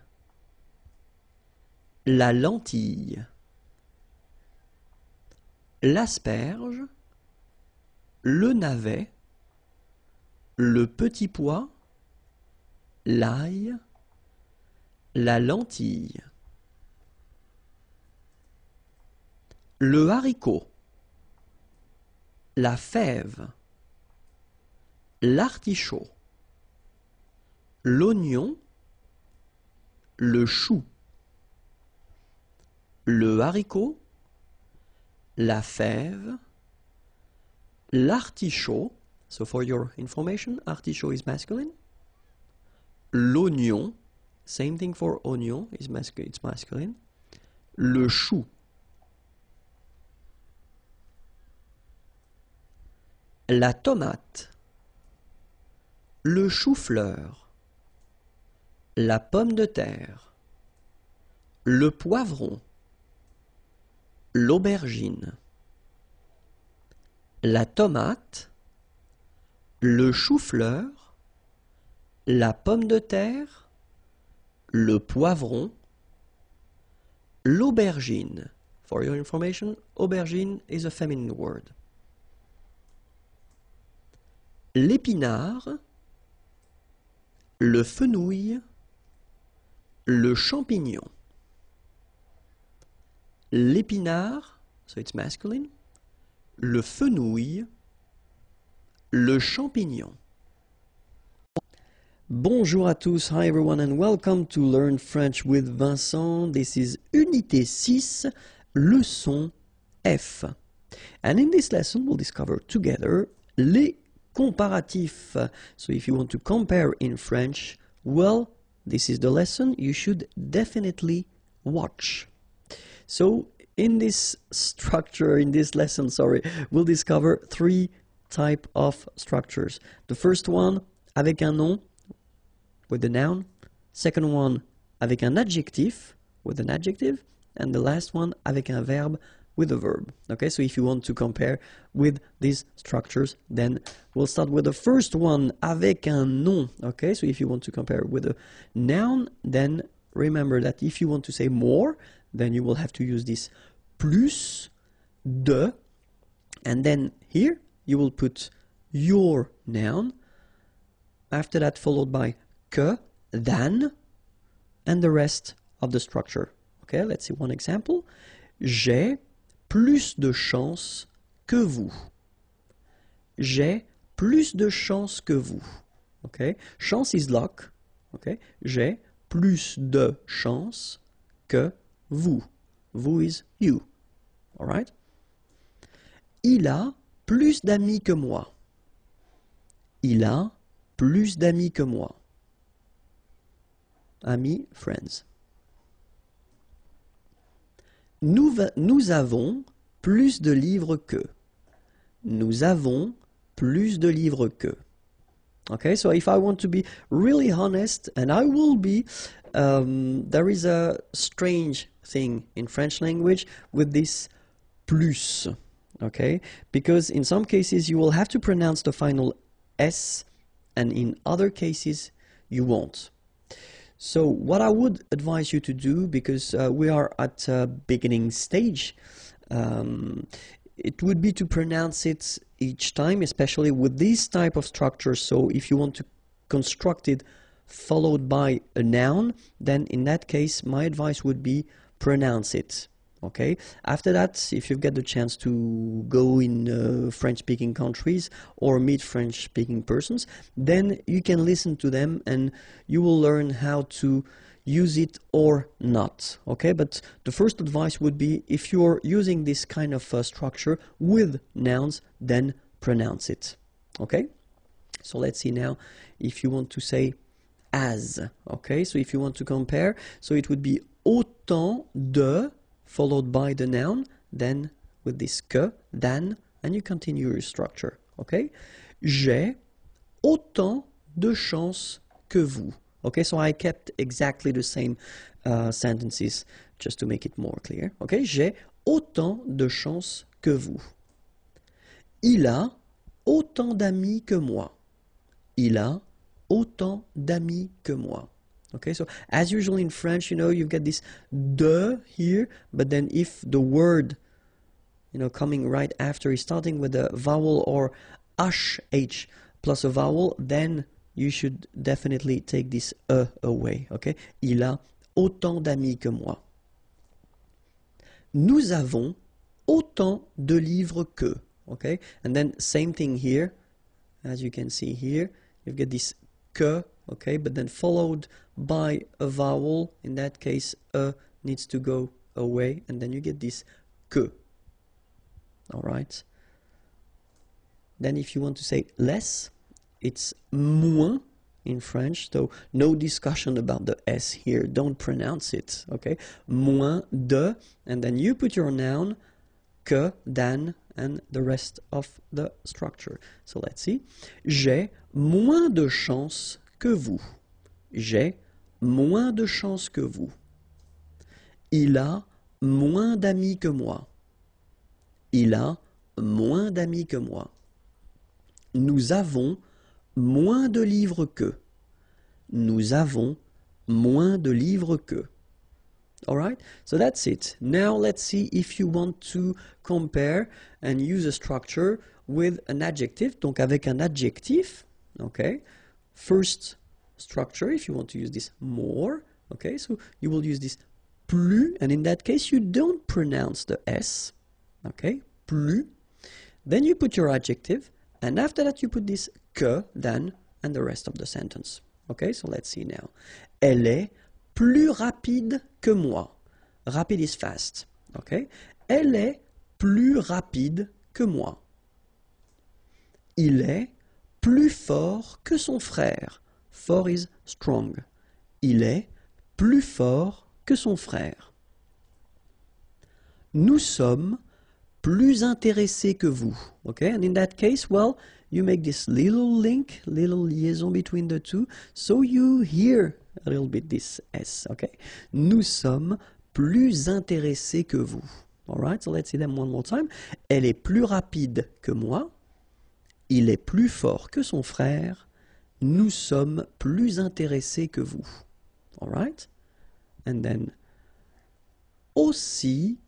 la lentille, l'asperge, le navet, le petit pois, l'ail, la lentille, le haricot, la fève, l'artichaut, l'oignon, le chou, le haricot, la fève, l'artichaut, so for your information, artichaut is masculine, l'oignon, same thing for oignon, it's masculine, le chou, la tomate, le chou-fleur, la pomme de terre, le poivron, l'aubergine, la tomate, le chou-fleur, la pomme de terre, le poivron, l'aubergine. For your information, aubergine is a feminine word. L'épinard, le fenouil, le champignon. L'épinard, so it's masculine, le fenouil, le champignon. Bonjour à tous, hi everyone and welcome to Learn French with Vincent. This is Unité 6, leçon F. And in this lesson we'll discover together les comparatifs. So if you want to compare in French, well, this is the lesson you should definitely watch. So in this structure, in this lesson, we'll discover three types of structures. The first one, avec un nom, with the noun. Second one, avec un adjectif, with an adjective. And the last one, avec un verbe, with a verb. Okay, so if you want to compare with these structures, then we'll start with the first one, avec un nom. Okay, so if you want to compare with a noun, then remember that if you want to say more, then you will have to use this plus, de, and then here you will put your noun, after that followed by que, than, and the rest of the structure. Okay, let's see one example. J'ai plus de chance que vous. J'ai plus de chance que vous. Okay, chance is luck. Okay, j'ai plus de chance que vous. Vous is you. All right? Il a plus d'amis que moi. Il a plus d'amis que moi. Amis, friends. Nous avons plus de livres que. Nous avons plus de livres que. Okay, so if I want to be really honest, and I will be, there is a strange thing in French language with this plus, okay? Because in some cases you will have to pronounce the final S, and in other cases you won't. So what I would advise you to do, because we are at a beginning stage, it would be to pronounce it each time, especially with this type of structure. So if you want to construct it followed by a noun, then in that case my advice would be pronounce it. Okay. After that, if you get the chance to go in French-speaking countries or meet French-speaking persons, then you can listen to them and you will learn how to use it or not. Okay, but the first advice would be, if you're using this kind of structure with nouns, then pronounce it. Okay, so let's see now if you want to say as. Okay, so if you want to compare, so it would be autant de followed by the noun, then with this que, than, and you continue your structure. Okay, j'ai autant de chance que vous. Okay, so I kept exactly the same sentences just to make it more clear. Okay, j'ai autant de chance que vous. Il a autant d'amis que moi. Il a autant d'amis que moi. Okay, so as usual in French, you know, you get this de here, but then if the word, you know, coming right after is starting with a vowel or h plus a vowel, then you should definitely take this away, okay? Il a autant d'amis que moi. Nous avons autant de livres que, okay? And then same thing here, as you can see here, you get this que, okay? But then followed by a vowel, in that case, needs to go away, and then you get this que, all right? Then if you want to say less, it's moins in French, so no discussion about the S here, don't pronounce it, okay? Moins de, and then you put your noun, que, than, and the rest of the structure. So let's see. J'ai moins de chance que vous. J'ai moins de chance que vous. Il a moins d'amis que moi. Il a moins d'amis que moi. Nous avons moins de livres que. Nous avons moins de livres que. All right, so that's it. Now let's see if you want to compare and use a structure with an adjective. Donc avec un adjectif, okay. First structure, if you want to use this more, okay, so you will use this plus, and in that case you don't pronounce the S, okay, plus. Then you put your adjective, and after that you put this que, than, and the rest of the sentence. Okay, so let's see now. Elle est plus rapide que moi. Rapide is fast. Okay. Elle est plus rapide que moi. Il est plus fort que son frère. Fort is strong. Il est plus fort que son frère. Nous sommes plus intéressés que vous. Okay, and in that case, well, you make this little link, little liaison between the two, so you hear a little bit this S, okay? Nous sommes plus intéressés que vous. All right, so let's see them one more time. Elle est plus rapide que moi. Il est plus fort que son frère. Nous sommes plus intéressés que vous. All right? And then aussi,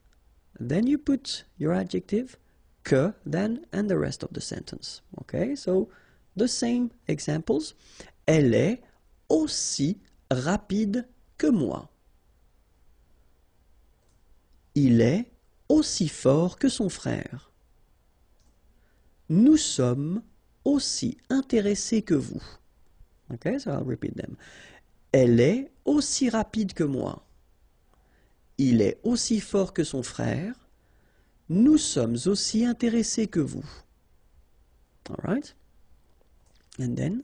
then you put your adjective, que, then, and the rest of the sentence. Okay, so the same examples. Elle est aussi rapide que moi. Il est aussi fort que son frère. Nous sommes aussi intéressés que vous. Okay, so I'll repeat them. Elle est aussi rapide que moi. Il est aussi fort que son frère. Nous sommes aussi intéressés que vous. All right? And then,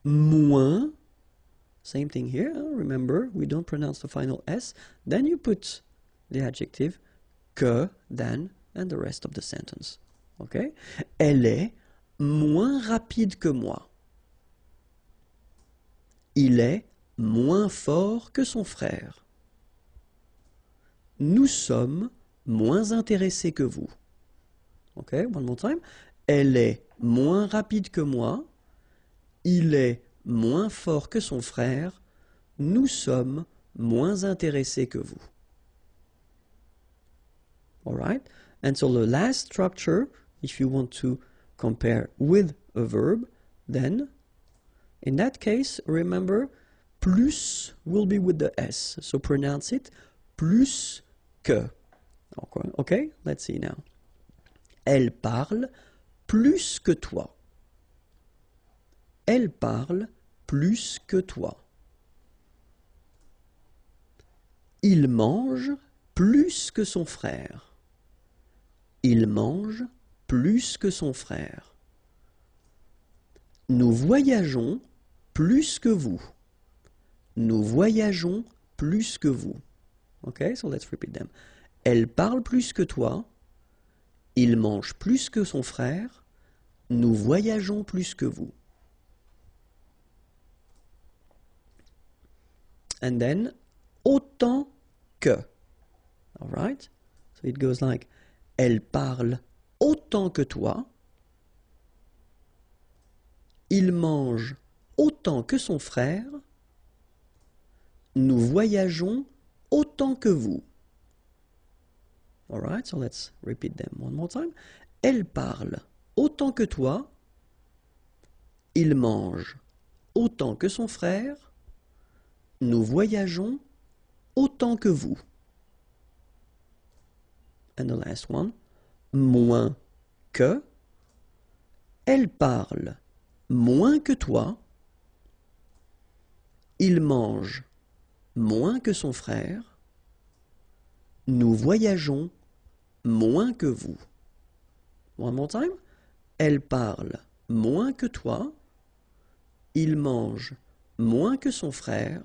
moins, same thing here. Remember, we don't pronounce the final S. Then you put the adjective, que, than, and the rest of the sentence. Okay? Elle est moins rapide que moi. Il est moins fort que son frère. Nous sommes moins intéressés que vous. Okay, one more time. Elle est moins rapide que moi. Il est moins fort que son frère. Nous sommes moins intéressés que vous. Alright? And so the last structure, if you want to compare with a verb, then in that case, remember, plus will be with the S. So pronounce it plus que. Okay, let's see now. Elle parle plus que toi. Elle parle plus que toi. Il mange plus que son frère. Il mange plus que son frère. Nous voyageons plus que vous. Nous voyageons plus que vous. Okay, so let's repeat them. Elle parle plus que toi. Il mange plus que son frère. Nous voyageons plus que vous. And then, autant que. Alright? So it goes like, elle parle autant que toi. Il mange autant que son frère. Nous voyageons autant que vous. Alright, so let's repeat them one more time. Elle parle autant que toi. Il mange autant que son frère. Nous voyageons autant que vous. And the last one. Moins que. Elle parle moins que toi. Il mange moins que son frère. Nous voyageons moins que vous. One more time. Elle parle moins que toi. Il mange moins que son frère.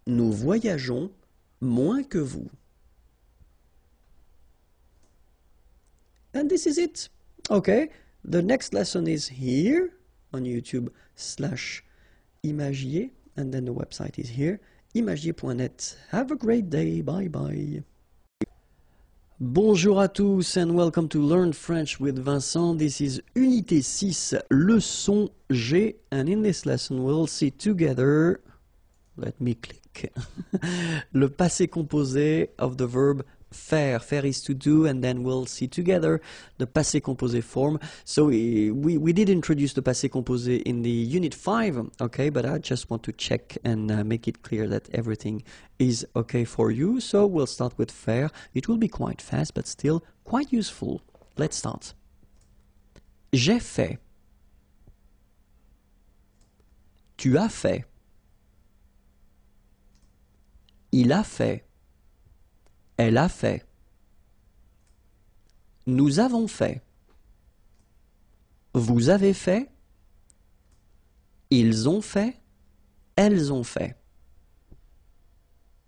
Nous voyageons moins que vous. And this is it. Okay, the next lesson is here on YouTube/Imagier, and then the website is here, imagier.net. Have a great day. Bye bye. Bonjour à tous and welcome to Learn French with Vincent. This is Unité 6, leçon G, and in this lesson we'll see together, let me click, le passé composé of the verb faire. Faire is to do, and then we'll see together the passé composé form. So we did introduce the passé composé in the Unit 5, okay, but I just want to check and make it clear that everything is okay for you. So we'll start with faire. It will be quite fast, but still quite useful. Let's start. J'ai fait. Tu as fait. Il a fait. Elle a fait. Nous avons fait. Vous avez fait. Ils ont fait. Elles ont fait.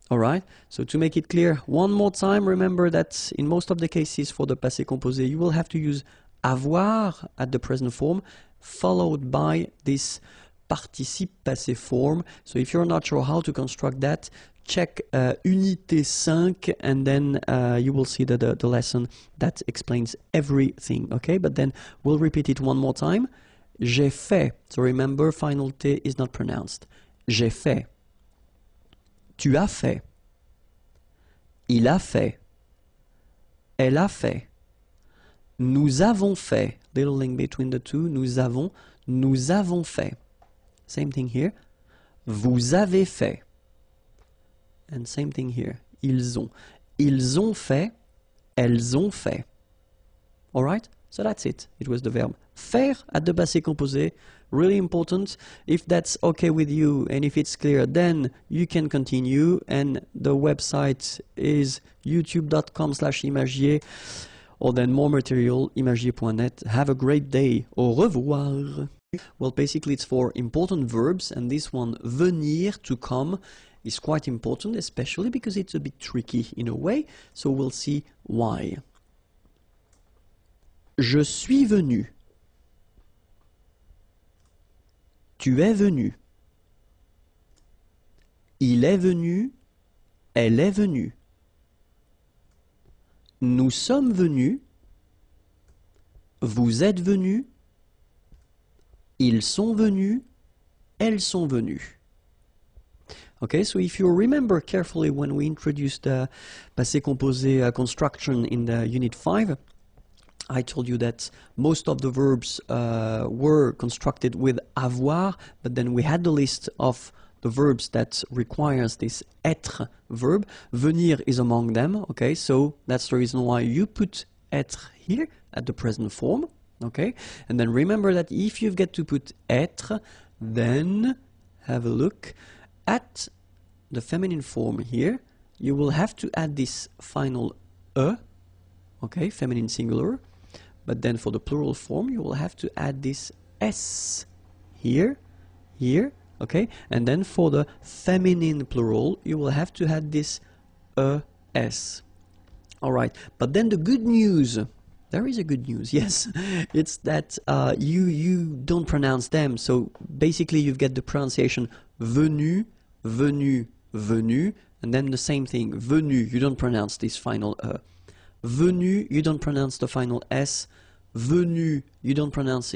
Alright, so to make it clear, one more time, remember that in most of the cases for the passé composé, you will have to use avoir at the present form, followed by this participe passé form. So if you're not sure how to construct that, check Unité 5 and then you will see the lesson that explains everything, okay? But then we'll repeat it one more time. J'ai fait. So remember, final T is not pronounced. J'ai fait. Tu as fait. Il a fait. Elle a fait. Nous avons fait. Little link between the two. Nous avons fait. Same thing here. Vous avez fait. And same thing here. Ils ont fait. Elles ont fait. Alright? So that's it. It was the verb faire at the passé composé. Really important. If that's okay with you and if it's clear, then you can continue. And the website is youtube.com/imagier. Or then more material, imagier.net. Have a great day. Au revoir. Well, basically it's for important verbs, and this one, venir, to come, is quite important, especially because it's a bit tricky in a way, so we'll see why. Je suis venu. Tu es venu. Il est venu. Elle est venue. Nous sommes venus. Vous êtes venus. Ils sont venus. Elles sont venues. Okay, so if you remember carefully when we introduced the passé composé construction in the Unit 5, I told you that most of the verbs were constructed with avoir, but then we had the list of the verbs that requires this être verb. Venir is among them, okay, so that's the reason why you put être here at the present form, okay, and then remember that if you get to put être, then have a look at the feminine form here. You will have to add this final e, okay, feminine singular, but then for the plural form you will have to add this s here, okay, and then for the feminine plural you will have to add this es. Alright, but then the good news, there is a good news, yes, it's that you don't pronounce them, so basically you get the pronunciation venu, venu, venu, and then the same thing, venu, you don't pronounce this final e. Venu, you don't pronounce the final s. Venu, you don't pronounce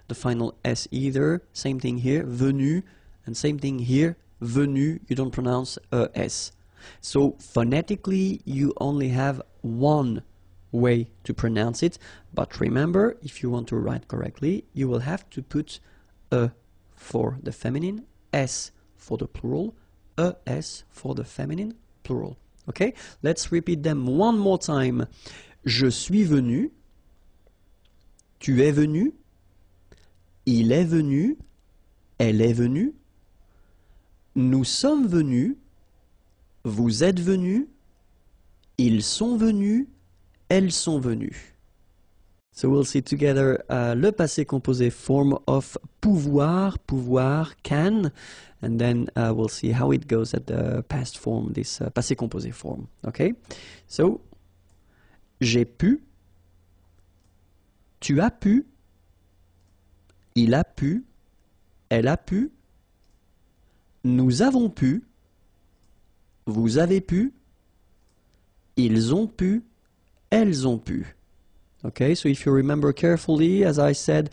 the final s either. Same thing here, venu, and same thing here, venu, you don't pronounce s. So phonetically, you only have one way to pronounce it, but remember, if you want to write correctly, you will have to put e for the feminine, s for the plural, es for the feminine plural. Okay, let's repeat them one more time. Je suis venu. Tu es venu. Il est venu. Elle est venue. Nous sommes venus. Vous êtes venus. Ils sont venus. Elles sont venues. So we'll see together le passé composé form of pouvoir, pouvoir, can, and then we'll see how it goes at the past form, this passé composé form. Okay? So, j'ai pu, tu as pu, il a pu, elle a pu, nous avons pu, vous avez pu, ils ont pu, elles ont pu. Okay, so if you remember carefully, as I said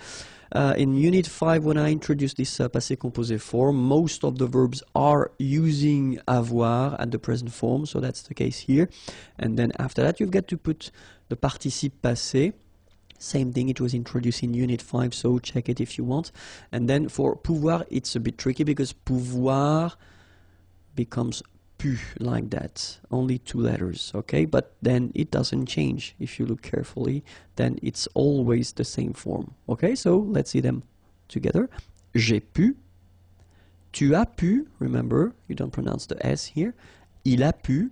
in Unit 5 when I introduced this passé composé form, most of the verbs are using avoir at the present form, so that's the case here. And then after that you've got to put the participe passé. Same thing, it was introduced in Unit 5, so check it if you want. And then for pouvoir, it's a bit tricky because pouvoir becomes pu, like that, only 2 letters, okay, but then it doesn't change if you look carefully, then it's always the same form, okay, so let's see them together. J'ai pu, tu as pu, remember, you don't pronounce the S here, il a pu,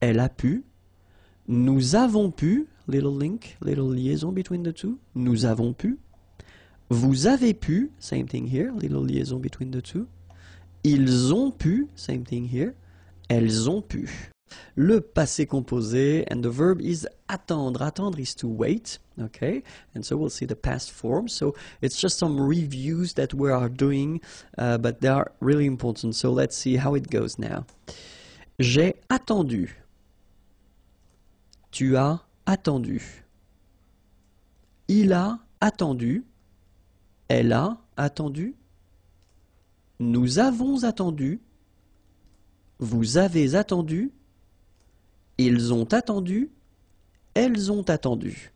elle a pu, nous avons pu, little link, little liaison between the two, nous avons pu, vous avez pu, same thing here, little liaison between the two, ils ont pu, same thing here, elles ont pu. Le passé composé, and the verb is attendre. Attendre is to wait, okay? And so we'll see the past form. So it's just some reviews that we are doing, but they are really important. So let's see how it goes now. J'ai attendu. Tu as attendu. Il a attendu. Elle a attendu. Nous avons attendu. Vous avez attendu, ils ont attendu, elles ont attendu.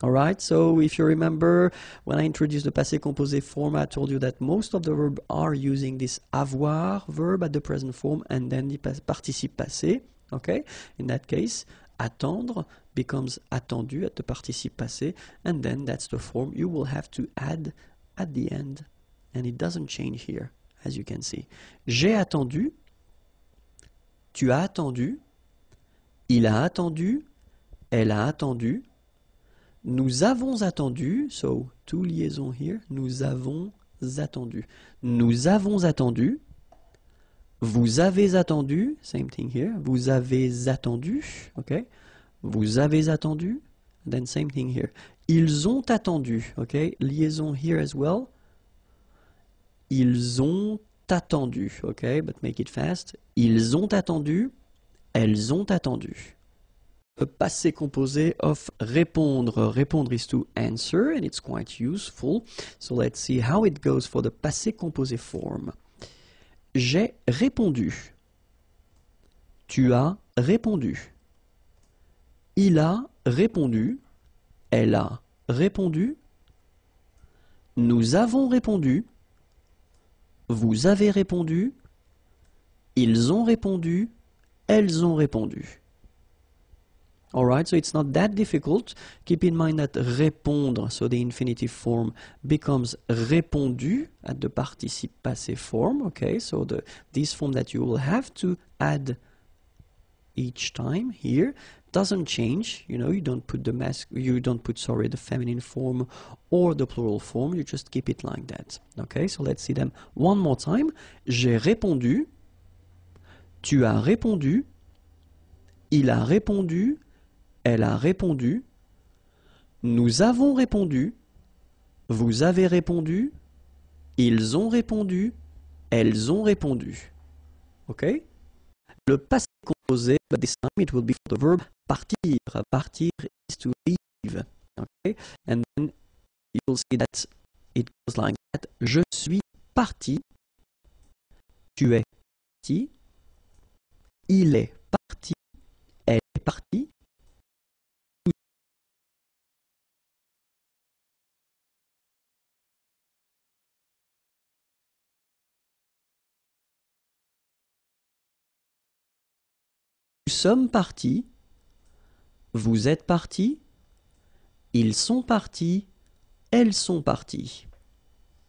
Alright, so if you remember, when I introduced the passé composé form, I told you that most of the verbs are using this avoir verb at the present form and then the participe passé. Okay, in that case, attendre becomes attendu at the participe passé, and then that's the form you will have to add at the end, and it doesn't change here. As you can see. J'ai attendu, tu as attendu, il a attendu, elle a attendu, nous avons attendu, so 2 liaisons here, nous avons attendu. Nous avons attendu, Vous avez attendu, same thing here. Vous avez attendu, okay? Vous avez attendu, then same thing here. Ils ont attendu, okay? Liaison here as well. Ils ont attendu, okay? But make it fast. Ils ont attendu, elles ont attendu. The passé composé of répondre. Répondre is to answer, and it's quite useful. So let's see how it goes for the passé composé form. J'ai répondu. Tu as répondu. Il a répondu. Elle a répondu. Nous avons répondu. Vous avez répondu. Ils ont répondu. Elles ont répondu. Alright, so it's not that difficult. Keep in mind that répondre, so the infinitive form, becomes répondu at the participe passé form. Okay, so this form that you will have to add each time here doesn't change. You know, you don't put the the feminine form or the plural form. You just keep it like that. Okay, so let's see them one more time. J'ai répondu. Tu as répondu. Il a répondu. Elle a répondu. Nous avons répondu. Vous avez répondu. Ils ont répondu. Elles ont répondu. Okay? Le passé composé, but this time it will be for the verb partir. Partir is to leave. Okay? And then you will see that it goes like that. Je suis parti. Tu es parti. Il est parti. Elle est partie. Nous sommes partis, vous êtes partis, ils sont partis, elles sont parties.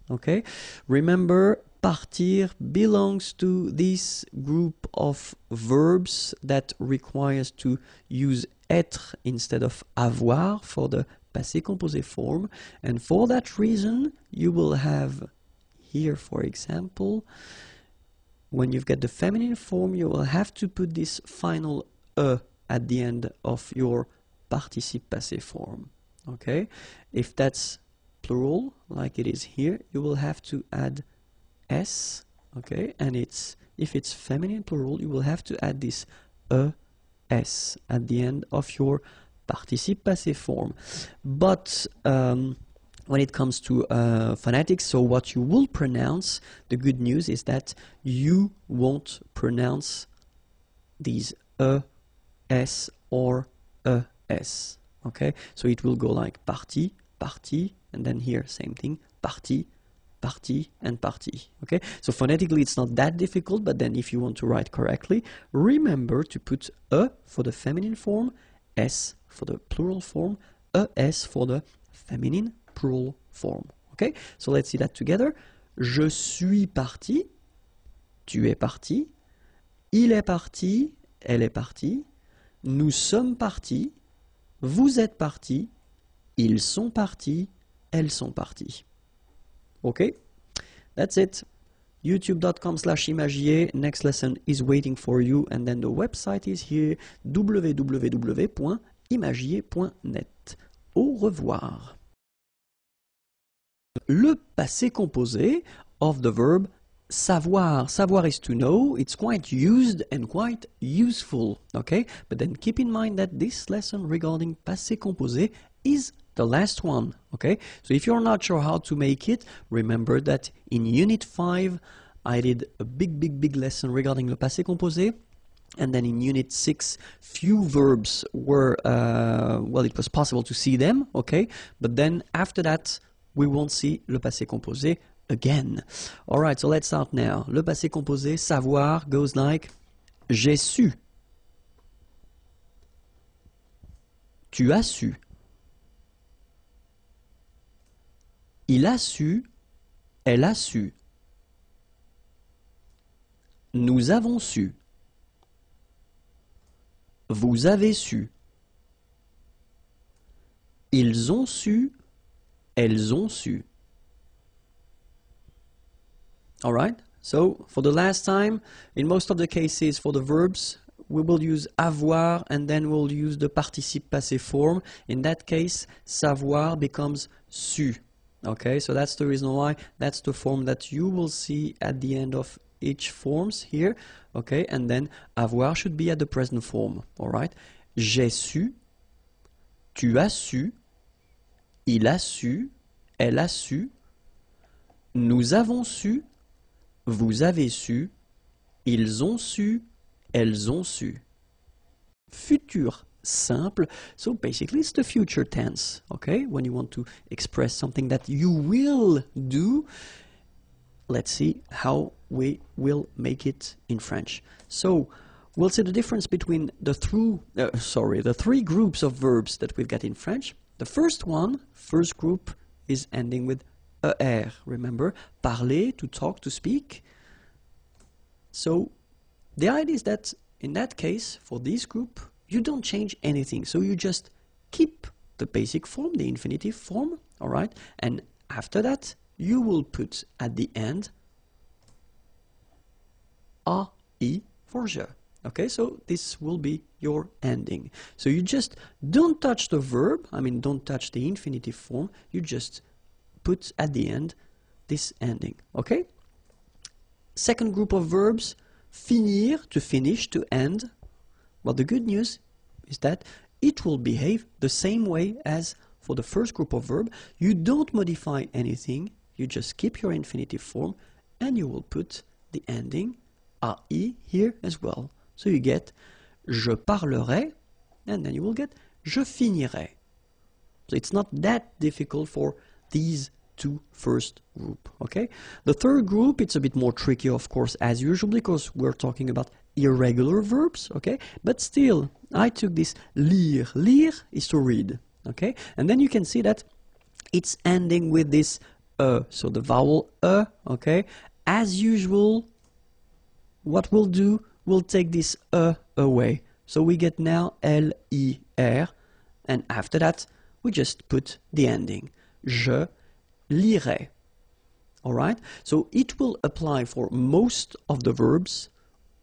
Okay? Remember, partir belongs to this group of verbs that requires to use être instead of avoir for the passé composé form. And for that reason, you will have here, for example, when you've got the feminine form, you will have to put this final at the end of your participe passé form. Okay? If that's plural, like it is here, you will have to add s. Okay? And if it's feminine plural, you will have to add this s at the end of your participe passé form. But when it comes to phonetics, so what you will pronounce, the good news is that you won't pronounce these s or es. Okay, so it will go like parti, parti, and then here same thing, parti, parti, and parti. Okay, so phonetically it's not that difficult, but then if you want to write correctly, remember to put for the feminine form, s for the plural form, es for the feminine plural form. Okay, so let's see that together. Je suis parti. Tu es parti. Il est parti. Elle est partie. Nous sommes partis. Vous êtes partis. Ils sont partis. Elles sont parties. Okay, that's it. youtube.com/imagier. Next lesson is waiting for you, and then the website is here, www.imagier.net. Au revoir. Le passé composé of the verb savoir. Savoir is to know. It's quite used and quite useful. Okay? But then keep in mind that this lesson regarding passé composé is the last one. Okay? So if you're not sure how to make it, remember that in Unit 5, I did a big lesson regarding le passé composé. And then in Unit 6, few verbs were, well, it was possible to see them. Okay? But then after that, we won't see le passé composé again. Alright, so let's start now. Le passé composé, savoir, goes like j'ai su. Tu as su. Il a su. Elle a su. Nous avons su. Vous avez su. Ils ont su. Elles ont su. Alright, So, for the last time, in most of the cases for the verbs, we will use avoir and then we'll use the participe passé form. In that case, savoir becomes su. Okay, so that's the reason why that's the form that you will see at the end of each forms here. Okay, and then avoir should be at the present form. All right, j'ai su, tu as su, il a su, elle a su, nous avons su, vous avez su, ils ont su, elles ont su. Futur simple, so basically it's the future tense, okay? When you want to express something that you will do, let's see how we will make it in French. So, we'll see the difference between the three groups of verbs that we've got in French. The first group is ending with er, remember? Parler, to talk, to speak. So, the idea is that in that case, for this group, you don't change anything. So you just keep the basic form, the infinitive form, all right? And after that, you will put at the end ai for je. Okay, so this will be your ending. So you just don't touch the verb, don't touch the infinitive form, you just put at the end this ending, okay? Second group of verbs, finir, to finish, to end. Well, the good news is that it will behave the same way as for the first group of verb. You don't modify anything, you just keep your infinitive form and you will put the ending ai here as well. So you get je parlerai and then you will get je finirai. So it's not that difficult for these two first group, okay? The third group, it's a bit more tricky, of course, as usual, because we're talking about irregular verbs, okay? But still, I took this lire. Lire is to read, okay? And then you can see that it's ending with this so the vowel okay? As usual, what we'll do, we'll take this away. So we get now L-I-R, and after that, we just put the ending. Je lirai. Alright? So it will apply for most of the verbs.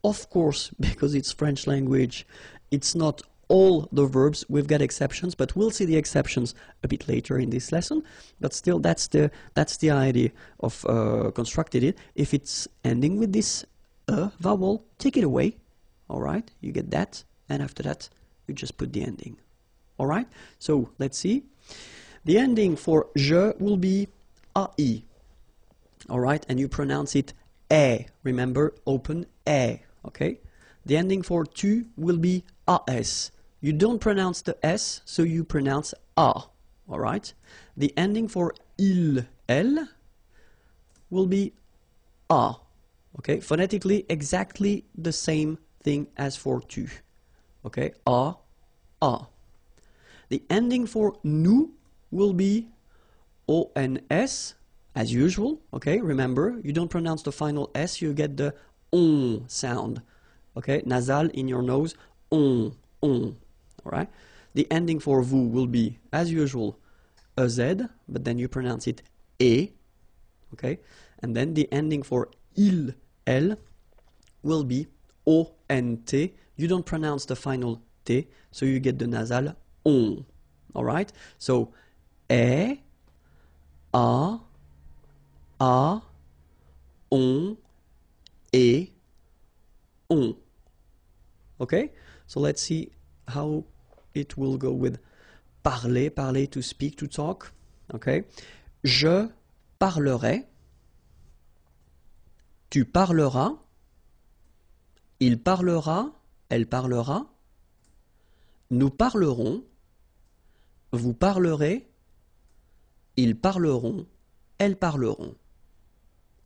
Of course, because it's French language, it's not all the verbs. We've got exceptions, but we'll see the exceptions a bit later in this lesson. But still, that's the idea of constructing it. If it's ending with this vowel, take it away. Alright? You get that. And after that, you just put the ending. Alright? So, let's see. The ending for je will be ai. Alright? And you pronounce it e. Remember, open e. Okay? The ending for tu will be as. You don't pronounce the s, so you pronounce a. Alright? The ending for il, elle will be a. Okay? Phonetically, exactly the same thing as for tu. Okay? A. The ending for nous will be ons, as usual. Okay? Remember, you don't pronounce the final s, you get the on sound. Okay? Nasal in your nose, on. Alright? The ending for vous will be, as usual, a z, but then you pronounce it e. Okay? And then the ending for il, elle will be ont. You don't pronounce the final t, so you get the nasal on. Alright? So, e, a, on, et, on. Okay? So let's see how it will go with parler, parler, to speak, to talk. Okay? Je parlerai. Tu parleras. Il parlera. Elle parlera. Nous parlerons. Vous parlerez. Ils parleront. Elles parleront.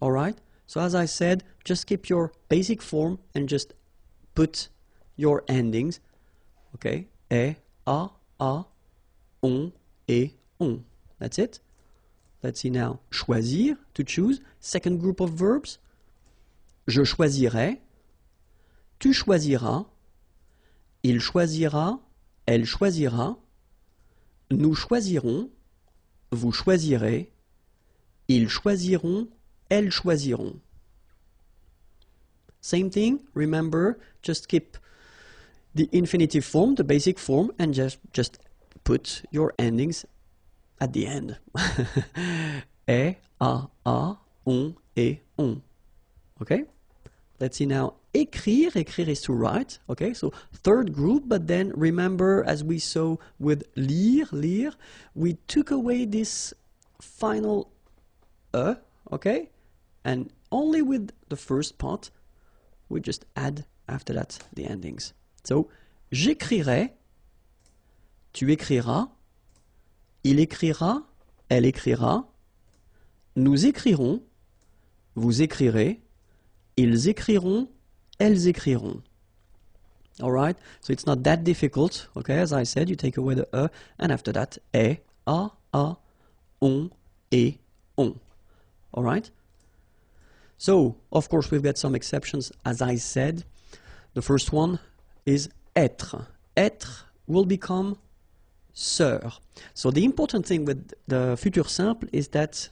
Alright? So as I said, just keep your basic form and just put your endings. Okay? E, a, on, et, on. That's it. Let's see now. Choisir, to choose. Second group of verbs. Je choisirai. Tu choisiras. Il choisira. Elle choisira. Nous choisirons. Vous choisirez. Ils choisiront. Elles choisiront. same thing. Remember, just keep the infinitive form, the basic form, and just put your endings at the end. E, a, on, et, on. Okay? Let's see now. Écrire. Écrire is to write. Okay, so third group, but then remember, as we saw with lire, lire, we took away this final E, okay? And only with the first part, we just add after that the endings. So, j'écrirai, tu écriras, il écrira, elle écrira, nous écrirons, vous écrirez, ils écriront, elles écriront. Alright? So it's not that difficult, okay? As I said, you take away the E, and after that, e, a, on, et, on. Alright? So, of course, we've got some exceptions, as I said. The first one is être. Être will become sœur. So the important thing with the futur simple is that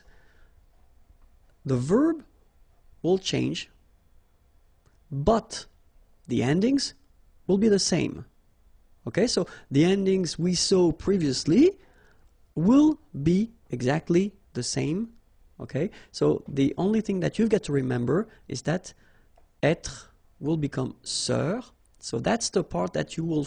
the verb will change, but the endings will be the same. Okay, so the endings we saw previously will be exactly the same. Okay, so the only thing that you've got to remember is that être will become sœur. So that's the part that you will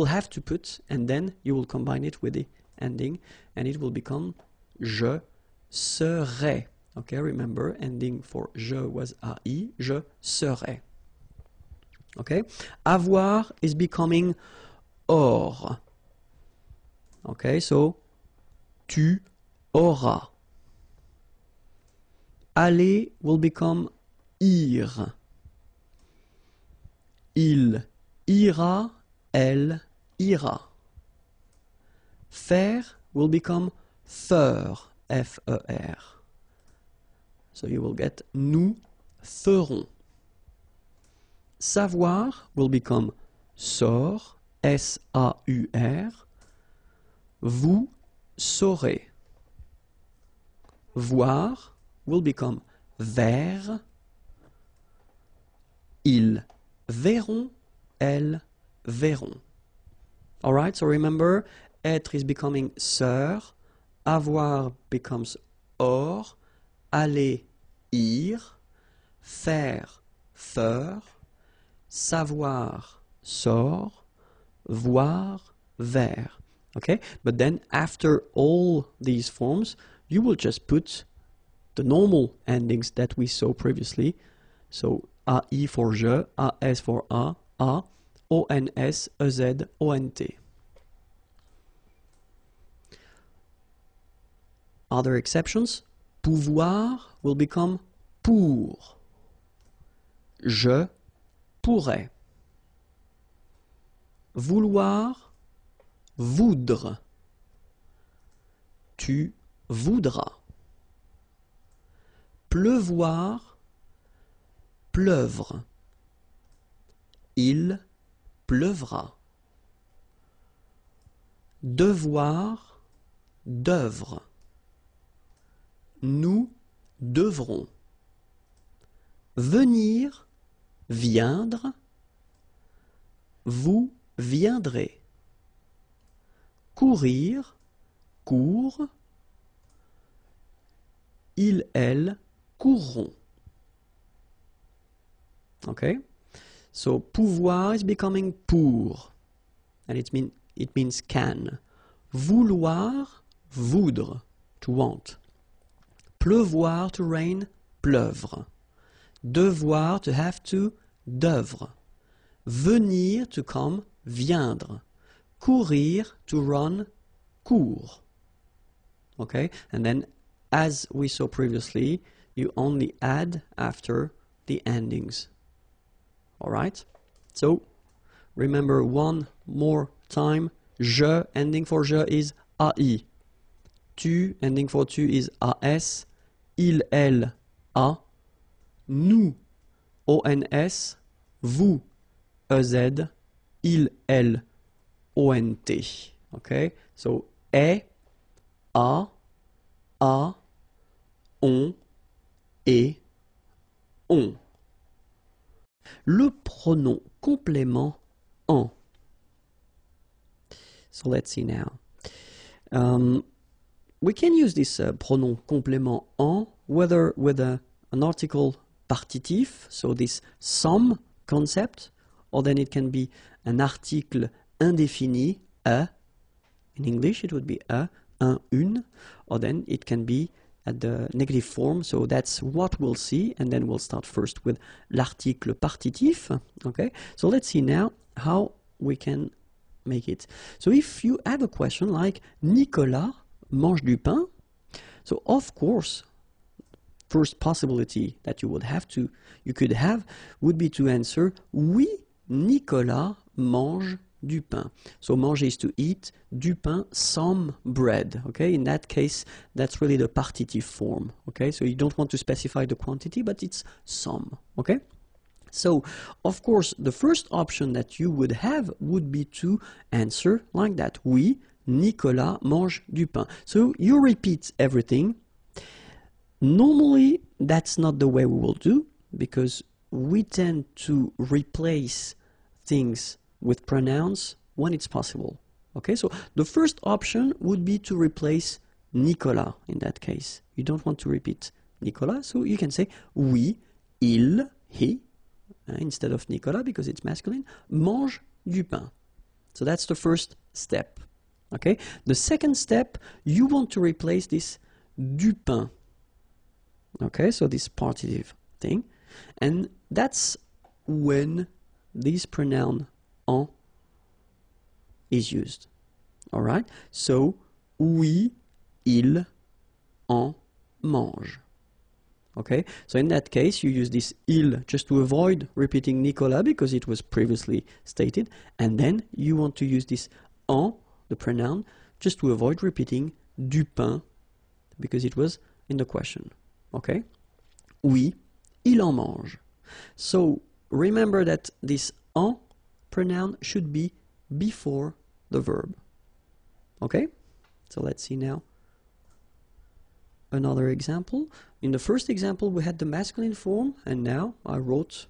have to put, and then you will combine it with the ending, and it will become je serai. Okay, remember, ending for je was ai, je serai. Okay, avoir is becoming or. Okay, so tu auras. Aller will become ir. Il ira, elle ira. Faire will become faire, F-E-R. So you will get nous ferons. Savoir will become saur, S-A-U-R. Vous saurez. Voir will become ver. Ils verront, elles verront. Alright, so remember, être is becoming sœur, avoir becomes or, aller, ir, faire, faire, savoir, sort, voir, ver. Okay, but then after all these forms, you will just put the normal endings that we saw previously. So AI for je, AS for a, ONS, EZ, ONT. Other exceptions, pouvoir will become pour. Je pourrais. Vouloir, voudre. Tu voudras. Pleuvoir, pleuvre. Il pleuvra. Devoir, d'œuvre. Nous devrons. Venir, viendre. Vous viendrez. Courir, court. Il, elle, courront. Okay? So pouvoir is becoming pour, and it means can. Vouloir, voudre, to want. Pleuvoir, to rain, pleuvre. Devoir, to have to, d'œuvre. Venir, to come, viendre. Courir, to run, court. Okay? And then, as we saw previously, you only add after the endings. Alright? So, remember one more time. Je, ending for je is AI. Tu, ending for tu is AS. Il, elle, A. Nous, ONS. Vous, EZ. Il, elle, ONT. Okay? So, est, a, on, et, on. Le pronom complément en. So let's see now. We can use this pronom complément en whether with an article partitif, so this some concept, or then it can be an article indéfini, a. In English it would be a, un, une, or then it can be at the negative form, so that's what we'll see, and then we'll start first with l'article partitif, okay? So let's see now how we can make it. So if you have a question like Nicolas mange du pain, so of course first possibility that you could have would be to answer oui, Nicolas mange du pain. So manger is to eat, du pain, some bread, okay? In that case, that's really the partitive form, okay? So you don't want to specify the quantity, but it's some, okay? So, of course, the first option that you would have would be to answer like that. Oui, Nicolas mange du pain. So you repeat everything. Normally, that's not the way we will do, because we tend to replace things with pronouns when it's possible. Okay, so the first option would be to replace Nicolas in that case. You don't want to repeat Nicolas, so you can say oui, il, he, instead of Nicolas because it's masculine, mange du pain. So that's the first step. Okay, the second step, you want to replace this du pain. Okay, so this partitive thing, and that's when this pronoun en is used. All right, so oui, il, en mange. Okay, so in that case you use this il just to avoid repeating Nicolas because it was previously stated, and then you want to use this en, the pronoun, just to avoid repeating du pain because it was in the question. Okay, oui, il en mange. So remember that this en pronoun should be before the verb. Okay, so let's see now another example. In the first example we had the masculine form, and now I wrote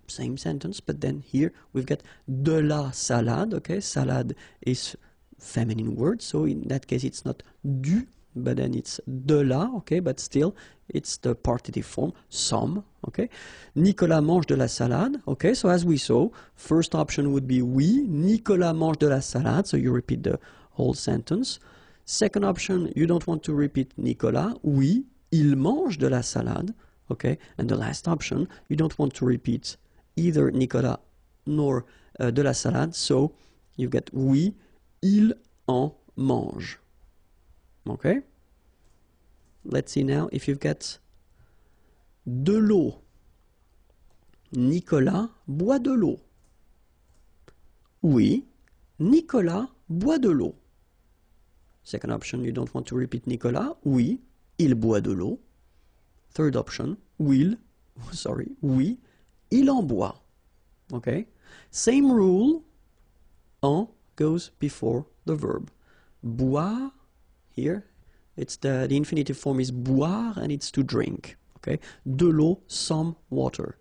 same sentence, but then here we've got de la salade. Okay, salade is feminine word, so in that case it's not du, but then it's de la, okay, but still it's the partitive form, some, okay. Nicolas mange de la salade, okay, so as we saw, first option would be oui, Nicolas mange de la salade, so you repeat the whole sentence. Second option, you don't want to repeat Nicolas, oui, il mange de la salade, okay, and the last option, you don't want to repeat either Nicolas nor de la salade, so you get oui, il en mange. Okay, let's see now if you've got de l'eau. Nicolas boit de l'eau. Oui, Nicolas boit de l'eau. Second option, you don't want to repeat Nicolas. Oui, il boit de l'eau. Third option, oui, il en boit. Okay, same rule, en goes before the verb. Boire, here, it's the infinitive form is boire and it's to drink. Okay, de l'eau, some water.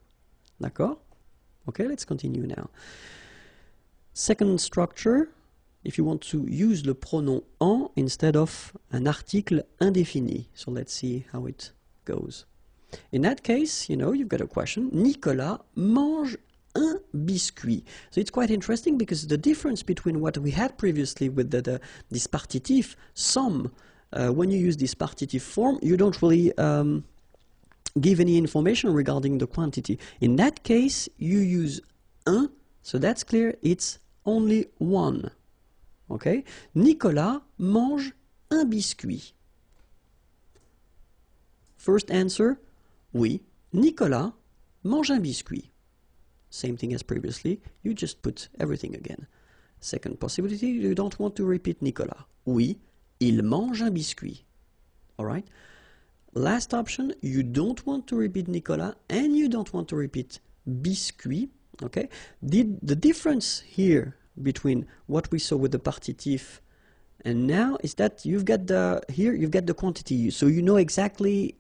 D'accord? Okay, let's continue now. Second structure, if you want to use le pronom en instead of an article indéfini. So let's see how it goes. In that case, you know, you've got a question. Nicolas mange un biscuit. So it's quite interesting because the difference between what we had previously with this partitif, some, when you use this partitif form, you don't really give any information regarding the quantity. In that case, you use un, so that's clear, it's only one. Okay? Nicolas mange un biscuit. First answer, oui, Nicolas mange un biscuit. Same thing as previously, you just put everything again. Second possibility, you don't want to repeat Nicolas. Oui, il mange un biscuit. Alright? Last option, you don't want to repeat Nicolas and you don't want to repeat biscuit. Okay? The difference here between what we saw with the partitif and now is that you've got the quantity, so you know exactly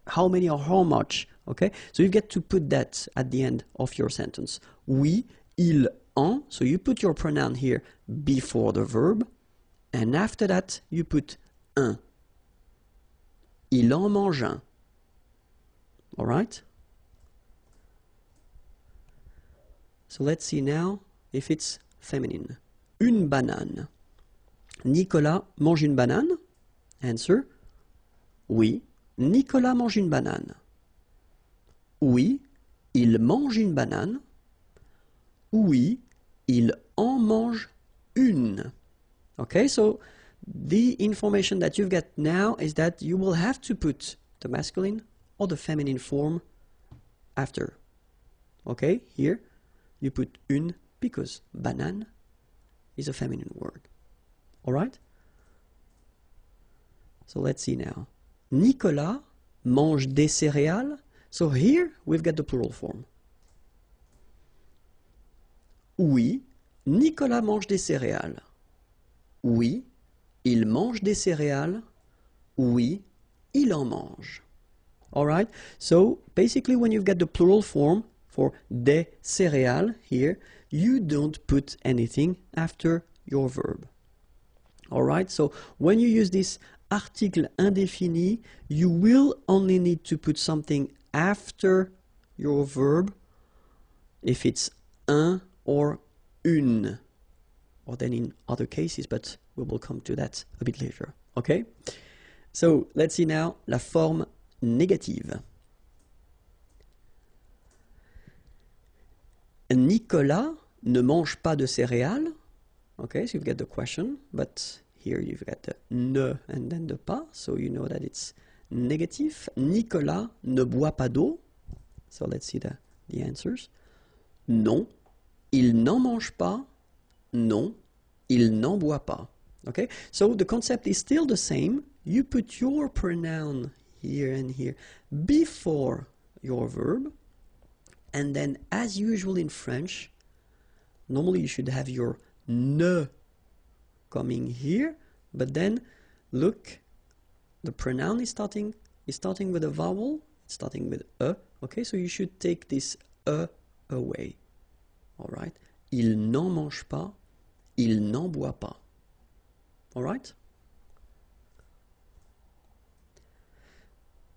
how many or how much Okay, so you get to put that at the end of your sentence. Oui, il, en. So you put your pronoun here before the verb, and after that you put un. Il en mange un. All right? So let's see now if it's feminine. Une banane. Nicolas mange une banane? Answer. Oui, Nicolas mange une banane. Oui, il mange une banane. Oui, il en mange une. Okay, so the information that you've got now is that you will have to put the masculine or the feminine form after. Okay, here you put une because banane is a feminine word. Alright? So let's see now. Nicolas mange des céréales. So here we've got the plural form. Oui, Nicolas mange des céréales. Oui, il mange des céréales. Oui, il en mange. Alright? So basically when you've got the plural form for des céréales here, you don't put anything after your verb. Alright? So when you use this article indéfini, you will only need to put something after your verb if it's un or une, or then in other cases, but we will come to that a bit later. Okay? So let's see now la forme négative. Nicolas ne mange pas de céréales. Okay, so you've got the question, but here you've got the ne and then the pas, so you know that it's negative. Nicolas ne boit pas d'eau. So let's see the answers. Non, il n'en mange pas. Non, il n'en boit pas. Okay, so the concept is still the same. You put your pronoun here and here before your verb, and then as usual in French, normally you should have your ne coming here, but then look, the pronoun is starting with a vowel, it's starting with a. Okay, so you should take this a away. All right, il n'en mange pas, il n'en boit pas. All right.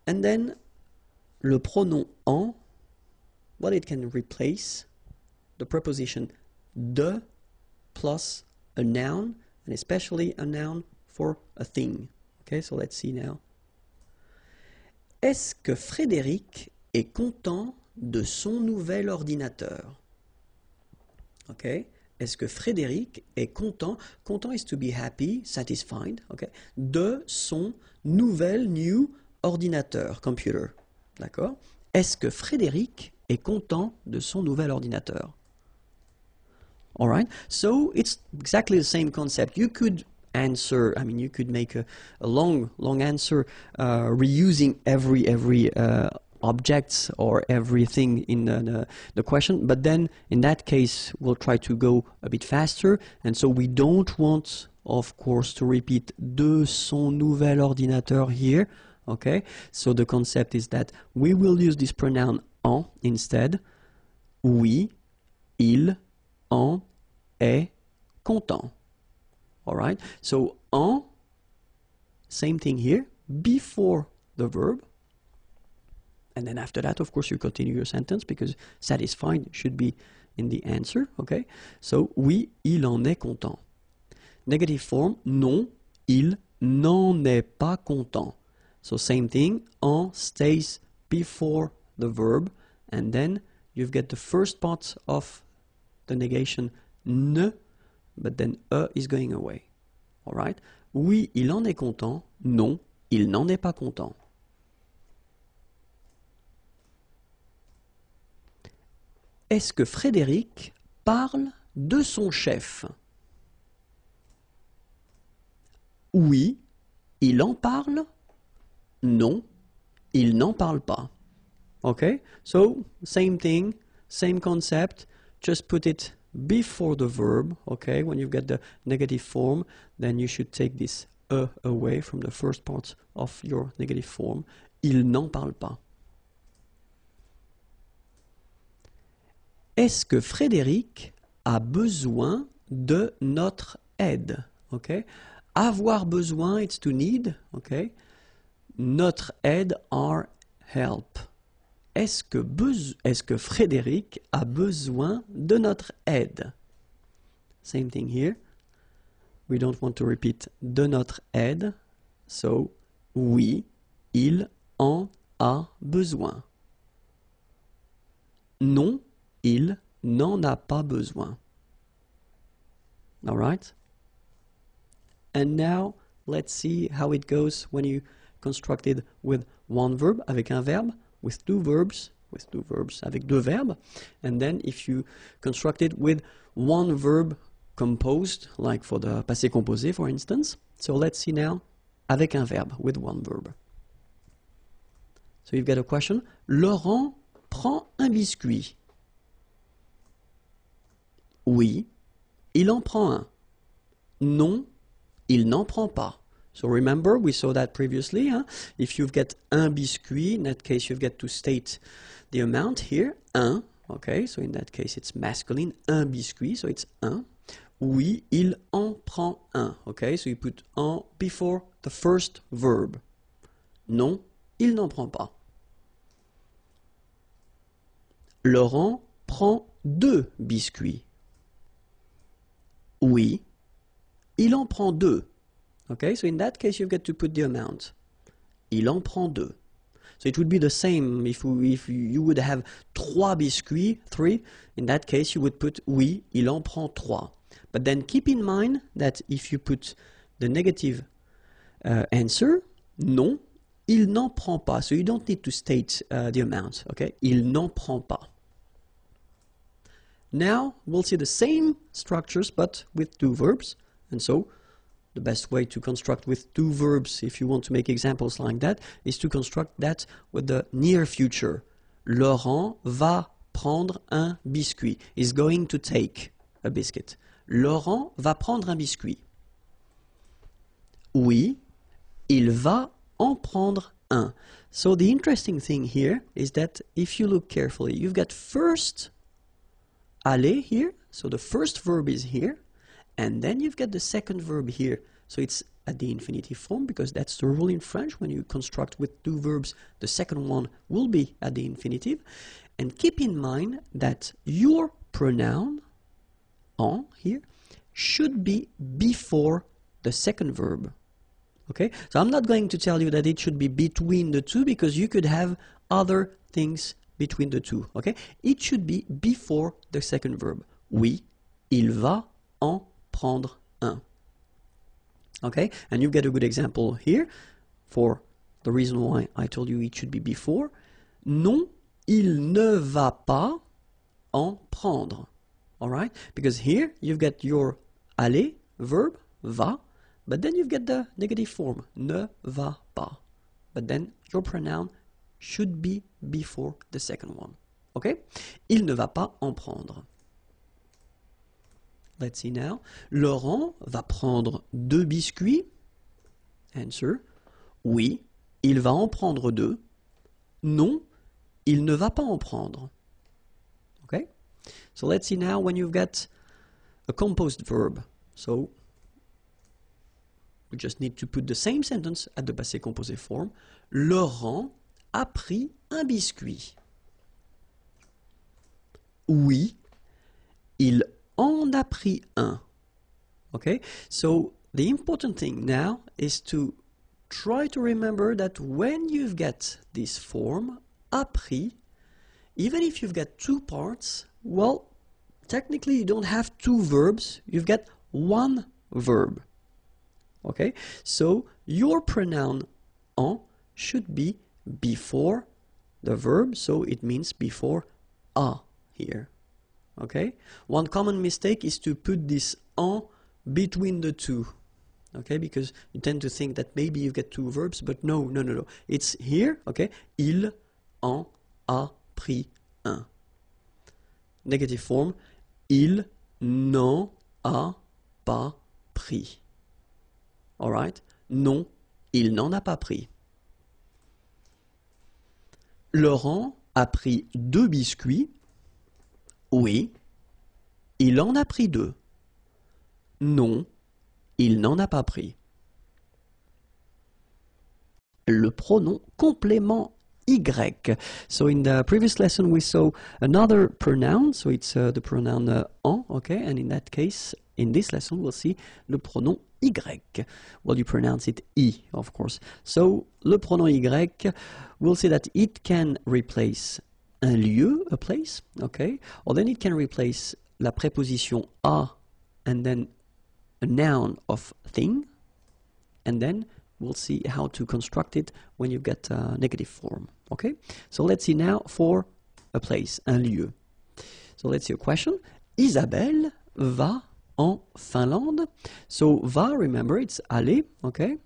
And then le pronom en, well, it can replace the preposition de plus a noun, and especially a noun for a thing. Okay, so let's see now. Est-ce que Frédéric est content de son nouvel ordinateur? Okay, est-ce que Frédéric est content? Content is to be happy, satisfied. Okay, de son nouvel new ordinateur, computer. D'accord? Est-ce que Frédéric est content de son nouvel ordinateur? All right, so it's exactly the same concept. You could answer, I mean, you could make a long answer reusing every object or everything in the question, but then in that case we'll try to go a bit faster, and so we don't want, of course, to repeat de son nouvel ordinateur here. Okay, so the concept is that we will use this pronoun en instead. Oui, il en est content. All right, so en, same thing here, before the verb, and then after that, of course, you continue your sentence because satisfied should be in the answer. Okay, so oui, il en est content. Negative form, non, il n'en est pas content. So same thing, en stays before the verb, and then you've got the first part of the negation ne, but then is going away. All right? Oui, il en est content. Non, il n'en est pas content. Est-ce que Frédéric parle de son chef? Oui, il en parle. Non, il n'en parle pas. Okay, so same thing, same concept, just put it before the verb. Okay, when you've got the negative form, then you should take this away from the first part of your negative form. Il n'en parle pas. Est-ce que Frédéric a besoin de notre aide? Okay? Avoir besoin, it's to need. Okay? Notre aide, our help. Est-ce que Frédéric a besoin de notre aide? Same thing here. We don't want to repeat de notre aide. So, oui, il en a besoin. Non, il n'en a pas besoin. All right? And now, let's see how it goes when you construct it with one verb, avec un verbe, with two verbs, avec deux verbes. And then if you construct it with one verb composed, like for the passé composé, for instance. So let's see now, avec un verbe, with one verb. So you've got a question. Laurent prend un biscuit. Oui, il en prend un. Non, il n'en prend pas. So remember, we saw that previously. Huh? If you've got un biscuit, in that case you've got to state the amount here. Un, okay, so in that case it's masculine. Un biscuit, so it's un. Oui, il en prend un. Okay, so you put en before the first verb. Non, il n'en prend pas. Laurent prend deux biscuits. Oui, il en prend deux. Okay, so in that case you've got to put the amount. Il en prend deux. So it would be the same if you would have trois biscuits, three. In that case you would put oui, il en prend trois. But then keep in mind that if you put the negative answer, non, il n'en prend pas. So you don't need to state the amount. Okay, il n'en prend pas. Now we'll see the same structures but with two verbs. And so the best way to construct with two verbs, if you want to make examples like that, is to construct that with the near future. Laurent va prendre un biscuit. Is going to take a biscuit. Laurent va prendre un biscuit. Oui, il va en prendre un. So the interesting thing here is that if you look carefully, you've got first aller here, so the first verb is here, and then you've got the second verb here. So it's at the infinitive form because that's the rule in French. When you construct with two verbs, the second one will be at the infinitive. And keep in mind that your pronoun, en here, should be before the second verb. Okay? So I'm not going to tell you that it should be between the two because you could have other things between the two. Okay? It should be before the second verb. Oui, il va en prendre un. Okay? And you get a good example here for the reason why I told you it should be before. Non, il ne va pas en prendre. Alright? Because here you've got your aller verb, va, but then you've got the negative form, ne va pas. But then your pronoun should be before the second one. Okay? Il ne va pas en prendre. Let's see now. Laurent va prendre deux biscuits. Answer. Oui, il va en prendre deux. Non, il ne va pas en prendre. Okay? So let's see now when you've got a composed verb. So we just need to put the same sentence at the passé composé form. Laurent a pris un biscuit. Oui, il en a pris un. Okay? So the important thing now is to try to remember that when you've got this form, a pris, even if you've got two parts, well, technically you don't have two verbs, you've got one verb. Okay? So your pronoun en should be before the verb, so it means before a here. Okay? One common mistake is to put this en between the two. Okay? Because you tend to think that maybe you've got two verbs, but no. It's here, okay? Il en a pris un. Negative form, il n'en a pas pris. Alright? Non, il n'en a pas pris. Laurent a pris deux biscuits. Oui, il en a pris 2. Non, il n'en a pas pris. Le pronom complément Y. So in the previous lesson we saw another pronoun, so it's the pronoun en, okay, and in that case, in this lesson we'll see le pronom Y. Well, you pronounce it I, of course. So, le pronom Y, we'll say that it can replace un lieu, a place, okay, or then it can replace la préposition a and then a noun of thing, and then we'll see how to construct it when you get a negative form, okay? So let's see now for a place, un lieu. So let's see a question. Isabelle va en Finlande. So va, remember, it's aller, okay?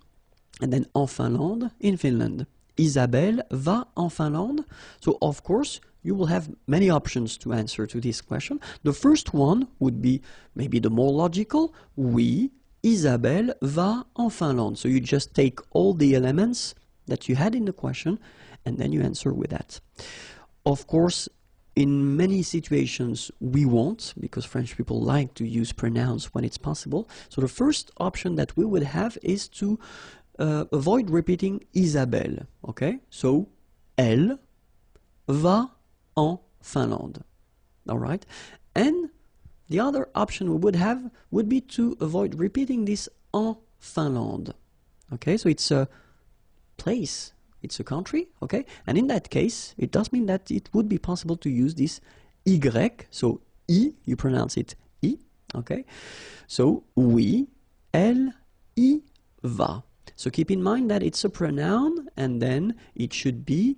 And then en Finlande, in Finland. Isabelle va en Finlande. So of course, you will have many options to answer to this question. The first one would be maybe the more logical. Oui, Isabelle va en Finlande. So you just take all the elements that you had in the question and then you answer with that. Of course, in many situations we won't, because French people like to use pronouns when it's possible. So the first option that we would have is to avoid repeating Isabelle. Okay? So, elle va en Finlande. All right? And the other option we would have would be to avoid repeating this en Finlande. Okay, so it's a place, it's a country, okay? And in that case, it does mean that it would be possible to use this Y, so I, you pronounce it I, okay? So, oui, elle y va. So keep in mind that it's a pronoun and then it should be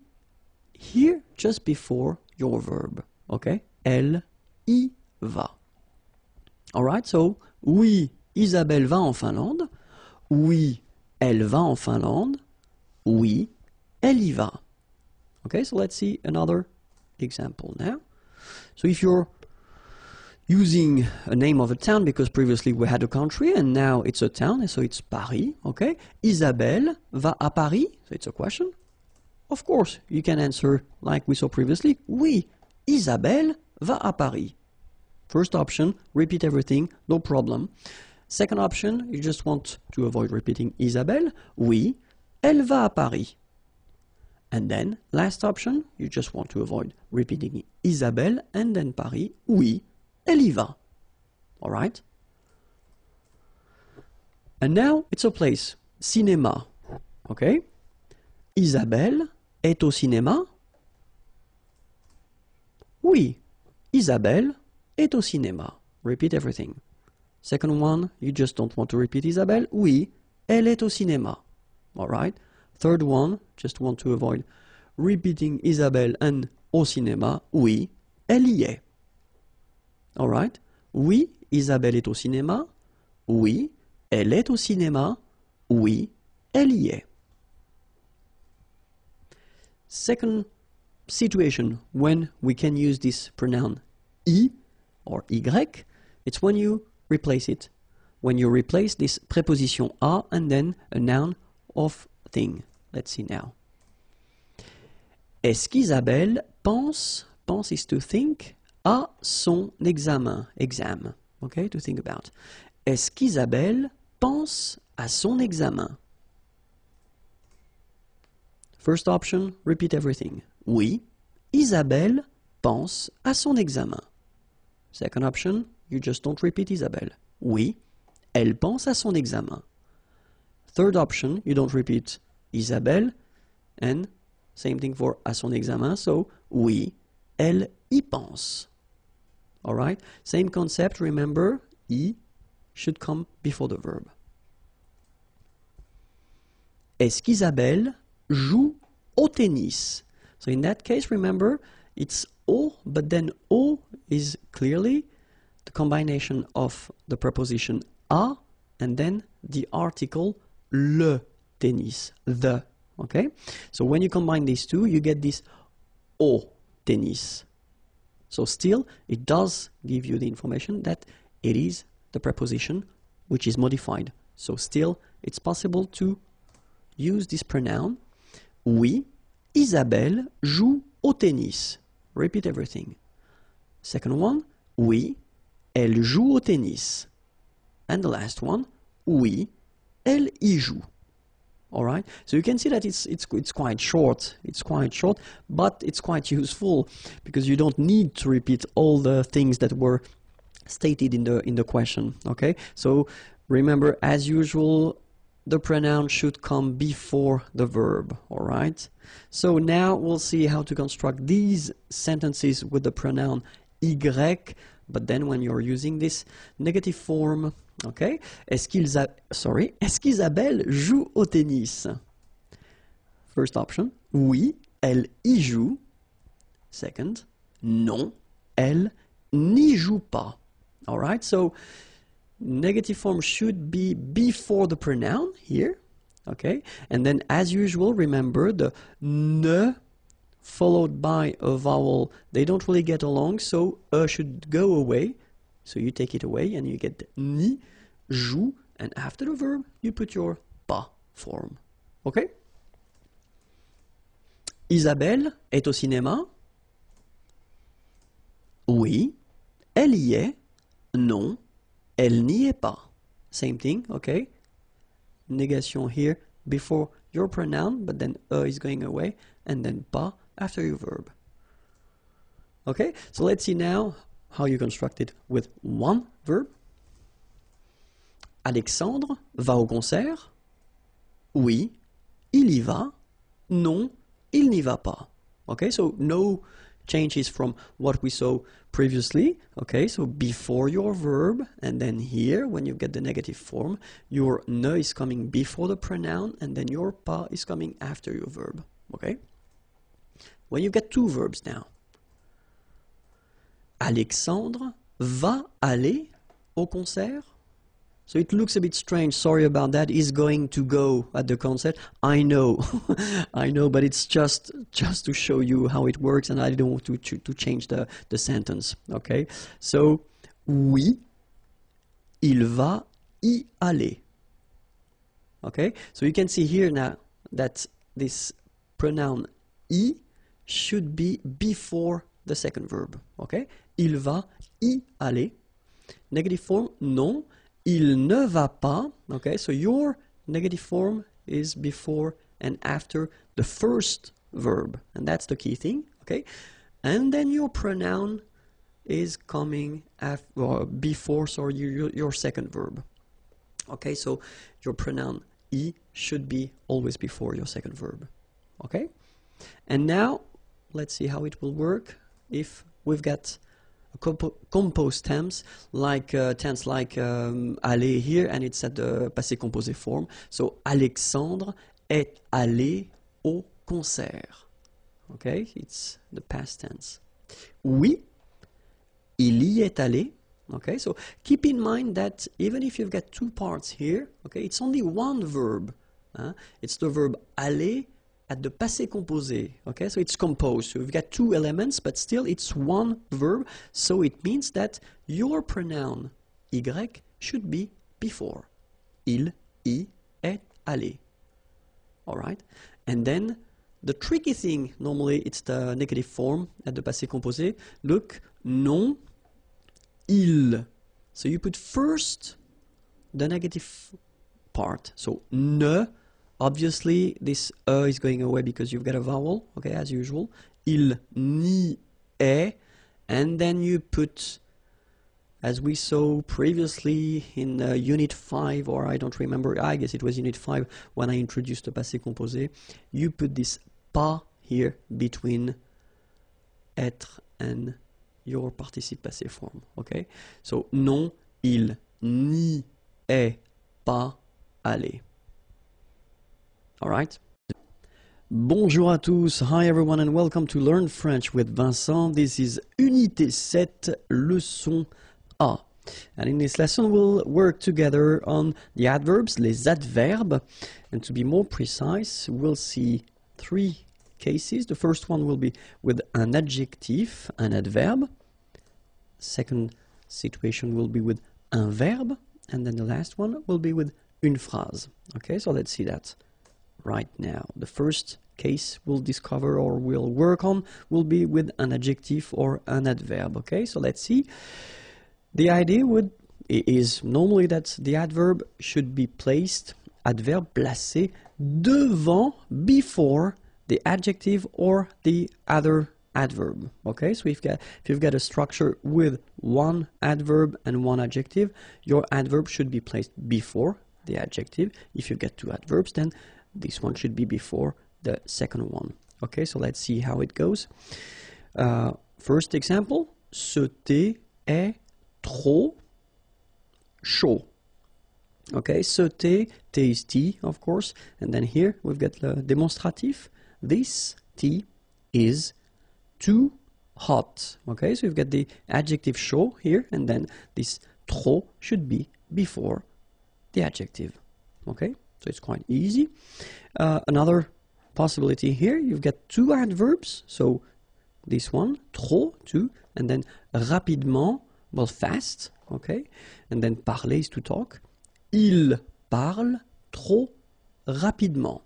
here just before your verb, okay? Elle y va. Alright, so, oui, Isabelle va en Finlande. Oui, elle va en Finlande. Oui, elle y va. Okay, so let's see another example now. So if you're using a name of a town, because previously we had a country and now it's a town, and so it's Paris, okay? Isabelle va à Paris, so it's a question. Of course, you can answer like we saw previously. Oui, Isabelle va à Paris. First option, repeat everything, no problem. Second option, you just want to avoid repeating Isabelle. Oui, elle va à Paris. And then, last option, you just want to avoid repeating Isabelle and then Paris. Oui, elle y va. All right? And now, it's a place. Cinéma. Okay? Isabelle est au cinéma. Oui, Isabelle est au cinéma. Repeat everything. Second one, you just don't want to repeat Isabelle. Oui, elle est au cinéma. All right? Third one, just want to avoid repeating Isabelle and au cinéma. Oui, elle y est. All right? Oui, Isabelle est au cinéma. Oui, elle est au cinéma. Oui, elle y est. Second situation when we can use this pronoun I or Y, it's when you replace it. When you replace this preposition a and then a noun of thing. Let's see now. Est-ce qu'Isabelle pense is to think, à son examen, exam, okay, to think about. Est-ce qu'Isabelle pense à son examen? First option, repeat everything. Oui, Isabelle pense à son examen. Second option, you just don't repeat Isabelle. Oui, elle pense à son examen. Third option, you don't repeat Isabelle, and same thing for à son examen, so oui, elle y pense. Alright, same concept, remember, y should come before the verb. Est-ce qu'Isabelle joue au tennis? So in that case, remember, it's au, but then au is clearly the combination of the preposition à and then the article le tennis, the, okay? So when you combine these two, you get this au tennis. So still, it does give you the information that it is the preposition which is modified. So still, it's possible to use this pronoun. Oui, Isabelle joue au tennis. Repeat everything. Second one, oui, elle joue au tennis. And the last one, oui, elle y joue. All right, so you can see that it's quite short. It's quite short, but it's quite useful because you don't need to repeat all the things that were stated in the question. Okay, so remember, as usual, the pronoun should come before the verb. All right, so now we'll see how to construct these sentences with the pronoun y, but then when you're using this negative form. Okay, est-ce qu'Isabelle joue au tennis? First option, oui, elle y joue. Second, non, elle n'y joue pas. All right, so negative form should be before the pronoun here. Okay, and then as usual, remember the ne followed by a vowel, they don't really get along, so should go away. So you take it away and you get ni, joue, and after the verb, you put your pas form. Okay? Isabelle est au cinéma? Oui, elle y est. Non, elle n'y est pas. Same thing, okay? Negation here before your pronoun, but then is going away, and then pas after your verb. Okay, so let's see now how you construct it with one verb. Alexandre va au concert? Oui, il y va. Non, il n'y va pas. Okay, so no changes from what we saw previously. Okay, so before your verb, and then here, when you get the negative form, your ne is coming before the pronoun, and then your pas is coming after your verb. Okay? When you get two verbs now. Alexandre va aller au concert? So it looks a bit strange, sorry about that. He's going to go at the concert. I know, I know, but it's just to show you how it works, and I don't want to change the sentence, okay? So, oui, il va y aller. Okay, so you can see here now that this pronoun y should be before the second verb, okay? Il va y aller. Negative form, non. Il ne va pas, okay, so your negative form is before and after the first verb, and that's the key thing, okay? And then your pronoun is coming before, sorry, your second verb. Okay, so your pronoun y should be always before your second verb, okay? And now, let's see how it will work if we've got composed tense like aller here, and it's at the passé composé form. So Alexandre est allé au concert. Okay, it's the past tense. Oui, il y est allé. Okay, so keep in mind that even if you've got two parts here, okay, it's only one verb. It's the verb aller at the passé composé, okay, so it's composed, so we've got two elements, but still it's one verb, so it means that your pronoun y should be before. Il y est allé. Alright, and then the tricky thing, normally it's the negative form at the passé composé. Look, non, il. So you put first the negative part, so ne. Obviously, this is going away because you've got a vowel, okay, as usual. Il n'y est, and then you put, as we saw previously in Unit 5, or I don't remember, I guess it was Unit 5 when I introduced the passé composé, you put this pas here between être and your participe passé form, okay? So, non, il n'y est pas allé. All right. Bonjour à tous. Hi everyone and welcome to Learn French with Vincent. This is Unité 7, leçon A. And in this lesson we'll work together on the adverbs, les adverbes. And to be more precise, we'll see three cases. The first one will be with an adjective, an adverb. Second situation will be with un verbe. And then the last one will be with une phrase. Okay, so let's see that right now. The first case we'll discover or we'll work on will be with an adjective or an adverb. Okay, so let's see. The idea is normally that the adverb should be placed, adverbe placé, devant, before the adjective or the other adverb. Okay, so if you've got a structure with one adverb and one adjective, your adverb should be placed before the adjective. If you've got two adverbs, then this one should be before the second one. Okay, so let's see how it goes. First example, ce thé est trop chaud. Okay, ce thé, thé is tea, of course, and then here we've got the demonstrative. This tea is too hot. Okay, so you've got the adjective chaud here, and then this trop should be before the adjective. Okay, so it's quite easy. Another possibility here, you've got two adverbs, so this one, trop, too, and then rapidement, well, fast, okay, and then parler is to talk. Il parle trop rapidement.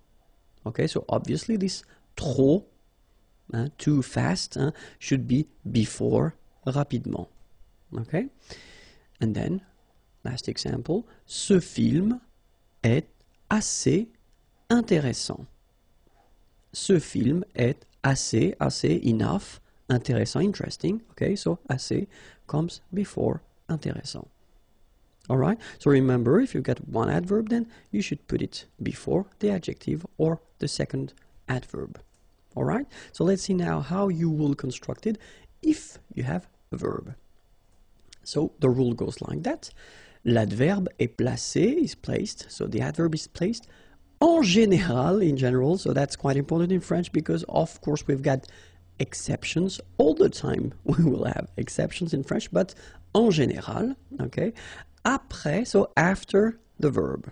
Okay, so obviously this trop, too fast, should be before rapidement. Okay, and then last example, ce film est assez intéressant. Ce film est assez, enough, intéressant, interesting. Okay, so assez comes before intéressant. Alright, so remember, if you've got one adverb, then you should put it before the adjective or the second adverb. Alright, so let's see now how you will construct it if you have a verb. So the rule goes like that. L'adverbe est placé, is placed, so the adverb is placed en général, in general, so that's quite important in French because of course we've got exceptions all the time. We will have exceptions in French, but en général, okay? Après, so after the verb,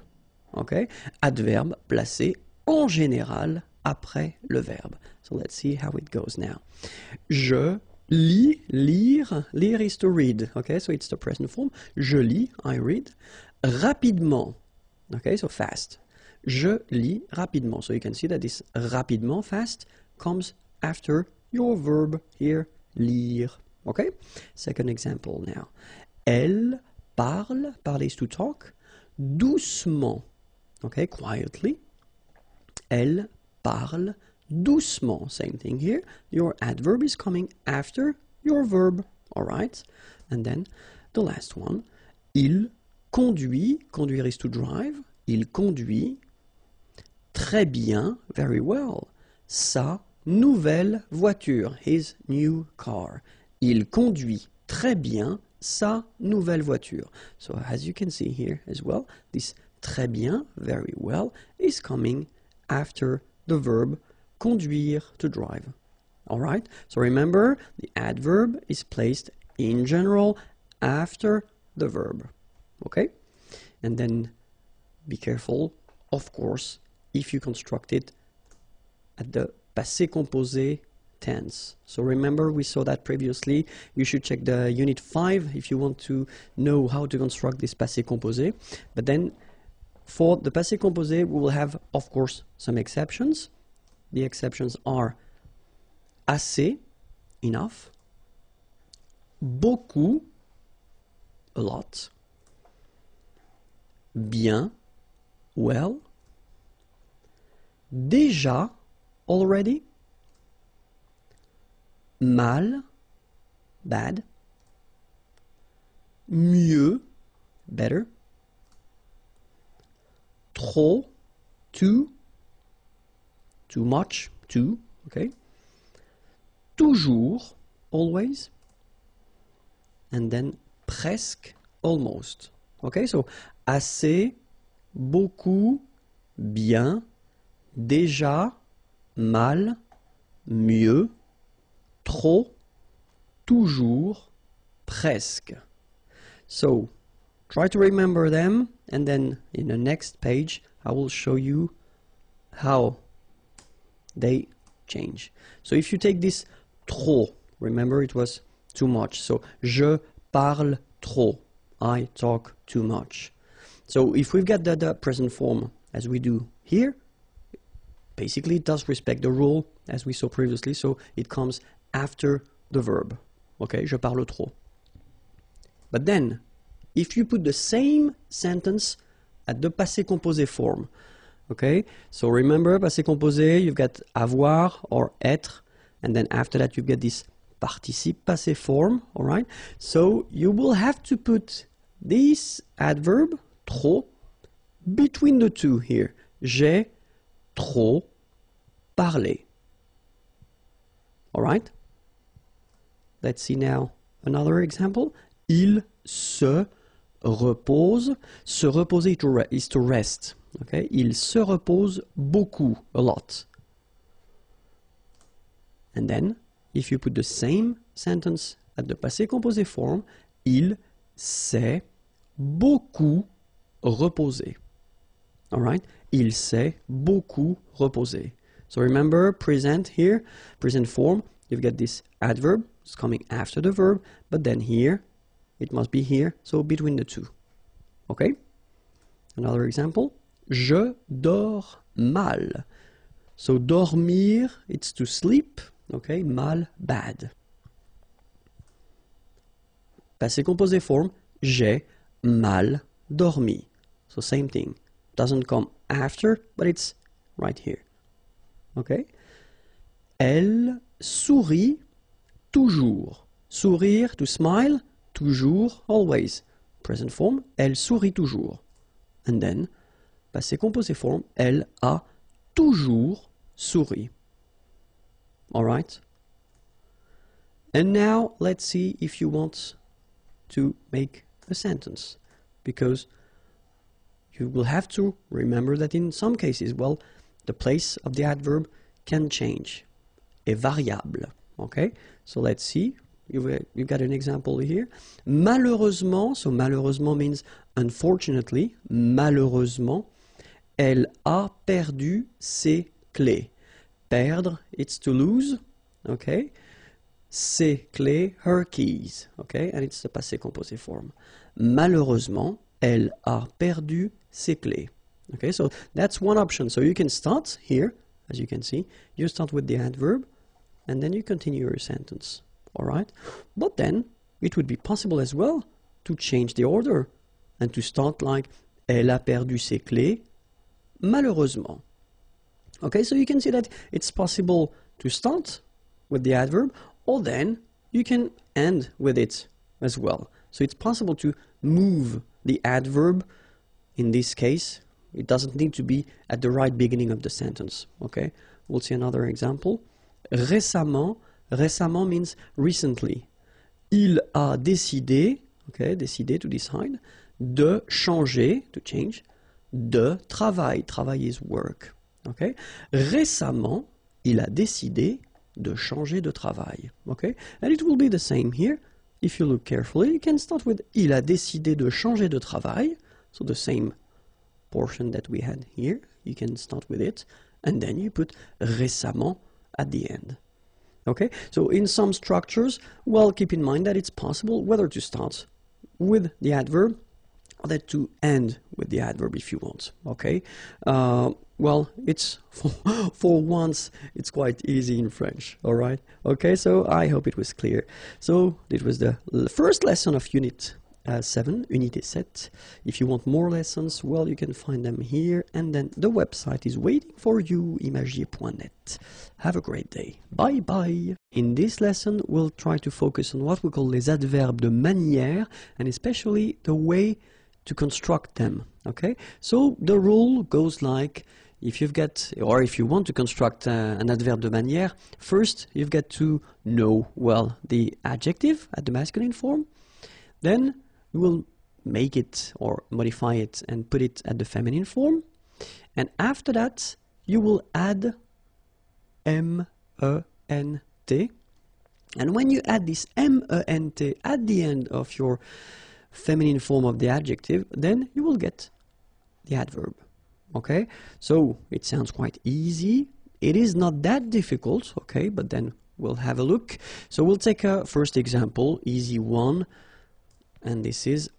okay? Adverbe placé en général après le verbe. So let's see how it goes now. Je lis, lire, lire is to read, okay? So it's the present form. Je lis, I read. Rapidement, okay? So fast. Je lis rapidement. So you can see that this rapidement, fast, comes after your verb here, lire, okay? Second example now. Elle parle, parler is to talk, doucement, okay, quietly. Elle parle doucement, same thing here. Your adverb is coming after your verb, all right? And then the last one, il conduit, conduire is to drive, il conduit très bien, very well, sa nouvelle voiture, his new car. Il conduit très bien sa nouvelle voiture. So as you can see here as well, this très bien, very well, is coming after the verb conduire, to drive. Alright, so remember, the adverb is placed in general after the verb. Okay? And then be careful, of course, if you construct it at the passé composé tense. So remember, we saw that previously. You should check the unit 5 if you want to know how to construct this passé composé. But then for the passé composé, we will have, of course, some exceptions. The exceptions are assez, enough, beaucoup, a lot, bien, well, déjà, already, mal, bad, mieux, better, trop, too much, too, okay, toujours, always, and then presque, almost. Okay, so assez, beaucoup, bien, déjà, mal, mieux, trop, toujours, presque. So try to remember them, and then in the next page I will show you how they change. So if you take this trop, remember it was too much. So je parle trop, I talk too much. So if we've got the present form as we do here, basically it does respect the rule as we saw previously, so it comes after the verb. Okay, je parle trop. But then, if you put the same sentence at the passé composé form, okay, so remember passé composé, you've got avoir or être, and then after that you get this participe passé form, all right? So you will have to put this adverb, trop, between the two here. J'ai trop parlé. All right? Let's see now another example. Il se repose. Se reposer is to rest. Okay? Il se repose beaucoup, a lot. And then, if you put the same sentence at the passé composé form, il s'est beaucoup reposé. All right? Il s'est beaucoup reposé. So remember, present here, present form, you've got this adverb, it's coming after the verb, but then here, it must be here, so between the two. Okay? Another example. Je dors mal. So dormir, it's to sleep. Okay? Mal, bad. Passé composé form, j'ai mal dormi. So same thing. Doesn't come after, but it's right here. Okay? Elle sourit toujours. Sourire, to smile, toujours, always. Present form, elle sourit toujours. And then, passé composé form, elle a toujours souri. All right? And now, let's see if you want to make a sentence. Because you will have to remember that in some cases, well, the place of the adverb can change. Est variable. Okay? So let's see. You got an example here. Malheureusement, so malheureusement means unfortunately, malheureusement, elle a perdu ses clés. Perdre, it's to lose, okay? Ses clés, her keys, okay? And it's the passé composé form. Malheureusement, elle a perdu ses clés. Okay, so that's one option. So you can start here, as you can see. You start with the adverb, and then you continue your sentence. All right? But then, it would be possible as well to change the order and to start like elle a perdu ses clés, malheureusement. Okay, so you can see that it's possible to start with the adverb, or then you can end with it as well. So it's possible to move the adverb. In this case, it doesn't need to be at the right beginning of the sentence. Okay, we'll see another example. Récemment, récemment means recently. Il a décidé, okay, décidé to decide, de changer, to change, de travail. Travail is work. Okay? Récemment, il a décidé de changer de travail. Okay? And it will be the same here. If you look carefully, you can start with il a décidé de changer de travail. So the same portion that we had here. You can start with it. And then you put récemment at the end. Okay? So in some structures, well, keep in mind that it's possible whether to start with the adverb or that to end with the adverb if you want. Okay? Well, it's for once, it's quite easy in French, all right? Okay, so I hope it was clear. So this was the first lesson of Unit 7, Unité 7. If you want more lessons, well, you can find them here, and then the website is waiting for you, imagier.net. Have a great day. Bye-bye. In this lesson, we'll try to focus on what we call les adverbes de manière, and especially the way to construct them, okay? So the rule goes like, if you've got, or if you want to construct an adverbe de manière, first you've got to know, well, the adjective at the masculine form. Then you will make it or modify it and put it at the feminine form. And after that, you will add M-E-N-T. And when you add this M-E-N-T at the end of your feminine form of the adjective, then you will get the adverb. Okay, so it sounds quite easy. It is not that difficult, okay, but then we'll have a look. So we'll take a first example, easy one, and this is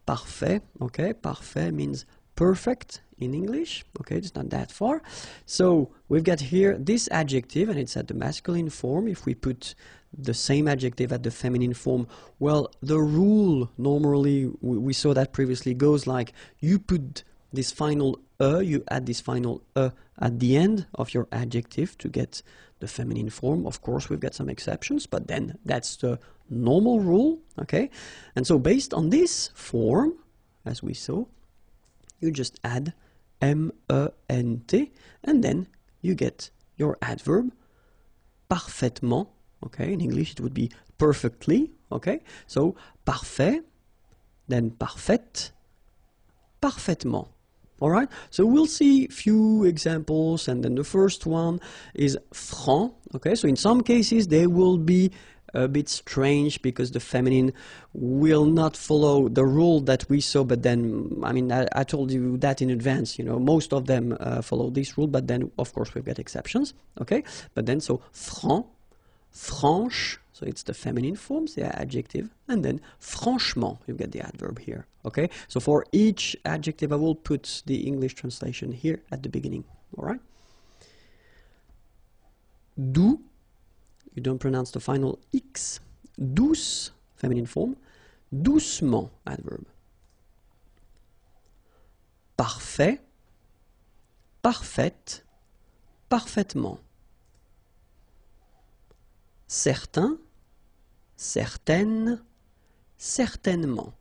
parfait, okay? Parfait means perfect in English. Okay, it's not that far. So we've got here this adjective, and it's at the masculine form. If we put the same adjective at the feminine form, well, the rule normally, we saw that previously, goes like you put this final you add this final at the end of your adjective to get the feminine form. Of course, we've got some exceptions, but then that's the normal rule, okay? And so based on this form, as we saw, you just add M-E-N-T, and then you get your adverb parfaitement, okay? In English it would be perfectly, okay? So parfait, then parfaite, parfaitement. All right, so we'll see few examples, and then the first one is franc. Okay, so in some cases they will be a bit strange because the feminine will not follow the rule that we saw, but then, I mean, I told you that in advance, you know, most of them follow this rule, but then, of course, we've got exceptions, okay? But then, so franc, franche, so it's the feminine forms, the adjective, and then franchement, you get the adverb here, okay? So for each adjective, I will put the English translation here at the beginning, all right? Doux, you don't pronounce the final X. Douce, feminine form. Doucement, adverb. Parfait, parfaite, parfaitement. Certain, certaine, certainement.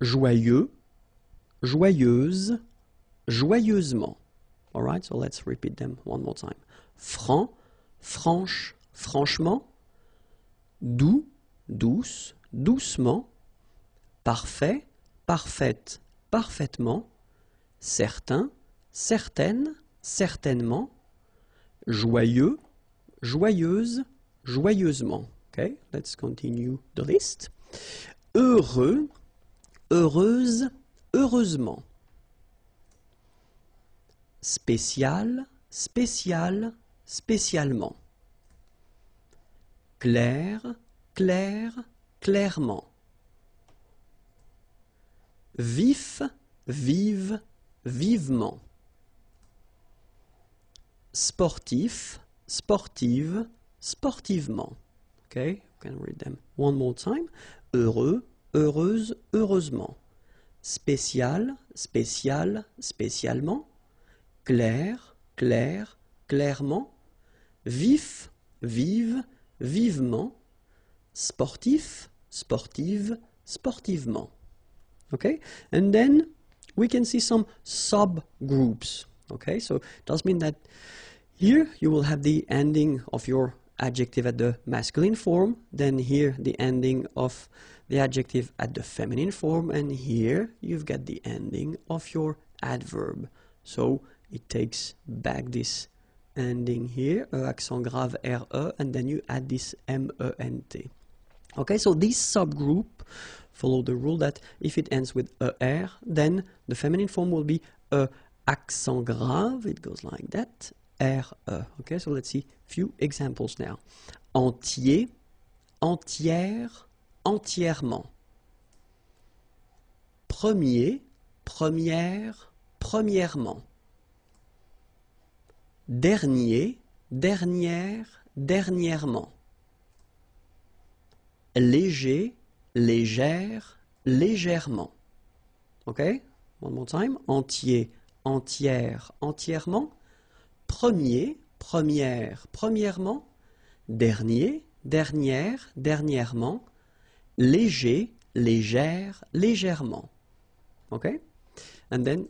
Joyeux, joyeuse, joyeusement. All right, so let's repeat them one more time. Franc, franche, franchement. Doux, douce, doucement. Parfait, parfaite, parfaitement. Certain, certaine, certainement. Joyeux, joyeuse, joyeusement. Okay, let's continue the list. Heureux, heureuse, heureusement. Spécial, spécial, spécialement. Clair, clair, clairement. Vif, vive, vivement. Sportif, sportive, sportivement. Okay, you can read them one more time. Heureux, heureuse, heureusement. Spécial, spécial, spécialement. Clair, clair, clairement. Vif, vive, vivement. Sportif, sportive, sportivement. Okay, and then we can see some subgroups. Okay, so it does mean that here you will have the ending of your adjective at the masculine form, then here the ending of the adjective at the feminine form, and here you've got the ending of your adverb. So it takes back this ending here, accent grave RE, and then you add this MENT. Okay, so this subgroup follow the rule that if it ends with ER, then the feminine form will be accent grave, it goes like that, RE. Okay, so let's see a few examples now. Entier, entière, entièrement. Premier, première, premièrement. Dernier, dernière, dernièrement. Léger, légère, légèrement. Okay? One more time. Entier, entière, entièrement. Premier, première, premièrement. Dernier, dernière, dernièrement. Léger, légère, légèrement. Okay? And then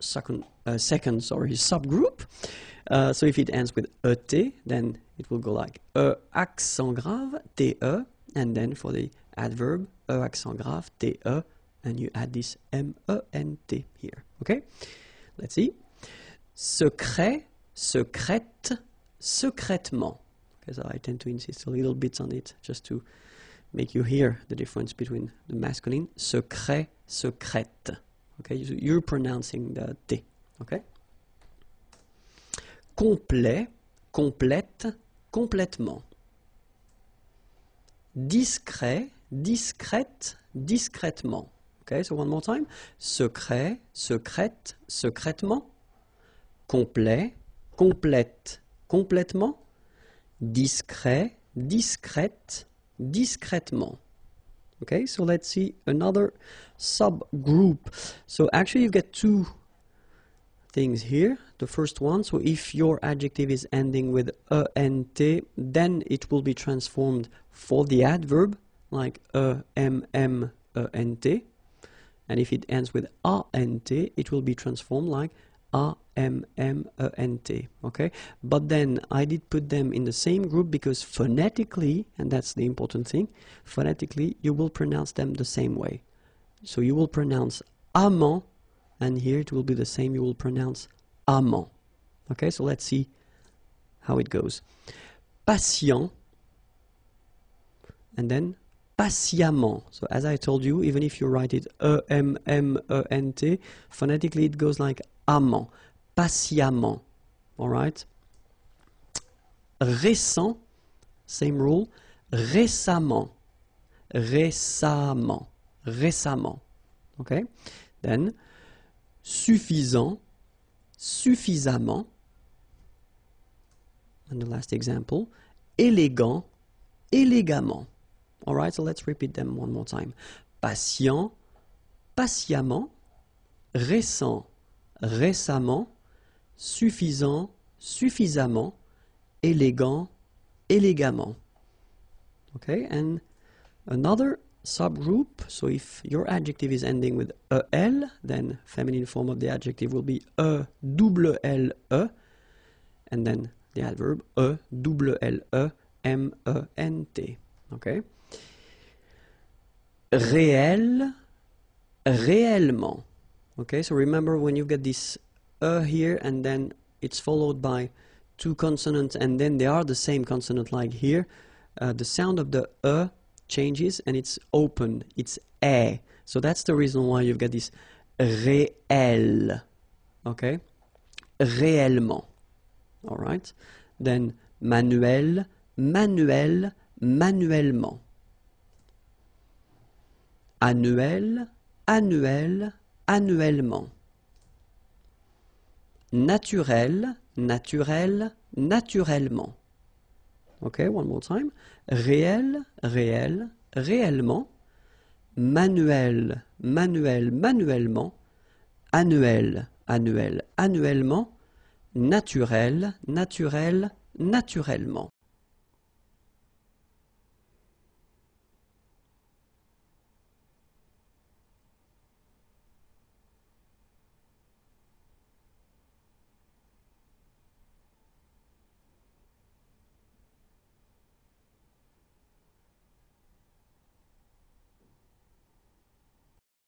second subgroup. So if it ends with ET, then it will go like accent grave, TE, and then for the adverb, accent grave, TE, and you add this MENT here. Okay? Let's see. Secret, secrète, secrètement. Okay, so I tend to insist a little bit on it just to make you hear the difference between the masculine. Secret, secrète. Okay, so you're pronouncing the T. Okay? Complet, complète, complètement. Discret, discrète, discrètement. Okay, so one more time. Secret, secrète, secrètement. Complet, complète, complètement. Discret, discrète, discrètement. Okay, so let's see another subgroup. So actually you get two things here. The first one, so if your adjective is ending with ent, then it will be transformed for the adverb, like ent. And if it ends with ant, it will be transformed like ament, okay? But then I did put them in the same group because phonetically, and that's the important thing, phonetically you will pronounce them the same way. So you will pronounce amant, and here it will be the same, you will pronounce amant. Okay, so let's see how it goes. Patient, and then patiemment. So as I told you, even if you write it E-M-M-E-N-T, phonetically it goes like amant, patiemment. All right. Récent, same rule. Récemment, récemment, récemment. Okay. Then suffisant, suffisamment. And the last example, élégant, élégamment. All right, so let's repeat them one more time. Patient, patiemment. Récent, récemment. Suffisant, suffisamment. Élégant, élégamment. Okay, and another subgroup, so if your adjective is ending with el, then feminine form of the adjective will be double L E, and then the adverb double L E M E N T. Okay. Réel, réellement. Okay, so remember when you get this here and then it's followed by two consonants and then they are the same consonant like here, the sound of the changes and it's open, it's a. So that's the reason why you've got this réel. Okay, réellement. All right. Then manuel, manuel, manuellement. Annuel, annuel, annuellement. Naturel, naturel, naturellement. Okay, one more time. Réel, réel, réellement. Manuel, manuel, manuellement. Annuel, annuel, annuellement. Naturel, naturel, naturellement.